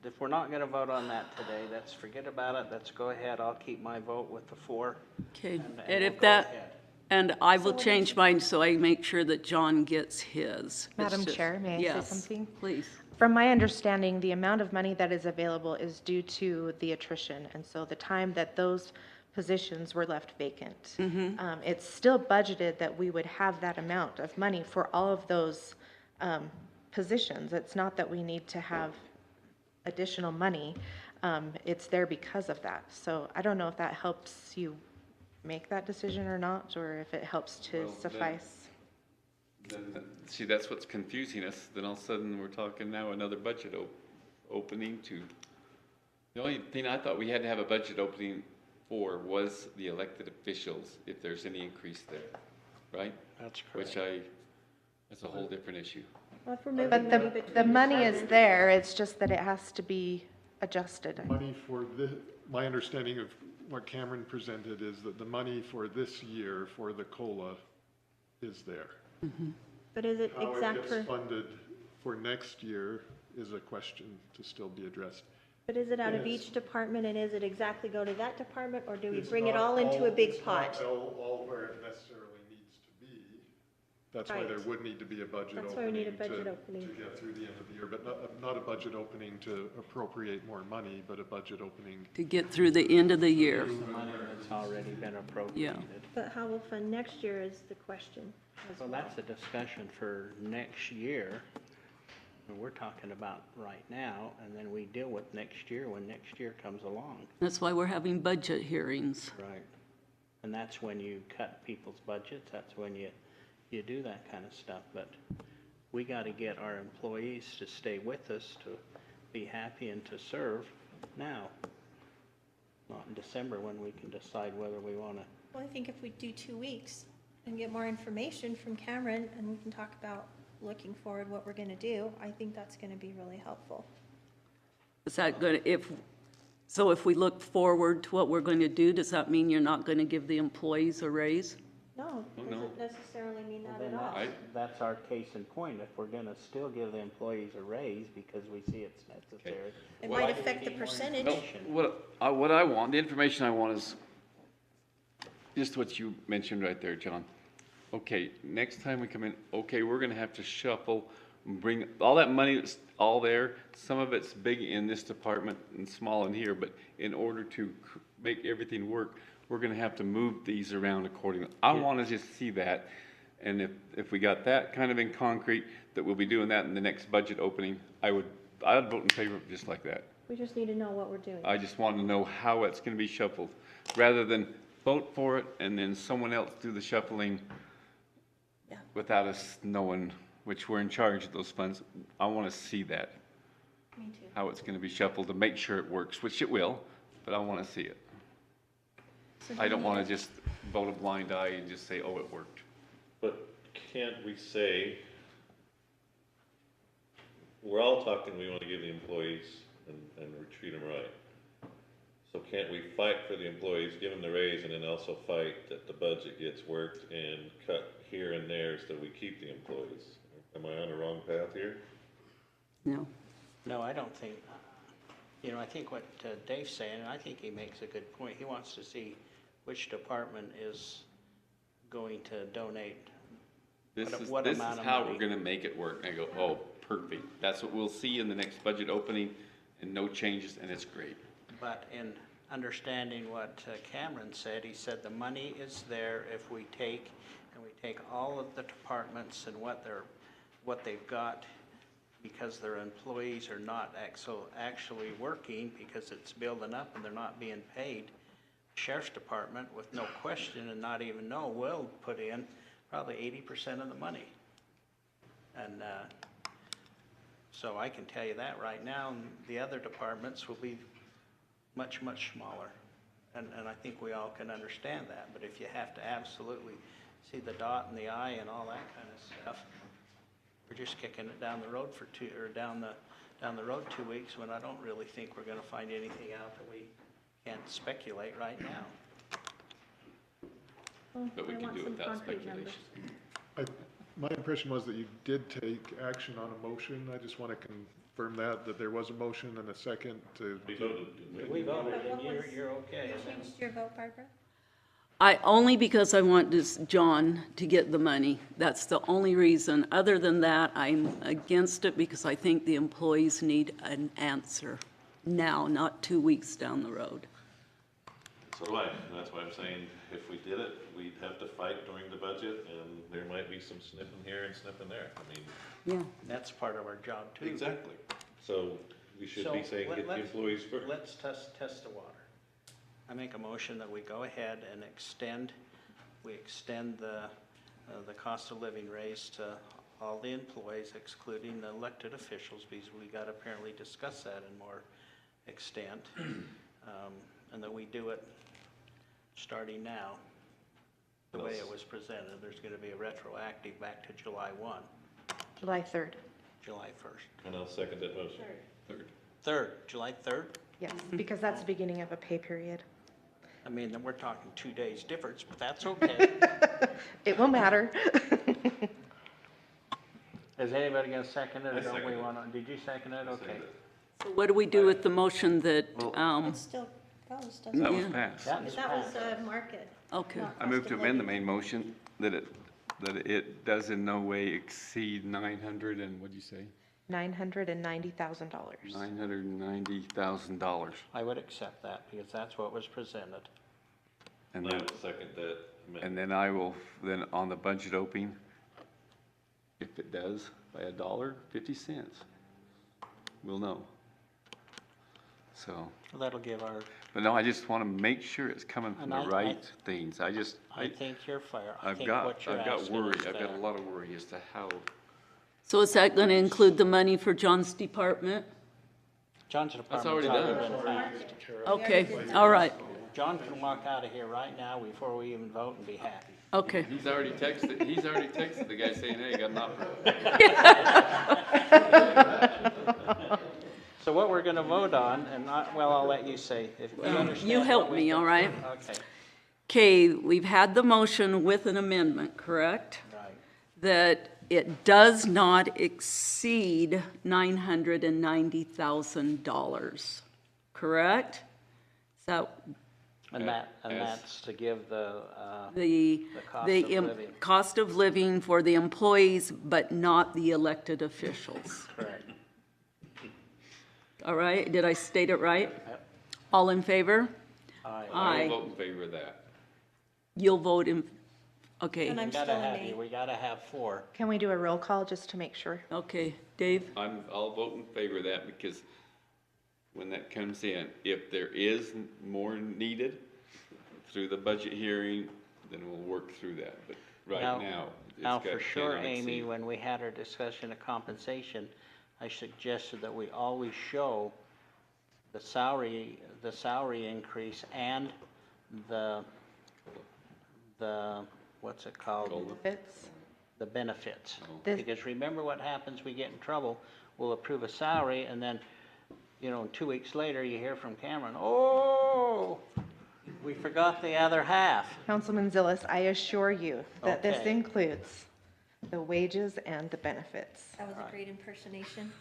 if we're not gonna vote on that today, let's forget about it. Let's go ahead. I'll keep my vote with the 4. Okay, and and we'll if go ahead. that, and I will change mine so I make sure that John gets his. It's Madam just- Chair, may I say yes, something? Please. From my understanding, the amount of money that is available is due to the attrition, and so the time that those positions were left vacant. It's still budgeted that we would have that amount of money for all of those positions. It's not that we need to have additional money. It's there because of that. So I don't know if that helps you make that decision or not, or if it helps to Well, then- suffice. See, that's what's confusing us. Then all of a sudden, we're talking now another budget opening to, the only thing I thought we had to have a budget opening for was the elected officials, if there's any increase there, right? That's correct. That's a whole different issue. Well, if we're moving But money the between money is there, it's just that it has to be adjusted. Money for this, my understanding of what Cameron presented is that the money for this year for the COLA is there. But is it How it exact gets for, funded for next year is a question to still be addressed. but is it out of Yes. each department, and is it exactly go to that department, or do we It's bring it not all into a big it's not pot? all where it necessarily needs to be. That's why there Right. would need to be a budget That's why we need a opening budget opening. to get through the end of the year, but not a budget opening to appropriate more money, but a budget opening. To get through the end of the year. Here's the money that's already been appropriated. But how we'll fund next year is the question as Well, well. that's a discussion for next year. And we're talking about right now, and then we deal with next year when next year comes along. That's why we're having budget hearings. Right. And that's when you cut people's budgets, that's when you do that kind of stuff. But we gotta get our employees to stay with us, to be happy and to serve now. Not in December when we can decide whether we wanna. Well, I think if we do 2 weeks and get more information from Cameron, and we can talk about looking forward what we're gonna do, I think that's gonna be really helpful. Is that good, so if we look forward to what we're going to do, does that mean you're not going to give the employees a raise? No, Oh, no. doesn't necessarily mean that Then at all. that's our case in point. If we're gonna still give the employees a raise because we see it's necessary. It why might do we affect the need more percentage. information? What I want, the information I want is just what you mentioned right there, John. Okay, next time we come in, okay, we're gonna have to shuffle, bring all that money that's all there. Some of it's big in this department and small in here, but in order to make everything work, we're gonna have to move these around accordingly. I wanna just see that. And if we got that kind of in concrete, that we'll be doing that in the next budget opening, I'd vote in favor of it just like that. We just need to know what we're doing. I just want to know how it's going to be shuffled, rather than vote for it and then someone else do the shuffling without us knowing which we're in charge of those funds. I want to see that, Me too. how it's going to be shuffled to make sure it works, which it will, but I want to see it. So do I we don't need want a- to just vote a blind eye and just say, oh, it worked. But can't we say, we're all talking, we want to give the employees and treat them right. So can't we fight for the employees, give them the raise, and then also fight that the budget gets worked and cut here and there so we keep the employees? Am I on the wrong path here? No. No, I don't think, I think what Dave's saying, and I think he makes a good point. He wants to see which department is going to donate This what is amount of how money. we're gonna make it work. I go, oh, perfect. That's what we'll see in the next budget opening, and no changes, and it's great. But in understanding what Cameron said, he said the money is there if we take all of the departments and what they've got, because their employees are not actually working because it's building up and they're not being paid. Sheriff's Department, with no question and not even know, will put in probably 80% of the money. And so I can tell you that right now, and the other departments will be much, much smaller. And I think we all can understand that. But if you have to absolutely see the dot and the I and all that kind of stuff, we're just kicking it down the road down the road 2 weeks, when I don't really think we're gonna find anything out that we can't speculate right now. Well, But we I can want do it some without concrete numbers. speculation. My impression was that you did take action on a motion. I just want to confirm that there was a motion and a second to. We voted. We voted, and you're okay. You changed your vote, Barbara? Only because I want John to get the money. That's the only reason. Other than that, I'm against it because I think the employees need an answer now, not 2 weeks down the road. So do I, and that's why I'm saying if we did it, we'd have to fight during the budget, and there might be some snipping here and snipping there. I mean. Yeah. That's part of our job too. Exactly. So we should be saying get the employees first. Let's test the water. I make a motion that we go ahead and extend the cost of living raise to all the employees, excluding the elected officials, because we got to apparently discuss that in more extent. And that we do it starting now, the way it was presented. There's going to be a retroactive back to July 1. July 3rd. July 1st. And I'll second that motion. Third, July 3rd? Yes, because that's the beginning of a pay period. I mean, then we're talking 2 days difference, but that's okay. It will matter. Is anybody going to second it, or don't we want to? Did you second it? Okay. So what do we do with the motion that, It still goes, doesn't it? That was passed. That was market. Okay. not I move cost to of amend the living. main motion that it does in no way exceed 900 and, what'd you say? $990,000. $990,000. I would accept that, because that's what was presented. And I then, will second that amendment. and then I will, then on the budget opening, if it does, by $1.50, we'll know. So, That'll give our, but no, I just want to make sure it's coming from And the right things. I think you're fair. I I've think got, what you're I've got asking worry, is I've got fair. a lot of worry as to how. so is that going to include the money for John's department? John's department's already done. been passed. Okay, all right, John can walk out of here right now before we even vote and be happy. okay. He's already texted the guy saying, hey, you got an offer. So what we're gonna vote on, and I'll let you say, if you understand. You help what we me, did. all right? Okay, Okay, we've had the motion with an amendment, correct? right. That it does not exceed $990,000, correct? Is that And that's to give the cost the of living. cost of living for the employees, but not the elected officials? Correct. All right, did I state it right? Yep. All in favor? Aye. I Aye. will vote in favor of that. You'll vote in, okay, And I'm still a nay. We gotta have 4. Can we do a roll call just to make sure? okay. Dave? I'll vote in favor of that because when that comes in, if there is more needed through the budget hearing, then we'll work through that. But right now, it's Now, got for sure, cannot Amy, exceed. when we had our discussion of compensation, I suggested that we always show the salary increase and the, what's it called? Benefits? The benefits. This- Because remember what happens, we get in trouble, we'll approve a salary, and then, 2 weeks later, you hear from Cameron, oh, we forgot the other half. Councilman Zillis, I assure you that this Okay. includes the wages and the benefits. That was a great impersonation.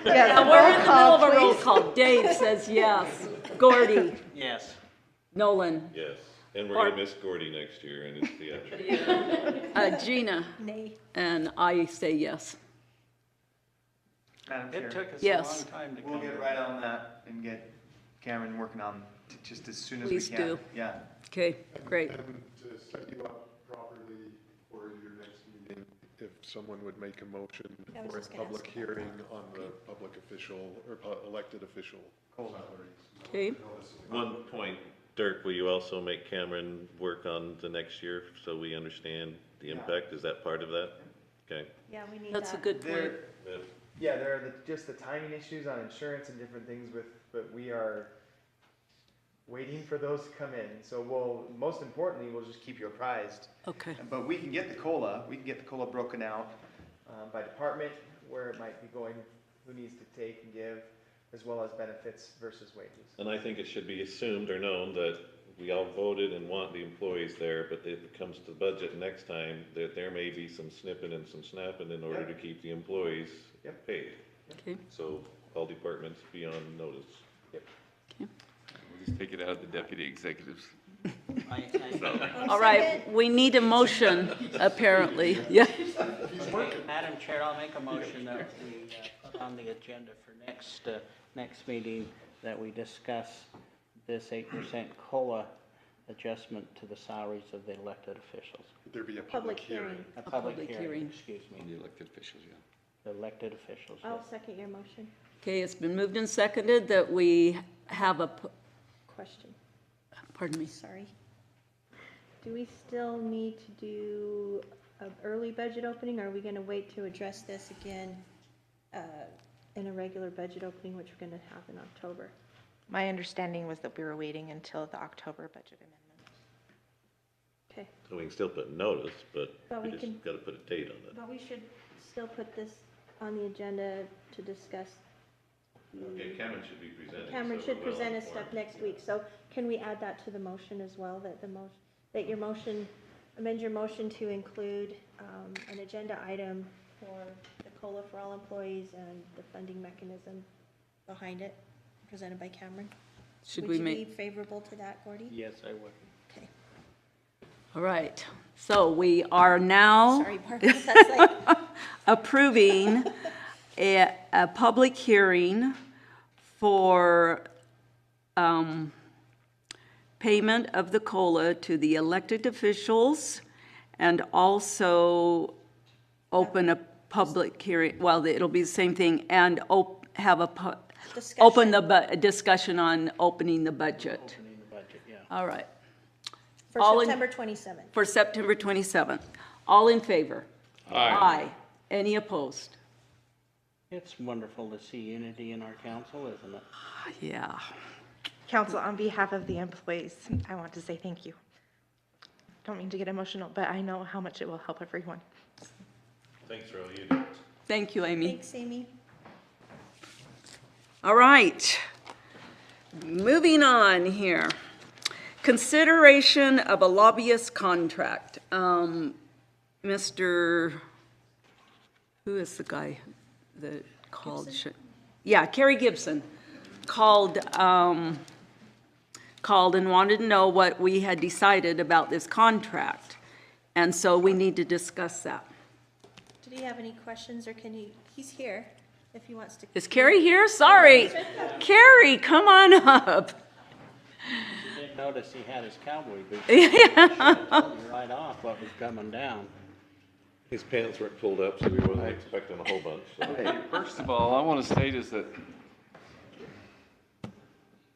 Yes, Now, we're in the middle roll of a call, roll please. call. Dave says yes. Gordy? Yes. Nolan? Yes, and we're gonna miss Gordy next year, and it's theatrical. Gina? Nay. And I say yes. Madam It Chair, took us a Yes. long time to come. we'll get right on that and get Cameron working on just as soon as Please we can. do. Yeah. Okay, great. And to set you up properly for your next meeting, if someone would make a motion I was for a just gonna public ask. hearing on the public official or elected official salaries. Okay. One point, Dirk, will you also make Cameron work on the next year so we understand the impact? Is that part of that? Okay. Yeah, we need That's a that. good point. Yeah. Yeah, there are just the timing issues on insurance and different things but we are waiting for those to come in. So most importantly, we'll just keep you apprised. Okay. But we can get the COLA broken out by department, where it might be going, who needs to take and give, as well as benefits versus wages. And I think it should be assumed or known that we all voted and want the employees there, but if it comes to budget next time, that there may be some snipping and some snapping in order to keep the employees paid. Okay. So all departments be on notice. Okay. We'll just take it out of the deputy executives. All right, we need a motion, apparently. Yeah. Madam Chair, I'll make a motion that we put on the agenda for next meeting, that we discuss this 8% COLA adjustment to the salaries of the elected officials. There be a Public hearing. A public hearing, excuse me. The elected officials, yeah. The elected officials. I'll yes. second your motion. Okay, it's been moved and seconded that we have a, Question. pardon me. Sorry. Do we still need to do an early budget opening, or are we going to wait to address this again in a regular budget opening, which we're going to have in October? My understanding was that we were waiting until the October budget amendment. Okay. So we can still put notice, but But we we just can- gotta put a date on it. But we should still put this on the agenda to discuss. Okay, Cameron should be presenting. Cameron so should we're well present his informed. stuff next week, so can we add that to the motion as well, that your motion, amend your motion to include an agenda item for the COLA for all employees and the funding mechanism behind it, presented by Cameron? Should we Would you make? be favorable to that, Gordy? Yes, I would. Okay. All right, so we are now Sorry, Barbara, that's like, approving a public hearing for payment of the COLA to the elected officials, and also open a public hearing, well, it'll be the same thing, and have a, open the discussion on opening the budget. Opening the budget, yeah. All right. for All in- September 27th. For September 27th. All in favor? Aye. Any opposed? It's wonderful to see unity in our council, isn't it? Yeah. Council, on behalf of the employees, I want to say thank you. Don't mean to get emotional, but I know how much it will help everyone. Thanks for all you do. Thank you, Amy. Thanks, Amy. All right. Moving on here. Consideration of a lobbyist contract. Mr., who is the guy that called? Yeah, Kerry Gibson called and wanted to know what we had decided about this contract. And so we need to discuss that. Did he have any questions, or can he, he's here, if he wants to. Is Kerry here? Sorry. Kerry, come on up. You did notice he had his cowboy boots. Right off what was coming down. His pants weren't pulled up, so we wasn't expecting a whole bunch. So. Hey, first of all, I want to state is that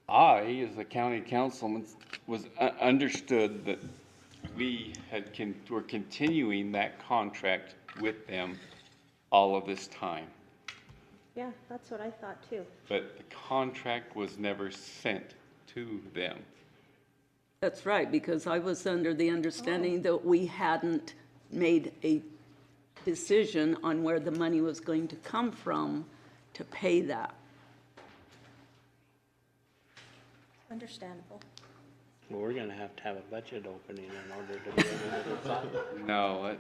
I, as a county councilman, was understood that we were continuing that contract with them all of this time. Yeah, that's what I thought too. But the contract was never sent to them. That's right, because I was under the understanding that we hadn't made a decision on where the money was going to come from to pay that. Understandable. Well, we're gonna have a budget opening in order to be able to decide. No,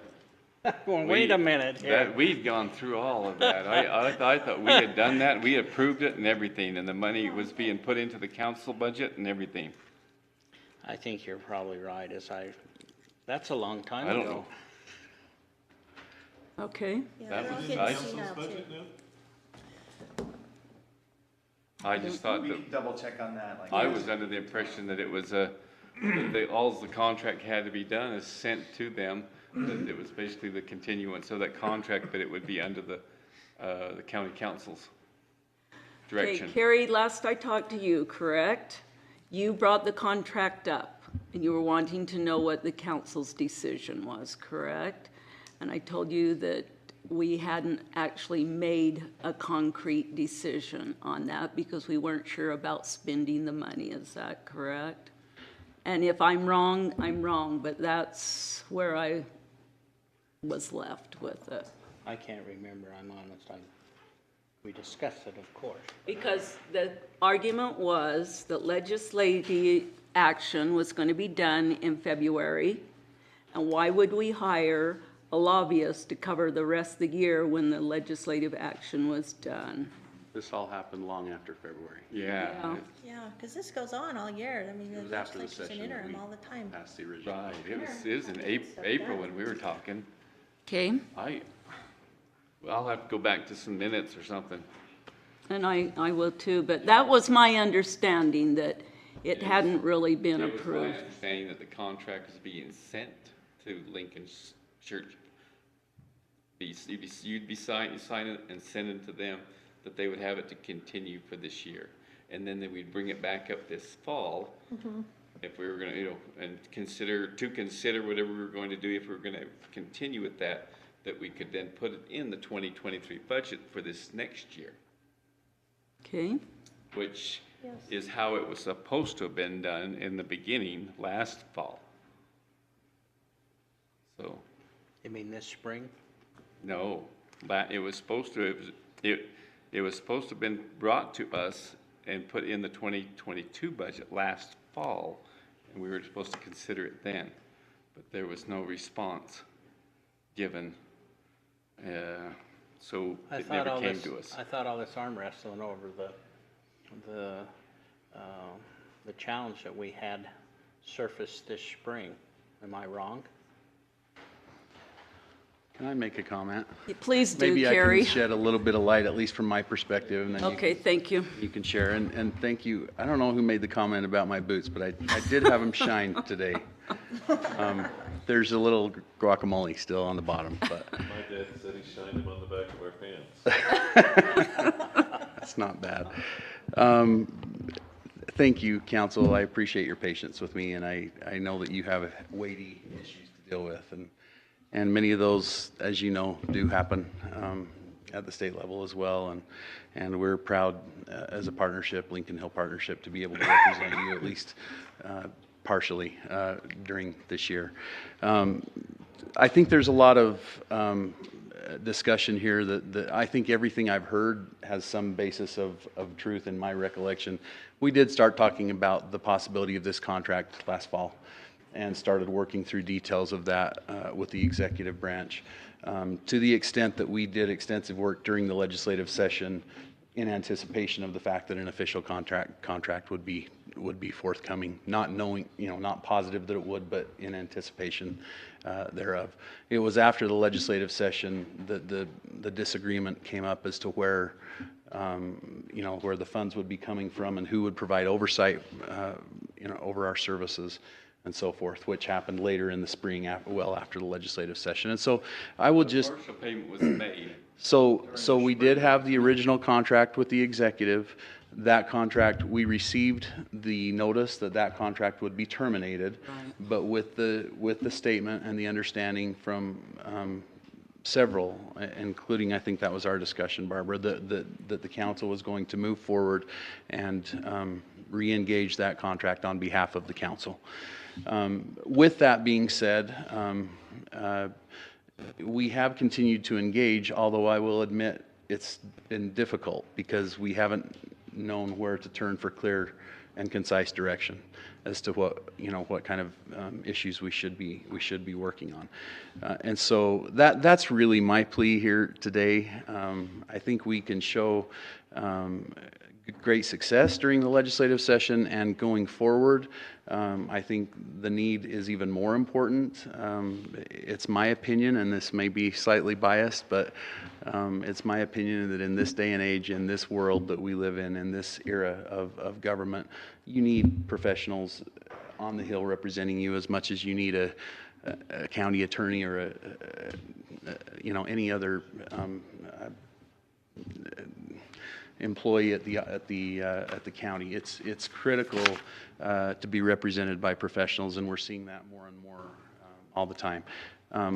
Well, wait a minute here. we've gone through all of that. I thought we had done that, we approved it and everything, and the money was being put into the council budget and everything. I think you're probably right, that's a long time I ago. don't know. Okay. Yeah, That we're all was getting nice. senile, too. I just thought We that, can double check on that. Like, I was under the impression that it was all the contract had to be done is sent to them. That it was basically the continuance of that contract, but it would be under the county council's direction. Okay, Carrie, last I talked to you, correct? You brought the contract up, and you were wanting to know what the council's decision was, correct? And I told you that we hadn't actually made a concrete decision on that because we weren't sure about spending the money. Is that correct? And if I'm wrong, I'm wrong, but that's where I was left with it. I can't remember, I'm honest. We discussed it, of course. Because the argument was that legislative action was going to be done in February, and why would we hire a lobbyist to cover the rest of the year when the legislative action was done? This all happened long after February. Yeah. Yeah, because this goes on all year. I mean, It was the after the legislature's in session that interim we all the time. passed the original. Right, it was in April when we were talking. Okay, I'll have to go back to some minutes or something. and I will too, but that was my understanding, that it hadn't really been It was my approved. understanding that the contract was being sent to Lincoln Church. You'd sign it and send it to them, that they would have it to continue for this year. And then we'd bring it back up this fall, if we were gonna, and consider whatever we were going to do, if we were gonna continue with that we could then put it in the 2023 budget for this next year. Okay. Which is how it was supposed to have been done in the beginning last fall. So. You mean this spring? No, it was supposed to have been brought to us and put in the 2022 budget last fall, and we were supposed to consider it then, but there was no response given, so it never came to us. I thought all this arm wrestling over the challenge that we had surfaced this spring. Am I wrong? Can I make a comment? Please do, Maybe Carrie. I can shed a little bit of light, at least from my perspective, and then Okay, thank you. you can share. And thank you. I don't know who made the comment about my boots, but I did have them shine today. There's a little guacamole still on the bottom, but My dad said he shined them on the back of our pants. that's not bad. Thank you, council. I appreciate your patience with me, and I know that you have weighty issues to deal with, and many of those, as you know, do happen at the state level as well, and we're proud as a partnership, Lincoln Hill Partnership, to be able to represent you at least partially during this year. I think there's a lot of discussion here that I think everything I've heard has some basis of truth in my recollection. We did start talking about the possibility of this contract last fall and started working through details of that with the executive branch. To the extent that we did extensive work during the legislative session in anticipation of the fact that an official contract would be forthcoming, not knowing, not positive that it would, but in anticipation thereof. It was after the legislative session that the disagreement came up as to where where the funds would be coming from and who would provide oversight over our services and so forth, which happened later in the spring, well after the legislative session. And so I will just... Partial payment was made. So we did have the original contract with the executive. That contract, we received the notice that contract would be terminated, but with the statement and the understanding from several, including, I think that was our discussion, Barbara, that the council was going to move forward and re-engage that contract on behalf of the council. With that being said, we have continued to engage, although I will admit it's been difficult because we haven't known where to turn for clear and concise direction as to what kind of issues we should be working on. And so that's really my plea here today. I think we can show great success during the legislative session, and going forward, I think the need is even more important. It's my opinion, and this may be slightly biased, but it's my opinion that in this day and age, in this world that we live in this era of government, you need professionals on the Hill representing you as much as you need a county attorney or any other employee at the county. It's critical to be represented by professionals, and we're seeing that more and more all the time.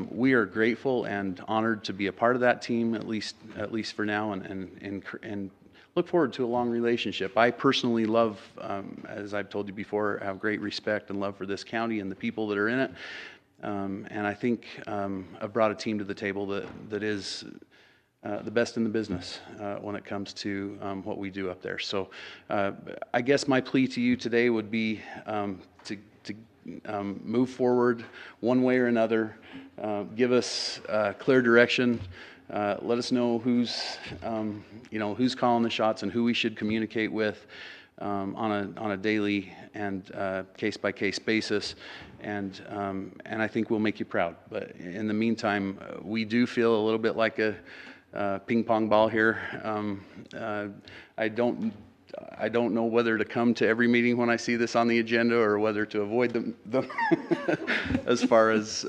We are grateful and honored to be a part of that team, at least for now, and look forward to a long relationship. I personally love, as I've told you before, have great respect and love for this county and the people that are in it. And I think I've brought a team to the table that is the best in the business when it comes to what we do up there. So I guess my plea to you today would be to move forward one way or another. Give us clear direction. Let us know who's calling the shots and who we should communicate with on a daily and case-by-case basis. And I think we'll make you proud. But in the meantime, we do feel a little bit like a ping pong ball here. I don't know whether to come to every meeting when I see this on the agenda or whether to avoid them as far as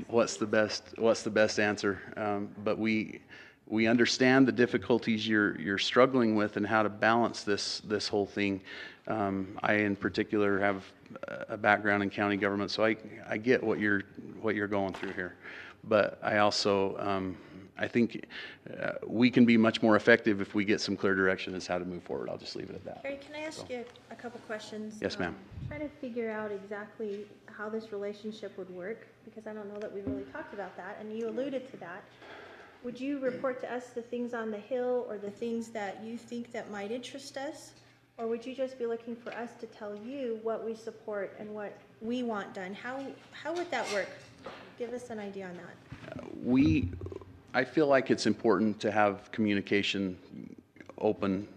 what's the best answer. But we understand the difficulties you're struggling with and how to balance this whole thing. I in particular have a background in county government, so I get what you're going through here. But I also I think we can be much more effective if we get some clear direction as how to move forward. I'll just leave it at that. Harry, can I ask you a couple questions? Yes, ma'am. Trying to figure out exactly how this relationship would work, because I don't know that we really talked about that, and you alluded to that. Would you report to us the things on the Hill or the things that you think that might interest us? Or would you just be looking for us to tell you what we support and what we want done? How would that work? Give us an idea on that. I feel like it's important to have communication open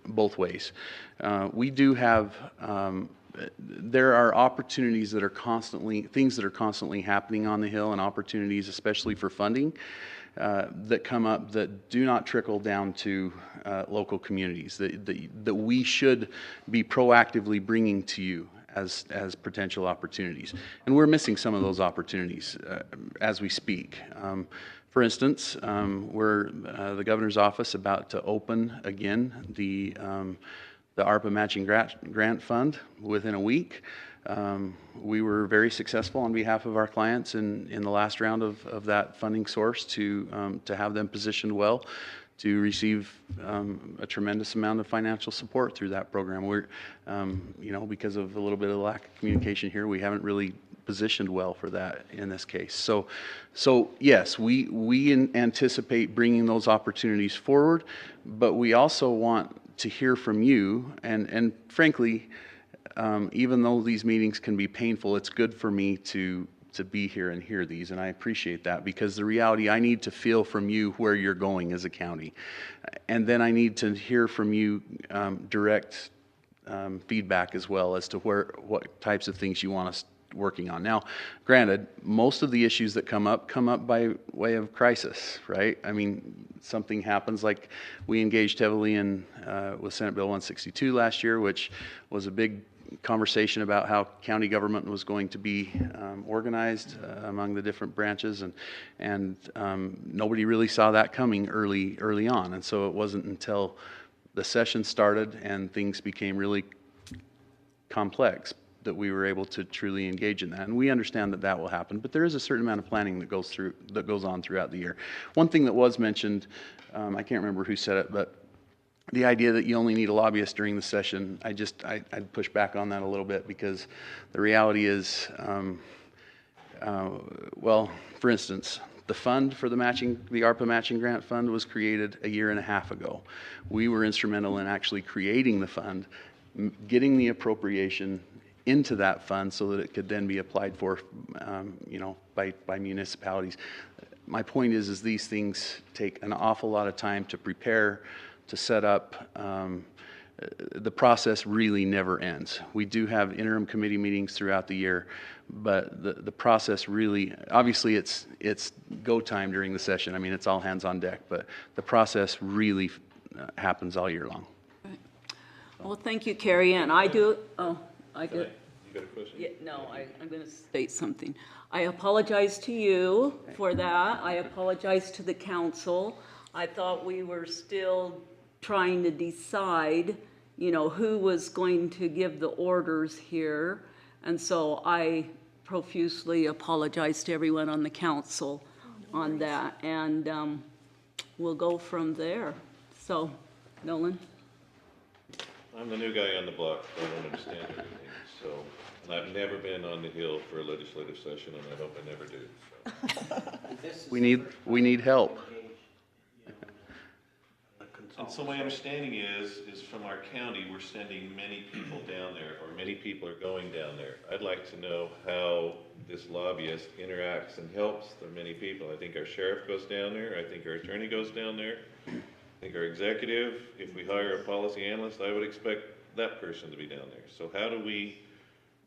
both ways. We do have, there are opportunities that are things that are constantly happening on the Hill, and opportunities especially for funding that come up that do not trickle down to local communities that we should be proactively bringing to you as potential opportunities. And we're missing some of those opportunities as we speak. For instance, we're the governor's office about to open again the ARPA matching grant fund within a week. We were very successful on behalf of our clients in the last round of that funding source to have them positioned well to receive a tremendous amount of financial support through that program. We're, because of a little bit of lack of communication here, we haven't really positioned well for that in this case. So yes, we anticipate bringing those opportunities forward, but we also want to hear from you, and frankly, even though these meetings can be painful, it's good for me to be here and hear these, and I appreciate that, because the reality, I need to feel from you where you're going as a county, and then I need to hear from you direct feedback as well as to what types of things you want us working on. Now, granted, most of the issues that come up by way of crisis, right? I mean, something happens, like we engaged heavily in with Senate Bill 162 last year, which was a big conversation about how county government was going to be organized among the different branches, and nobody really saw that coming early on, and so it wasn't until the session started and things became really complex that we were able to truly engage in that. And we understand that will happen, but there is a certain amount of planning that goes on throughout the year. One thing that was mentioned, I can't remember who said it, but the idea that you only need a lobbyist during the session, I'd push back on that a little bit, because the reality is, well, for instance, the fund for the ARPA matching grant fund was created a year and a half ago. We were instrumental in actually creating the fund, getting the appropriation into that fund so that it could then be applied for, by municipalities. My point is these things take an awful lot of time to prepare, to set up. The process really never ends. We do have interim committee meetings throughout the year, but the process really, obviously it's go time during the session. I mean, it's all hands on deck, but the process really happens all year long. Right. Well, thank you, Carrie Ann. I do. I do. You got a question? Yeah, no, I'm going to state something. I apologize to you for that. I apologize to the council. I thought we were still trying to decide, who was going to give the orders here. And so I profusely apologize to everyone on the council on that. And we'll go from there. So, Nolan? I'm the new guy on the block, so I don't understand everything, so, and I've never been on the Hill for a legislative session, and I hope I never do, so. We need help. That's all. And so my understanding is from our county, we're sending many people down there, or many people are going down there. I'd like to know how this lobbyist interacts and helps the many people. I think our sheriff goes down there, I think our attorney goes down there, I think our executive, if we hire a policy analyst, I would expect that person to be down there. So how do we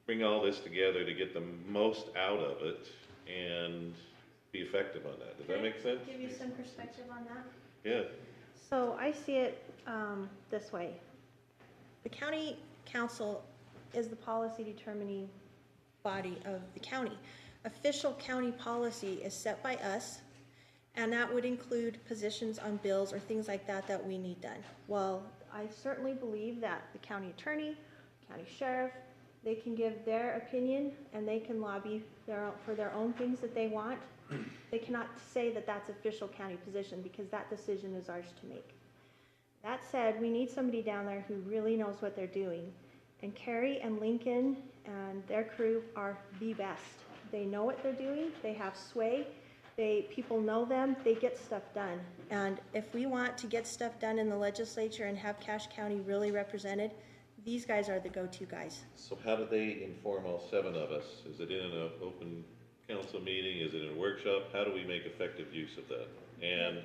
bring all this together to get the most out of it and be effective on that? Does that make sense? Give you some perspective on that? Yeah. So I see it this way. The county council is the policy determining body of the county. Official county policy is set by us, and that would include positions on bills or things like that that we need done. Well, I certainly believe that the county attorney, county sheriff, they can give their opinion and they can lobby for their own things that they want. They cannot say that that's official county position because that decision is ours to make. That said, we need somebody down there who really knows what they're doing. And Carrie and Lincoln and their crew are the best. They know what they're doing, they have sway, people know them, they get stuff done. And if we want to get stuff done in the legislature and have Cache County really represented, these guys are the go-to guys. So how do they inform all 7 of us? Is it in an open council meeting? Is it in a workshop? How do we make effective use of that? And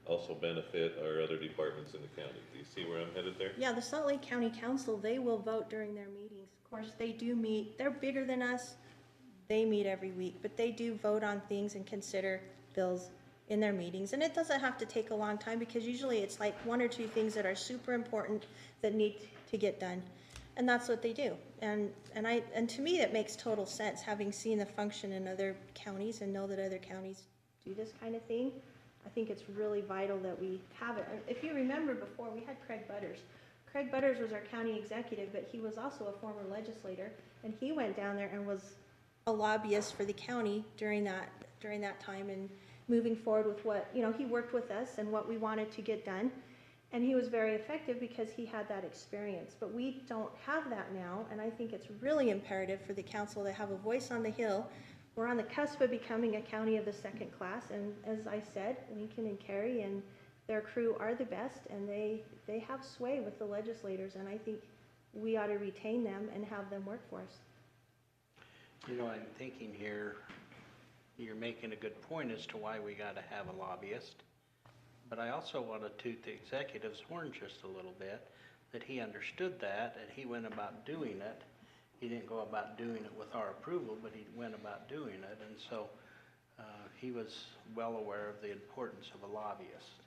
also benefit our other departments in the county? Do you see where I'm headed there? Yeah, the Salt Lake County Council, they will vote during their meetings. Of course, they do meet, they're bigger than us, they meet every week, but they do vote on things and consider bills in their meetings. And it doesn't have to take a long time because usually it's like 1 or 2 things that are super important that need to get done. And that's what they do. And to me, that makes total sense, having seen the function in other counties and know that other counties do this kind of thing. I think it's really vital that we have it. If you remember before, we had Craig Butters. Craig Butters was our county executive, but he was also a former legislator, and he went down there and was a lobbyist for the county during that time and moving forward with what, he worked with us and what we wanted to get done. And he was very effective because he had that experience. But we don't have that now, and I think it's really imperative for the council to have a voice on the Hill. We're on the cusp of becoming a county of the second class, and as I said, Lincoln and Carrie and their crew are the best, and they have sway with the legislators, and I think we ought to retain them and have them work for us. I'm thinking here, you're making a good point as to why we got to have a lobbyist. But I also want to toot the executive's horn just a little bit, that he understood that and he went about doing it. He didn't go about doing it with our approval, but he went about doing it. And so he was well aware of the importance of a lobbyist.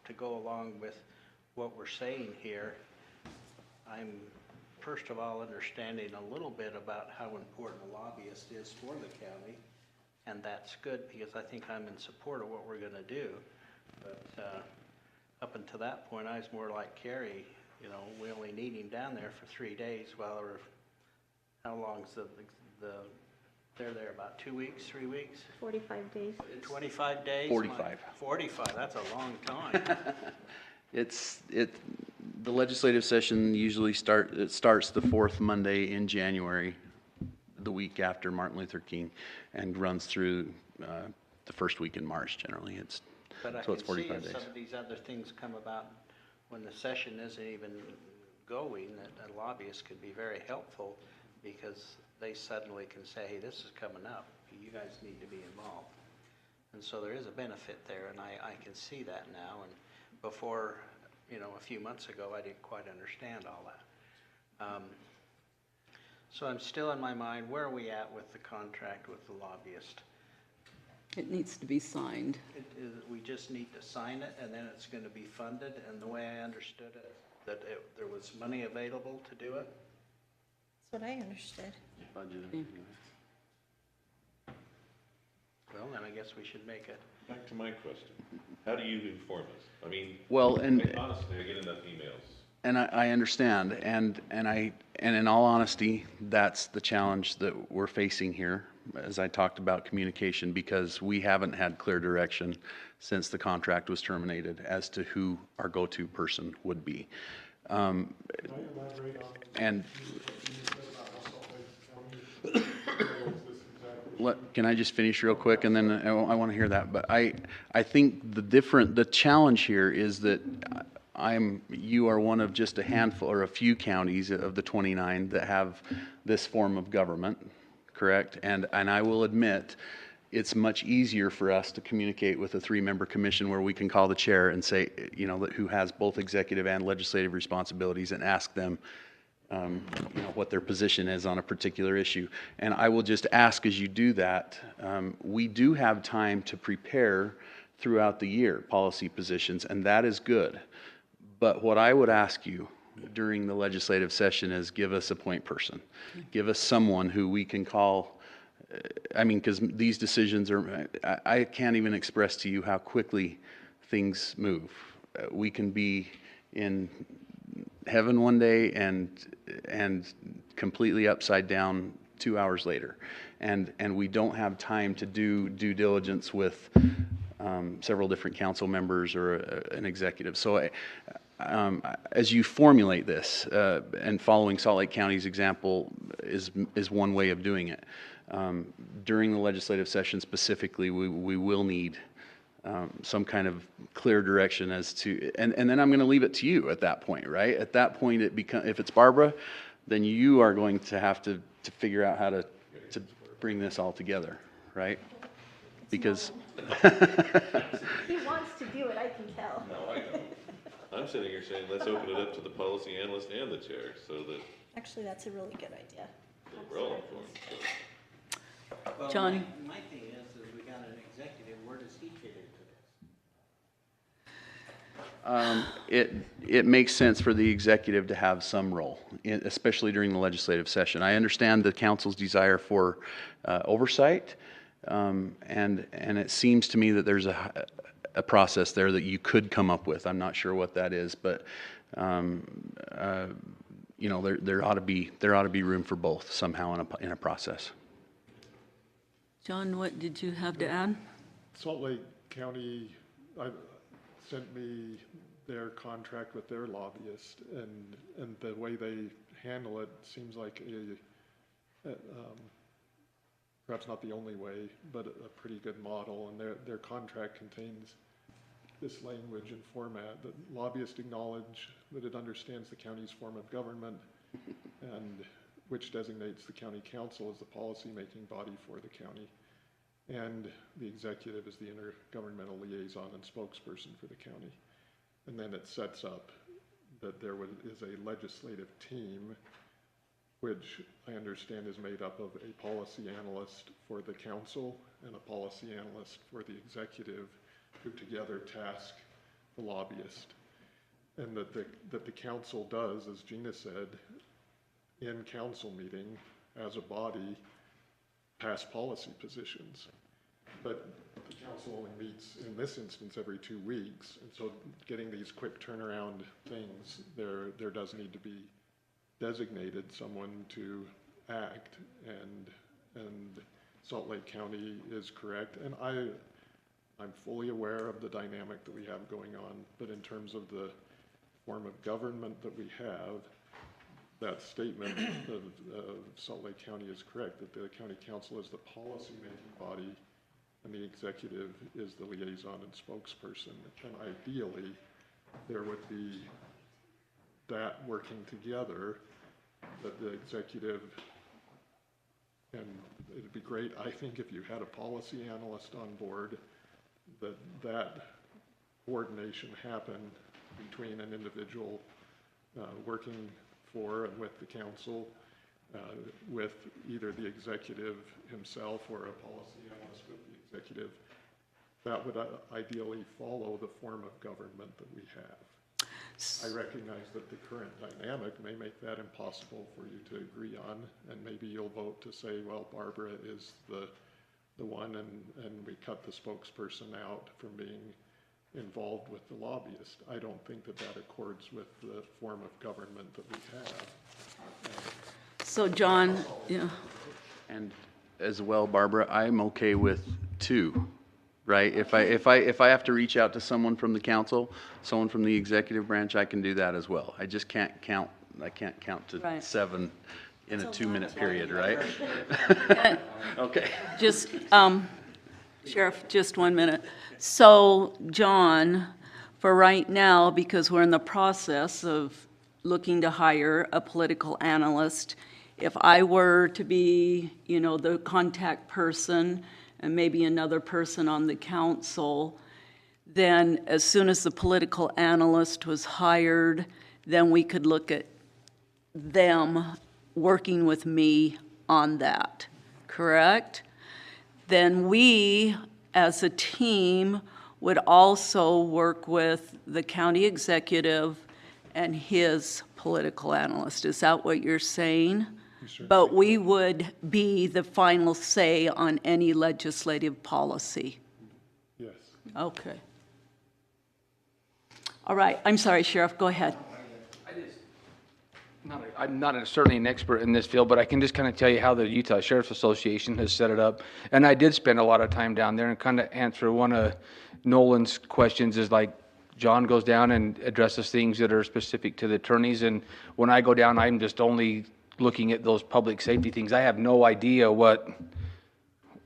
To go along with what we're saying here, I'm first of all understanding a little bit about how important a lobbyist is for the county. And that's good because I think I'm in support of what we're going to do. But up until that point, I was more like Carrie. We only need him down there for 3 days. Well, or how long's they're there about 2 weeks, 3 weeks? 45 days. 25 days? 45. 45, that's a long time. The legislative session usually starts the 4th Monday in January, the week after Martin Luther King, and runs through the first week in March generally. But I so it's can 45 see days. if some of these other things come about when the session isn't even going, that a lobbyist could be very helpful because they suddenly can say, hey, this is coming up. You guys need to be involved. And so there is a benefit there, and I can see that now. And before, a few months ago, I didn't quite understand all that. So I'm still in my mind, where are we at with the contract with the lobbyist? It needs to be signed. We just need to sign it, and then it's going to be funded, and the way I understood it, that there was money available to do it? That's what I understood. Budgeted. Well, then I guess we should make it. Back to my question. How do you inform us? I mean, honestly, I get enough emails. And I understand, and in all honesty, that's the challenge that we're facing here, as I talked about communication, because we haven't had clear direction since the contract was terminated as to who our go-to person would be. Can I just finish real quick, and then I want to hear that, but I think the challenge here is that you are one of just a handful or a few counties of the 29 that have this form of government, correct? And I will admit, it's much easier for us to communicate with a 3-member commission where we can call the chair and say, who has both executive and legislative responsibilities, and ask them, what their position is on a particular issue. And I will just ask, as you do that, we do have time to prepare throughout the year policy positions, and that is good. But what I would ask you during the legislative session is give us a point person. Give us someone who we can call. Because these decisions I can't even express to you how quickly things move. We can be in heaven one day and completely upside down 2 hours later. And we don't have time to do due diligence with several different council members or an executive. So as you formulate this, and following Salt Lake County's example is one way of doing it. During the legislative session specifically, we will need some kind of clear direction as to, and then I'm going to leave it to you at that point, right? At that point, if it's Barbara, then you are going to have to figure out how to bring this all together, right? Because He wants to do it, I can tell. No, I don't. I'm sitting here saying, let's open it up to the policy analyst and the chair, so that Actually, that's a really good idea. we're all informed. Well, John? My thing is we got an executive, where does he fit into this? It makes sense for the executive to have some role, especially during the legislative session. I understand the council's desire for oversight, and it seems to me that there's a process there that you could come up with. I'm not sure what that is, but there ought to be room for both somehow in a process. John, what did you have to add? Salt Lake County sent me their contract with their lobbyist, and the way they handle it seems like perhaps not the only way, but a pretty good model. And their contract contains this language and format that lobbyists acknowledge that it understands the county's form of government, and which designates the county council as the policy-making body for the county, and the executive is the intergovernmental liaison and spokesperson for the county. And then it sets up that there is a legislative team, which I understand is made up of a policy analyst for the council and a policy analyst for the executive, who together task the lobbyist. And that the council does, as Gina said, in council meeting as a body, pass policy positions. But the council only meets, in this instance, every 2 weeks. And so getting these quick turnaround things, there does need to be designated someone to act, and Salt Lake County is correct. And I'm fully aware of the dynamic that we have going on, but in terms of the form of government that we have, that statement of Salt Lake County is correct, that the county council is the policy-making body and the executive is the liaison and spokesperson. And ideally, there would be that working together, that the executive, and it'd be great, I think, if you had a policy analyst on board, that coordination happen between an individual working for and with the council, with either the executive himself or a policy analyst with the executive. That would ideally follow the form of government that we have. I recognize that the current dynamic may make that impossible for you to agree on, and maybe you'll vote to say, well, Barbara is the one, and we cut the spokesperson out from being involved with the lobbyist. I don't think that accords with the form of government that we have. So John, yeah. And as well, Barbara, I'm okay with 2, right? If I have to reach out to someone from the council, someone from the executive branch, I can do that as well. I just can't count. I can't count to Right. 7 in a 2-minute period, right? Okay. Just, Sheriff, just 1 minute. So, John, for right now, because we're in the process of looking to hire a political analyst, if I were to be, you know, the contact person and maybe another person on the council, then as soon as the political analyst was hired, then we could look at them working with me on that, correct? Then we, as a team, would also work with the county executive and his political analyst. Is that what you're saying? But we would be the final say on any legislative policy. Yes. Okay. All right, I'm sorry, Sheriff, go ahead. I'm not certainly an expert in this field, but I can just kind of tell you how the Utah Sheriff's Association has set it up. And I did spend a lot of time down there and kind of answer one of Nolan's questions is like, John goes down and addresses things that are specific to the attorneys. And when I go down, I'm just only looking at those public safety things. I have no idea what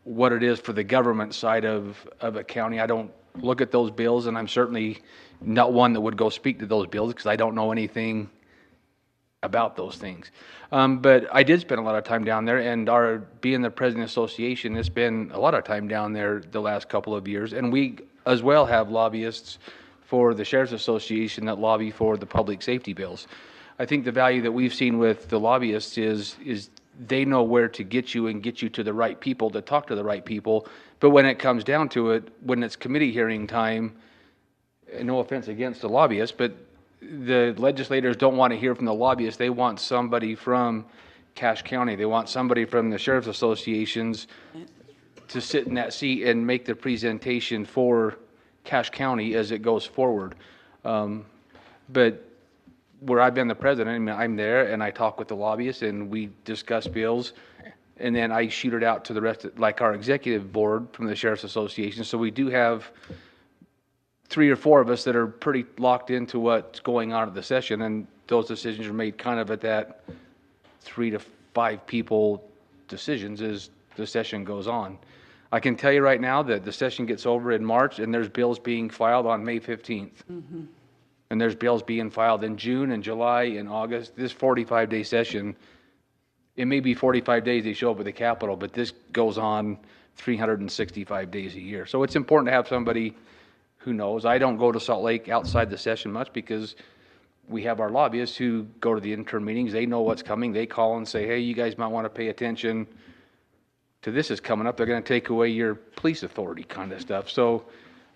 it is for the government side of a county. I don't look at those bills, and I'm certainly not one that would go speak to those bills because I don't know anything about those things. But I did spend a lot of time down there, and being the president of the association, it's been a lot of time down there the last couple of years. And we as well have lobbyists for the Sheriff's Association that lobby for the public safety bills. I think the value that we've seen with the lobbyists is they know where to get you and get you to the right people, to talk to the right people. But when it comes down to it, when it's committee hearing time, and no offense against the lobbyists, but the legislators don't want to hear from the lobbyists. They want somebody from Cache County. They want somebody from the Sheriff's Associations to sit in that seat and make the presentation for Cache County as it goes forward. But where I've been the president, I mean, I'm there and I talk with the lobbyists and we discuss bills, and then I shoot it out to the rest of, like our executive board from the Sheriff's Association. So we do have 3 or 4 of us that are pretty locked into what's going on at the session, and those decisions are made kind of at that 3 to 5 people decisions as the session goes on. I can tell you right now that the session gets over in March and there's bills being filed on May 15th. Mm-hmm. And there's bills being filed in June and July and August. This 45-day session, it may be 45 days they show up at the Capitol, but this goes on 365 days a year. So it's important to have somebody who knows. I don't go to Salt Lake outside the session much because we have our lobbyists who go to the intern meetings. They know what's coming. They call and say, hey, you guys might want to pay attention to this is coming up. They're going to take away your police authority kind of stuff. So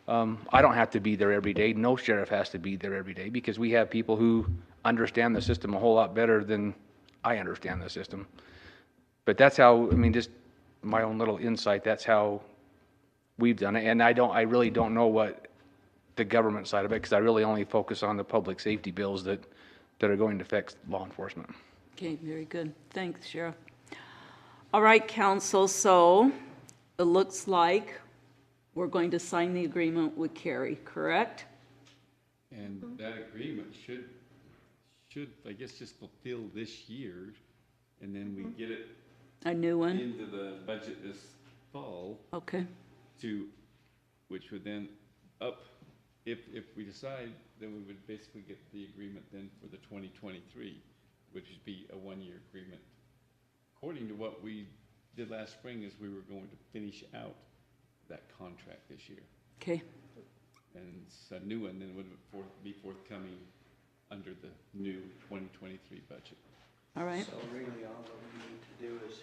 I don't have to be there every day. No sheriff has to be there every day because we have people who understand the system a whole lot better than I understand the system. But that's how, I mean, just my own little insight, that's how we've done it. And I really don't know what the government side of it, because I really only focus on the public safety bills that are going to affect law enforcement. Okay, very good. Thanks, Sheriff. All right, council, so it looks like we're going to sign the agreement with Carrie, correct? And that agreement should, I guess, just fulfill this year, and then we get it a new one into the budget this fall. Okay. Which would then up, if we decide, then we would basically get the agreement then for the 2023, which would be a 1-year agreement. According to what we did last spring, is we were going to finish out that contract this year. Okay. And it's a new one, then would be forthcoming under the new 2023 budget. All right. So really all that we need to do is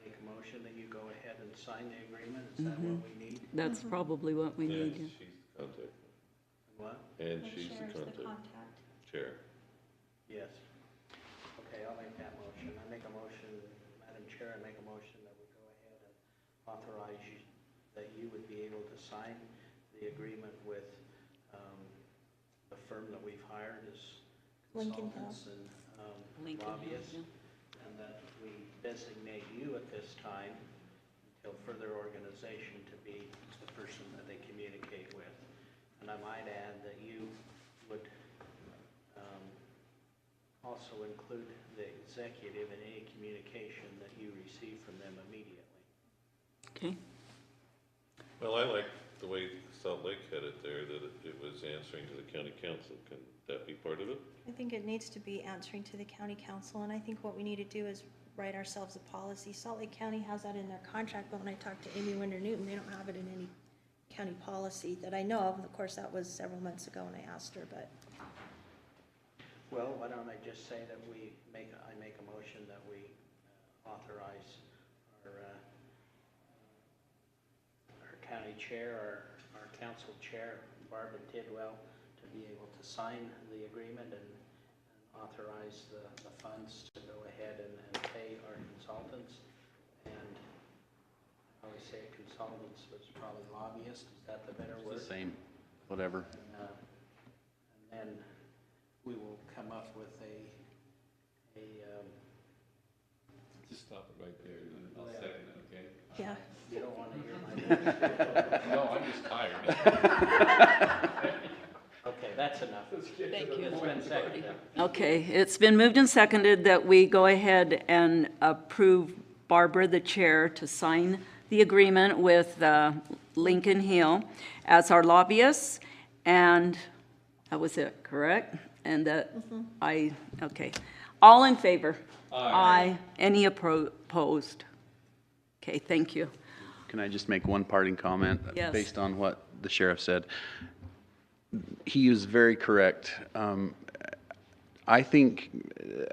make a motion that you go ahead and sign the agreement. Is that what we need? That's probably what we need. And she's the contact. What? And she's the contact. Chair. Yes. Okay, I'll make that motion. I make a motion, Madam Chair, I make a motion that we go ahead and authorize you, that you would be able to sign the agreement with the firm that we've hired as consultants and lobbyists, and that we designate you at this time until further organization to be the person that they communicate with. And I might add that you would also include the executive in any communication that you receive from them immediately. Okay. Well, I like the way Salt Lake had it there, that it was answering to the county council. Can that be part of it? I think it needs to be answering to the county council, and I think what we need to do is write ourselves a policy. Salt Lake County has that in their contract, but when I talked to Amy Winder Newton, they don't have it in any county policy that I know of. And of course, that was several months ago when I asked her, but. Well, why don't I just say that I make a motion that we authorize our county chair, our council chair, Barbara Tidwell, to be able to sign the agreement and authorize the funds to go ahead and pay our consultants. And I always say consultants, but it's probably lobbyists. Is that the better word? It's the same, whatever. And then we will come up with Just stop it right there, and I'll second it, okay? Yeah. You don't want to hear my No, I'm just tired. Okay, that's enough. Thank you. It's been seconded. Okay, it's been moved and seconded that we go ahead and approve Barbara, the chair, to sign the agreement with Lincoln Hill as our lobbyists, and that was it, correct? And that okay. All in favor? Aye. Any opposed? Okay, thank you. Can I just make one parting comment? Yes. Based on what the sheriff said? He was very correct. I think,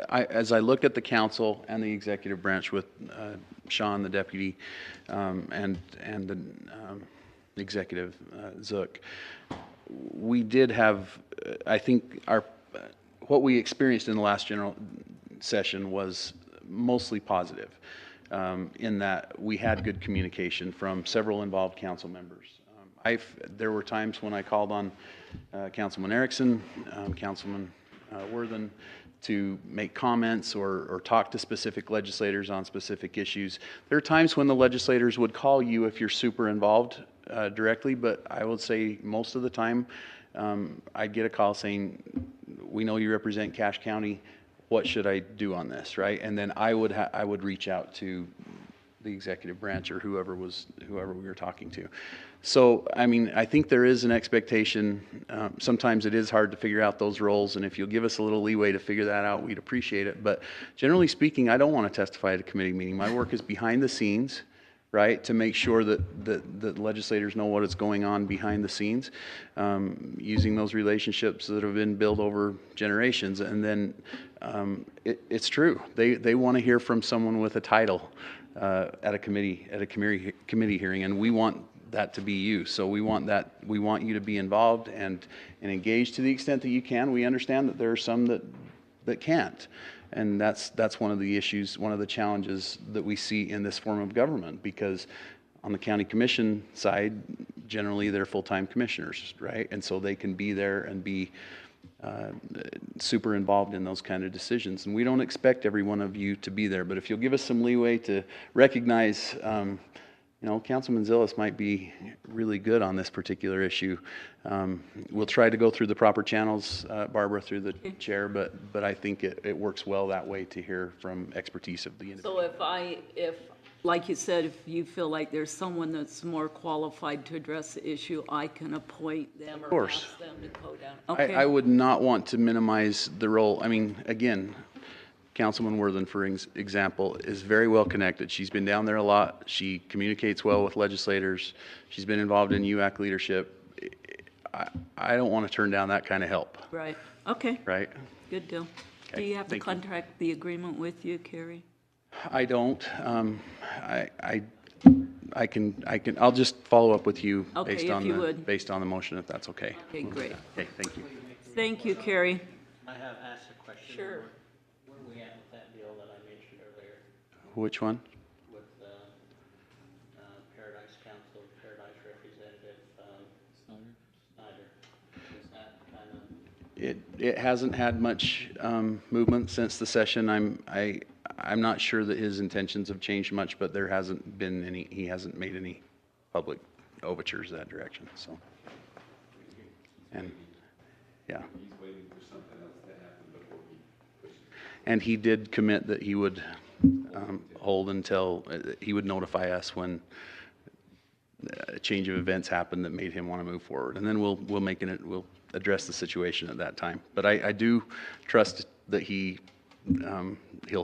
as I look at the council and the executive branch with Sean, the deputy, and the executive, Zook, we did have, I think, what we experienced in the last general session was mostly positive, in that we had good communication from several involved council members. There were times when I called on Councilman Erickson, Councilman Worthen, to make comments or talk to specific legislators on specific issues. There are times when the legislators would call you if you're super involved directly, but I would say most of the time I'd get a call saying, we know you represent Cache County, what should I do on this, right? And then I would reach out to the executive branch or whoever we were talking to. So, I mean, I think there is an expectation. Sometimes it is hard to figure out those roles, and if you'll give us a little leeway to figure that out, we'd appreciate it. But generally speaking, I don't want to testify at a committee meeting. My work is behind the scenes, right, to make sure that legislators know what is going on behind the scenes, using those relationships that have been built over generations. And then it's true. They want to hear from someone with a title at a committee hearing, and we want that to be you. So we want you to be involved and engaged to the extent that you can. We understand that there are some that can't. And that's one of the issues, one of the challenges that we see in this form of government, because on the county commission side, generally they're full-time commissioners, right? And so they can be there and be super involved in those kind of decisions. And we don't expect every one of you to be there, but if you'll give us some leeway to recognize, Councilman Zillis might be really good on this particular issue. We'll try to go through the proper channels, Barbara, through the chair, but I think it works well that way to hear from expertise of the individual. So if, like you said, if you feel like there's someone that's more qualified to address the issue, I can appoint them or ask them to go down. Okay. I would not want to minimize the role. I mean, again, Councilman Worthen, for example, is very well connected. She's been down there a lot. She communicates well with legislators. She's been involved in UAC leadership. I don't want to turn down that kind of help. Right. Okay. Right? Good deal. Okay. Do you have the Thank you. contract, the agreement with you, Carrie? I don't. I'll just follow up with you Okay, based if on you would. based on the motion, if that's okay. Okay, great. Okay, thank you. Thank you, Carrie. I have asked a question. Sure. Where are we at with that deal that I mentioned earlier Which one? with Paradise Council, Paradise Representative Snyder? Is that kind of? It hasn't had much movement since the session. I'm not sure that his intentions have changed much, but there hasn't been any. He hasn't made any public overtures that direction. So, and yeah. He's waiting for something else to happen before he pushes. And he did commit that he would hold until, he would notify us when a change of events happened that made him want to move forward. And then we'll address the situation at that time. But I do trust that he'll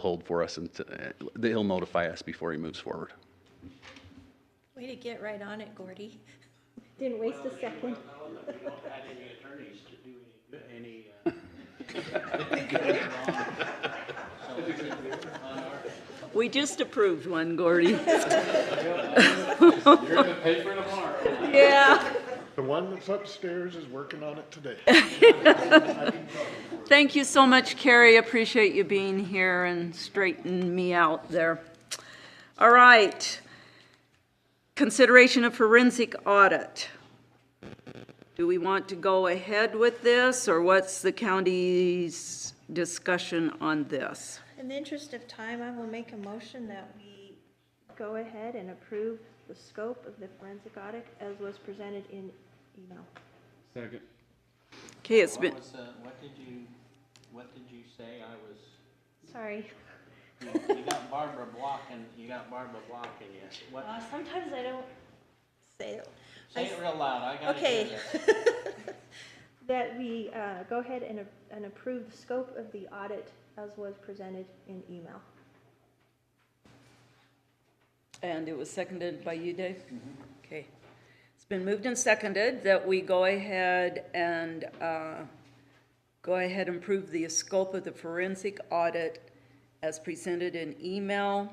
hold for us and that he'll notify us before he moves forward. Way to get right on it, Gordy. Didn't waste a second. We don't have any attorneys to do any We just approved one, Gordy. You're gonna pay for it tomorrow. Yeah. The one that's upstairs is working on it today. Thank you so much, Carrie. Appreciate you being here and straightening me out there. All right. Consideration of forensic audit. Do we want to go ahead with this, or what's the county's discussion on this? In the interest of time, I will make a motion that we go ahead and approve the scope of the forensic audit as was presented in email. Second. Okay, it's been. What did you say? I was. Sorry. You got Barbara blocking you. What? Sometimes I don't say it. Say it real loud. I gotta Okay. hear this. That we go ahead and approve the scope of the audit as was presented in email. And it was seconded by you, Dave? Okay. It's been moved and seconded that we go ahead and approve the scope of the forensic audit as presented in email.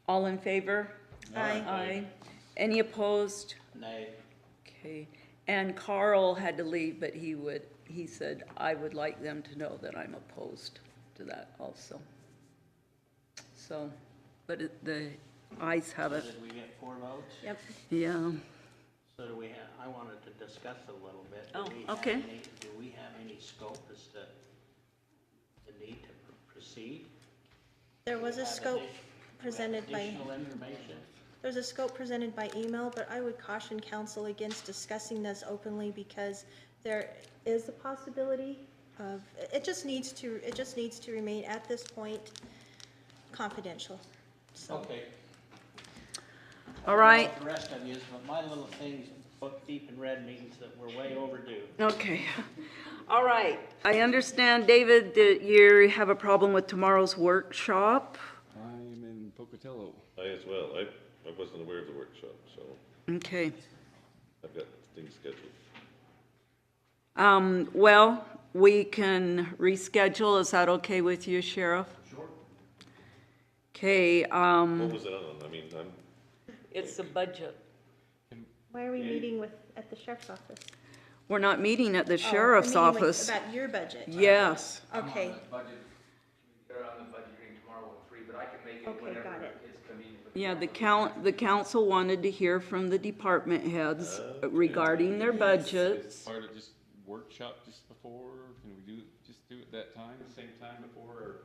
All in favor? Aye. Aye. Any opposed? Nay. Okay. And Carl had to leave, but he said, I would like them to know that I'm opposed to that also. So, but the ayes have it. So did we get 4 votes? Yep. Yeah. So do we have, I wanted to discuss a little bit. Okay. Do we have any scope as to the need to proceed? There was a scope presented by. Additional information? There's a scope presented by email, but I would caution council against discussing this openly because there is a possibility of, it just needs to remain at this point confidential. So. Okay. All right. The rest of you, but my little things booked deep in red means that we're way overdue. Okay. All right. I understand, David, that you have a problem with tomorrow's workshop. I'm in Pocatello. I as well. I wasn't aware of the workshop, so Okay. I've got things scheduled. Well, we can reschedule. Is that okay with you, Sheriff? Sure. Okay, What was it on? I mean, it's the budget. Why are we meeting at the sheriff's office? We're not meeting at the Oh, sheriff's we're meeting office. About your budget? Yes. Okay. They're on the budget hearing tomorrow at 3, but I can make it Okay, whenever got it. it's convenient. Yeah, the council wanted to hear from the department heads regarding their budgets. It's part of just workshop just before, can we just do it that time, the same time before, or?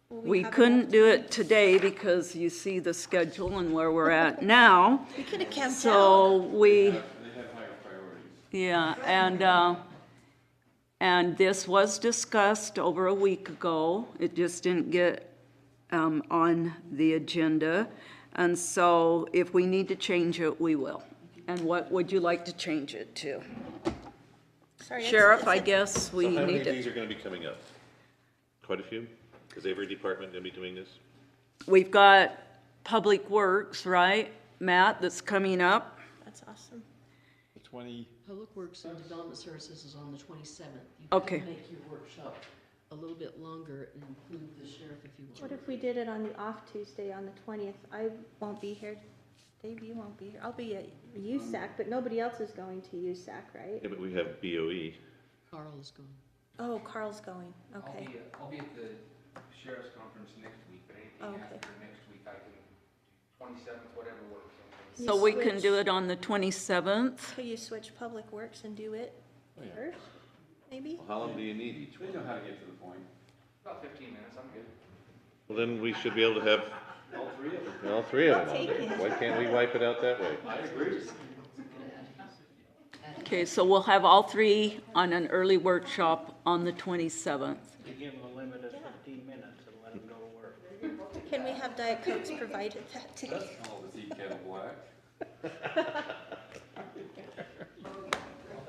We couldn't do it today because you see the schedule and where we're at now. We could have camped out. So we, They have higher priorities. yeah, and this was discussed over a week ago. It just didn't get on the agenda. And so if we need to change it, we will. And what would you like to change it to? Sorry, Sheriff, I guess we So how many need of to. these are gonna be coming up? Quite a few? Is every department gonna be doing this? We've got Public Works, right, Matt, that's coming up? That's awesome. The 20, Public Works and Development Services is on the 27th. You Okay. can make your workshop a little bit longer and include the sheriff if you want. What if we did it on the off Tuesday on the 20th? I won't be here. Dave, you won't be here. I'll be at USAC, but nobody else is going to USAC, right? Yeah, but we have BOE. Carl is going. Oh, Carl's going. Okay. I'll be at the sheriff's conference next week, but anything Okay. after next week I can do 27th, whatever works. So we can do it on the 27th? Could you switch Public Works and do it first, maybe? How long do you need each We one? know how to get to the point. About 15 minutes, I'm good. Well, then we should be able to have All 3 of them. all 3 of I'll them on take there. it. Why can't we wipe it out that way? I agree. Okay, so we'll have all three on an early workshop on the 27th. You give them a limit of 15 minutes and let them go to work. Can we have Diet Cokes provided that day? That's called a tea kettle black.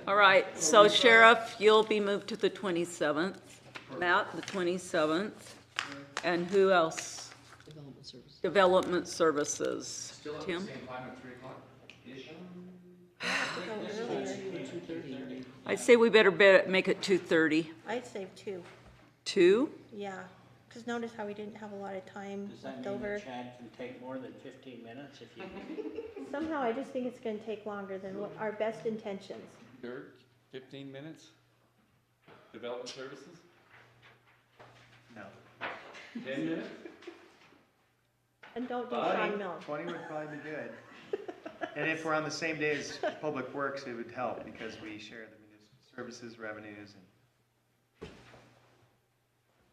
All right, so Sheriff, you'll be moved to the 27th. Matt, the 27th. And who else? Development services. Development Services. Still at the Tim? same time at 3 o'clock? I'd say we better make it 2:30. I'd say 2. 2? Yeah, because notice how we didn't have a lot of time Does that left mean over. that Chad can take more than 15 minutes if you? Somehow, I just think it's going to take longer than what our best intentions. Dirk, 15 minutes? Development services? No. 10 minutes? And don't do 20 Sean Milne. 20 would probably be good. And if we're on the same day as Public Works, it would help because we share the municipal services revenues and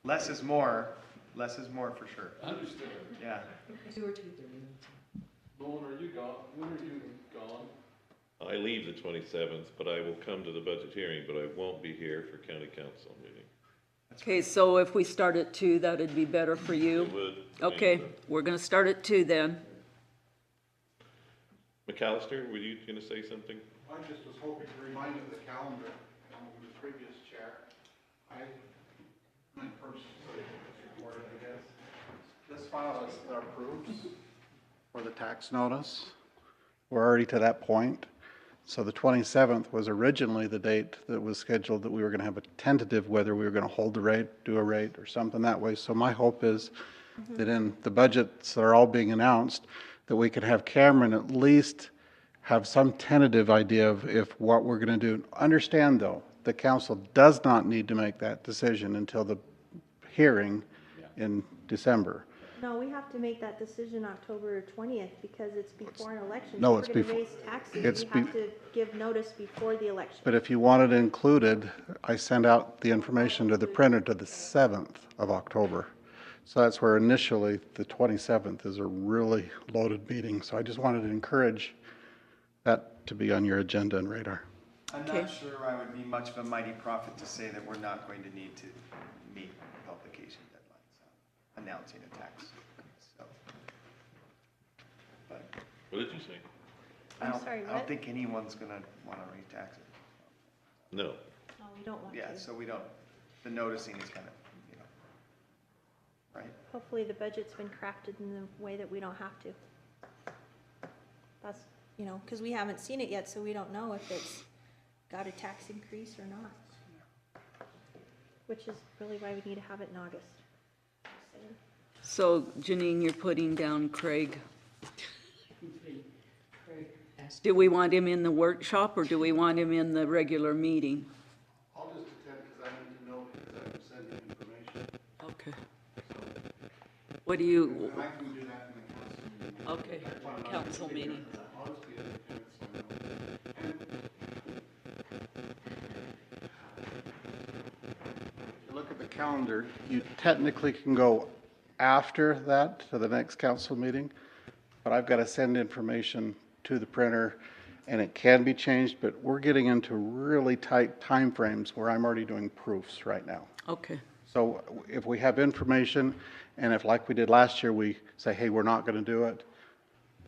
less is more for sure. Understood. Yeah. 2 or 2:30. Nolan, are you gone? When are you gone? I leave the 27th, but I will come to the budget hearing, but I won't be here for county council meeting. Okay, so if we start at 2, that'd be better for you? It would. Okay, we're going to start at 2 then. McAllister, were you going to say something? I just was hoping to remind of the calendar from the previous chair. My first report, I guess. This file is our proofs for the tax notice. We're already to that point. So the 27th was originally the date that was scheduled that we were going to have a tentative whether we were going to hold the rate, do a rate, or something that way. So my hope is that in the budgets that are all being announced, that we could have Cameron at least have some tentative idea of if what we're going to do. Understand, though, the council does not need to make that decision until the hearing in December. No, we have to make that decision October 20th because it's before an election. No, So it's if we're before- going to raise taxes, it's we have to give notice before the election. But if you want it included, I send out the information to the printer to the 7th of October. So that's where initially the 27th is a really loaded meeting. So I just wanted to encourage that to be on your agenda and radar. I'm not sure I would be much of a mighty prophet to say that we're not going to need to meet publication deadlines on announcing a tax increase. So, but What did you say? I don't, sorry, I don't what? think anyone's going to want to raise taxes. No. No, we don't want Yeah, to. so we don't, the noticing is kind of, you know, right? Hopefully the budget's been crafted in the way that we don't have to. That's, you know, because we haven't seen it yet, so we don't know if it's got a tax increase or not. Which is really why we need to have it in August. So Janine, you're putting down Craig. Craig asked. Do we want him in the workshop or do we want him in the regular meeting? I'll just attend because I need to know because I'm sending information. Okay. What do you, And I can do that in the council meeting. okay, council meeting. I'll just be in attendance, so I know. And if you look at the calendar, you technically can go after that to the next council meeting, but I've got to send information to the printer and it can be changed, but we're getting into really tight timeframes where I'm already doing proofs right now. Okay, So if we have information, and if like we did last year, we say, hey, we're not going to do it,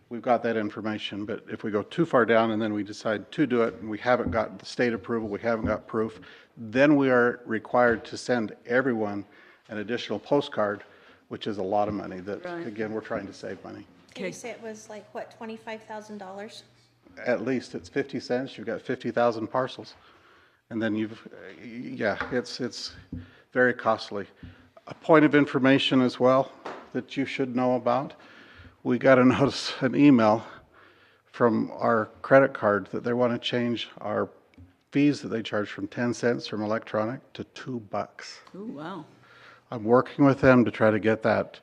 we've got that information. But if we go too far down and then we decide to do it, and we haven't got the state approval, we haven't got proof, then we are required to send everyone an additional postcard, which is a lot of money that, Right. again, we're trying to save money. Can you say it was like, what, $25,000? At least it's 50 cents, you've got 50,000 parcels. And then yeah, it's very costly. A point of information as well that you should know about. We got a notice, an email from our credit card that they want to change our fees that they charge from 10 cents from electronic to $2. oh, wow. I'm working with them to try to get that.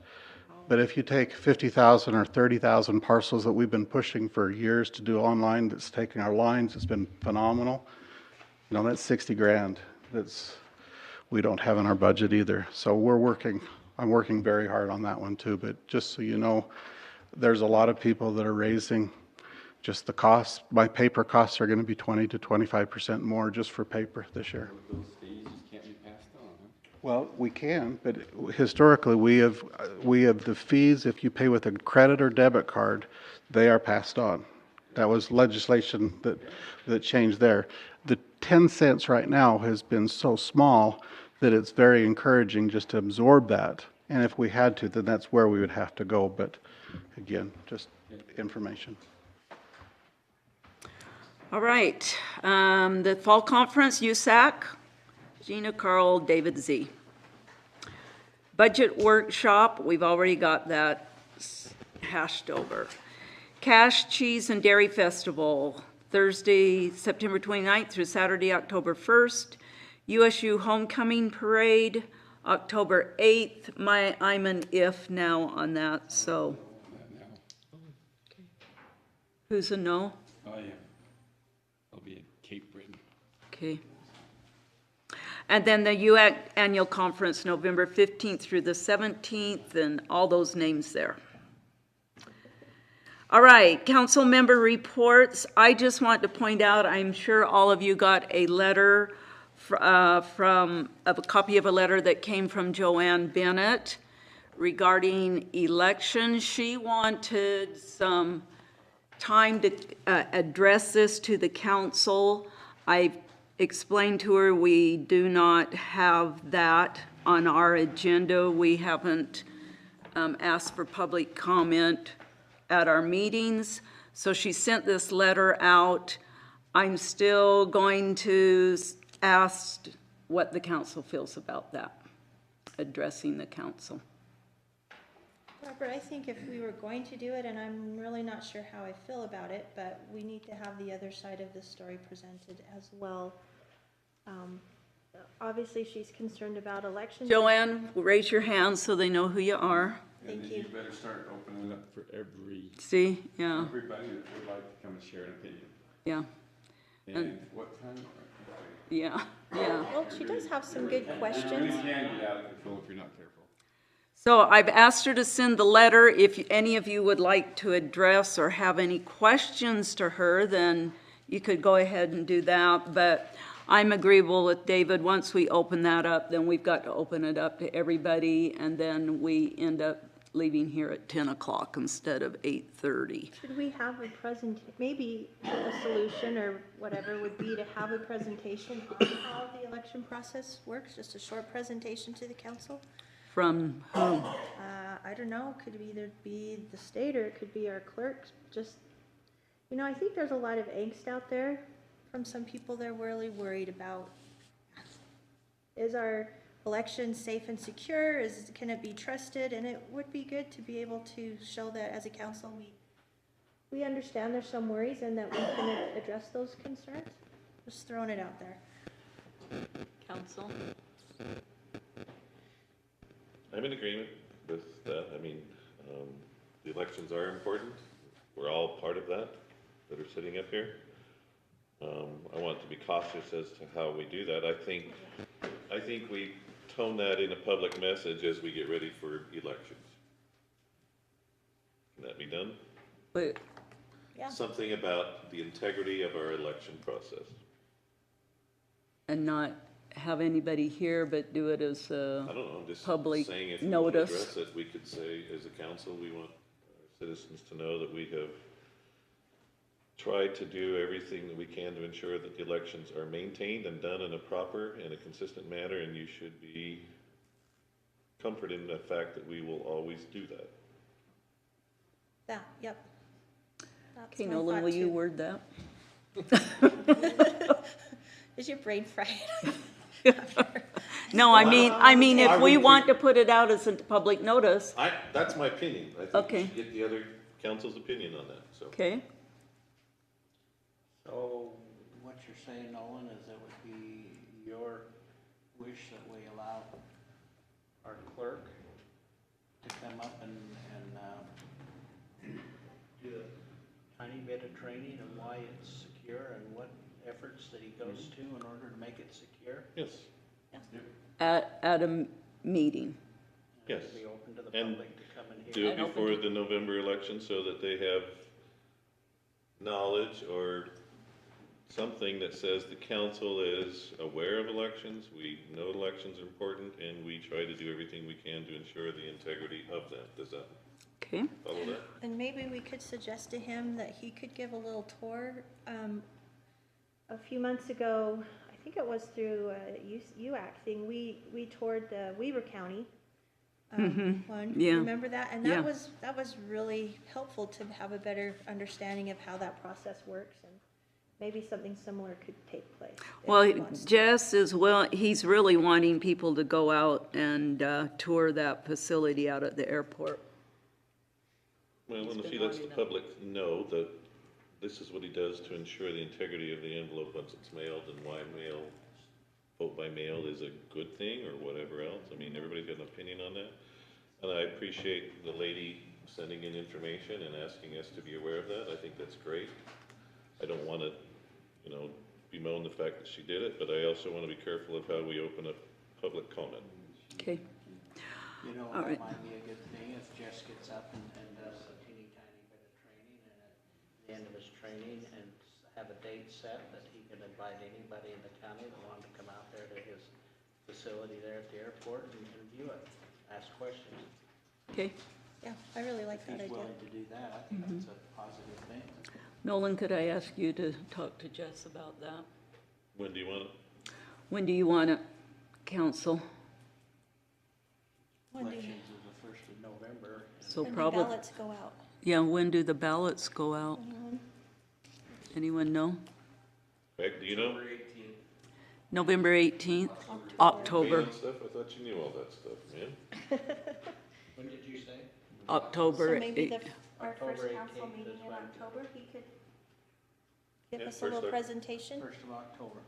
But if you take 50,000 or 30,000 parcels that we've been pushing for years to do online, that's taking our lines, it's been phenomenal. You know, that's 60 grand. We don't have in our budget either. So I'm working very hard on that one too. But just so you know, there's a lot of people that are raising Just the cost, my paper costs are going to be 20 to 25% more just for paper this year. Those fees just can't be passed on, huh? Well, we can, but historically, we have the fees, if you pay with a credit or debit card, they are passed on. That was legislation that changed there. The 10 cents right now has been so small that it's very encouraging just to absorb that. And if we had to, then that's where we would have to go. But again, just information. All right, the fall conference, USAC, Gina, Carl, David Z. Budget workshop, we've already got that hashed over. Cash, Cheese, and Dairy Festival, Thursday, September 29th through Saturday, October 1st. USU Homecoming Parade, October 8th. I'm an if now on that, so. Who's a no? Oh, yeah. I'll be at Cape Breton. Okay. And then the UAC Annual Conference, November 15th through the 17th, and all those names there. All right, council member reports. I just want to point out, I'm sure all of you got a letter a copy of a letter that came from Joanne Bennett regarding elections. She wanted some time to address this to the council. I've explained to her we do not have that on our agenda. We haven't asked for public comment at our meetings. So she sent this letter out. I'm still going to ask what the council feels about that, addressing the council. Robert, I think if we were going to do it, and I'm really not sure how I feel about it, but we need to have the other side of the story presented as well. Obviously, she's concerned about elections. Joanne, raise your hand so they know who you are. Thank you. You better start opening it up for everybody Yeah. that would like to come and share an opinion. Yeah. And what time? Yeah. Well, she does have some good questions. You really can get out of control if you're not careful. So I've asked her to send the letter. If any of you would like to address or have any questions to her, then you could go ahead and do that. But I'm agreeable with David. Once we open that up, then we've got to open it up to everybody, and then we end up leaving here at 10 o'clock instead of 8:30. Should we have a maybe a solution or whatever would be to have a presentation on how the election process works, just a short presentation to the council? From whom? I don't know, could either be the state or it could be our clerks. Just, I think there's a lot of angst out there from some people. They're really worried about, is our election safe and secure? Can it be trusted? And it would be good to be able to show that as a council we understand there's some worries and that we can address those concerns. Just throwing it out there. Council? I'm in agreement with that. I mean, the elections are important. We're all part of that are sitting up here. I want to be cautious as to how we do that. I think we tone that in a public message as we get ready for elections. Can that be done? But, yeah. Something about the integrity of our election process. And not have anybody here, but do it as a I don't know, I'm just public saying if we notice. address it, we could say, as a council, we want our citizens to know that we have tried to do everything that we can to ensure that the elections are maintained and done in a proper and a consistent manner, and you should be comforted in the fact that we will always do that. Yeah, yep. That's Okay, my Nolan, thought, will you too. word that? Is your brain fried? No, I mean, if we want to put it out as a public notice. That's my opinion. I think Okay. we should get the other council's opinion on that, so. Okay. So what you're saying, Nolan, is it would be your wish that we allow our clerk to come up and do a tiny bit of training on why it's secure and what efforts that he goes to in order to make it secure? Yes. At a meeting. Yes. Be open to the And public to come and hear. do it before the November election so that they have knowledge or something that says the council is aware of elections, we know elections are important, and we try to do everything we can to ensure the integrity of them. Does that follow that? And maybe we could suggest to him that he could give a little tour. A few months ago, I think it was through UAC thing, we toured the Weaver County one. Yeah. Remember that? And Yeah. that was really helpful to have a better understanding of how that process works, and maybe something similar could take place. if Well, he wants to. Jess is he's really wanting people to go out and tour that facility out at the airport. Well, and if he lets the public know that this is what he does to ensure the integrity of the envelope once it's mailed, and why vote by mail is a good thing or whatever else. I mean, everybody's got an opinion on that. And I appreciate the lady sending in information and asking us to be aware of that. I think that's great. I don't want to, bemoan the fact that she did it, but I also want to be careful of how we open up public comment. Okay. You know, All it right. might be a good thing if Jess gets up and does a teeny tiny bit of training, and at the end of his training, and have a date set that he can invite anybody in the county that wanted to come out there to his facility there at the airport and view it, ask questions. Okay. Yeah, I really like that If he's idea. willing to do that, I think that's a positive thing. Nolan, could I ask you to talk to Jess about that? When do you want it? When do you want it, council? When do- Elections is the 1st of November. So When the probably. ballots go out. Yeah, when do the ballots go out? Mhm. Anyone know? Beck, do you know? November 18th, October, Me and stuff? I thought you knew all that stuff, man. When did you say? October So maybe 8th. our October first council 18th meeting is in when? October, he could give Yeah, us a little first presentation. 1st of October.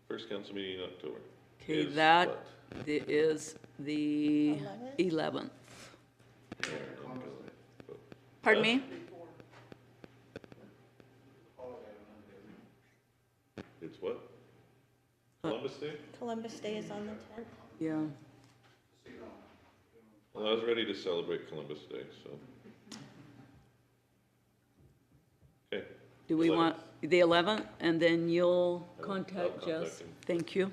First council meeting in October. Okay, Is that what? is the 11th. Pardon me? It's what? Columbus Day? Columbus Day is on the 10th. Yeah. Well, I was ready to celebrate Columbus Day, so. Okay. Do we 11th. want the 11th, and then you'll I'll contact contact Jess? him. Thank you.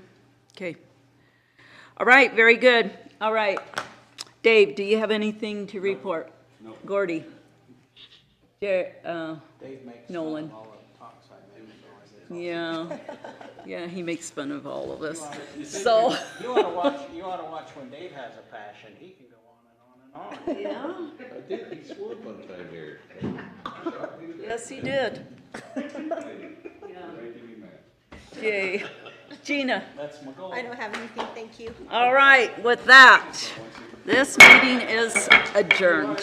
Okay. All right, very good. All right. Dave, do you have anything to report? No. Gordy? Dave makes Nolan? fun of all the talks I make, so I guess. Yeah, he makes fun of all of us. So. So, You ought to watch when Dave has a passion, he can go on and on and on. yeah, I did, he swore one time here. yes, he did. Okay, Gina? That's my goal. I don't have anything, thank you. All right, with that, this meeting is adjourned.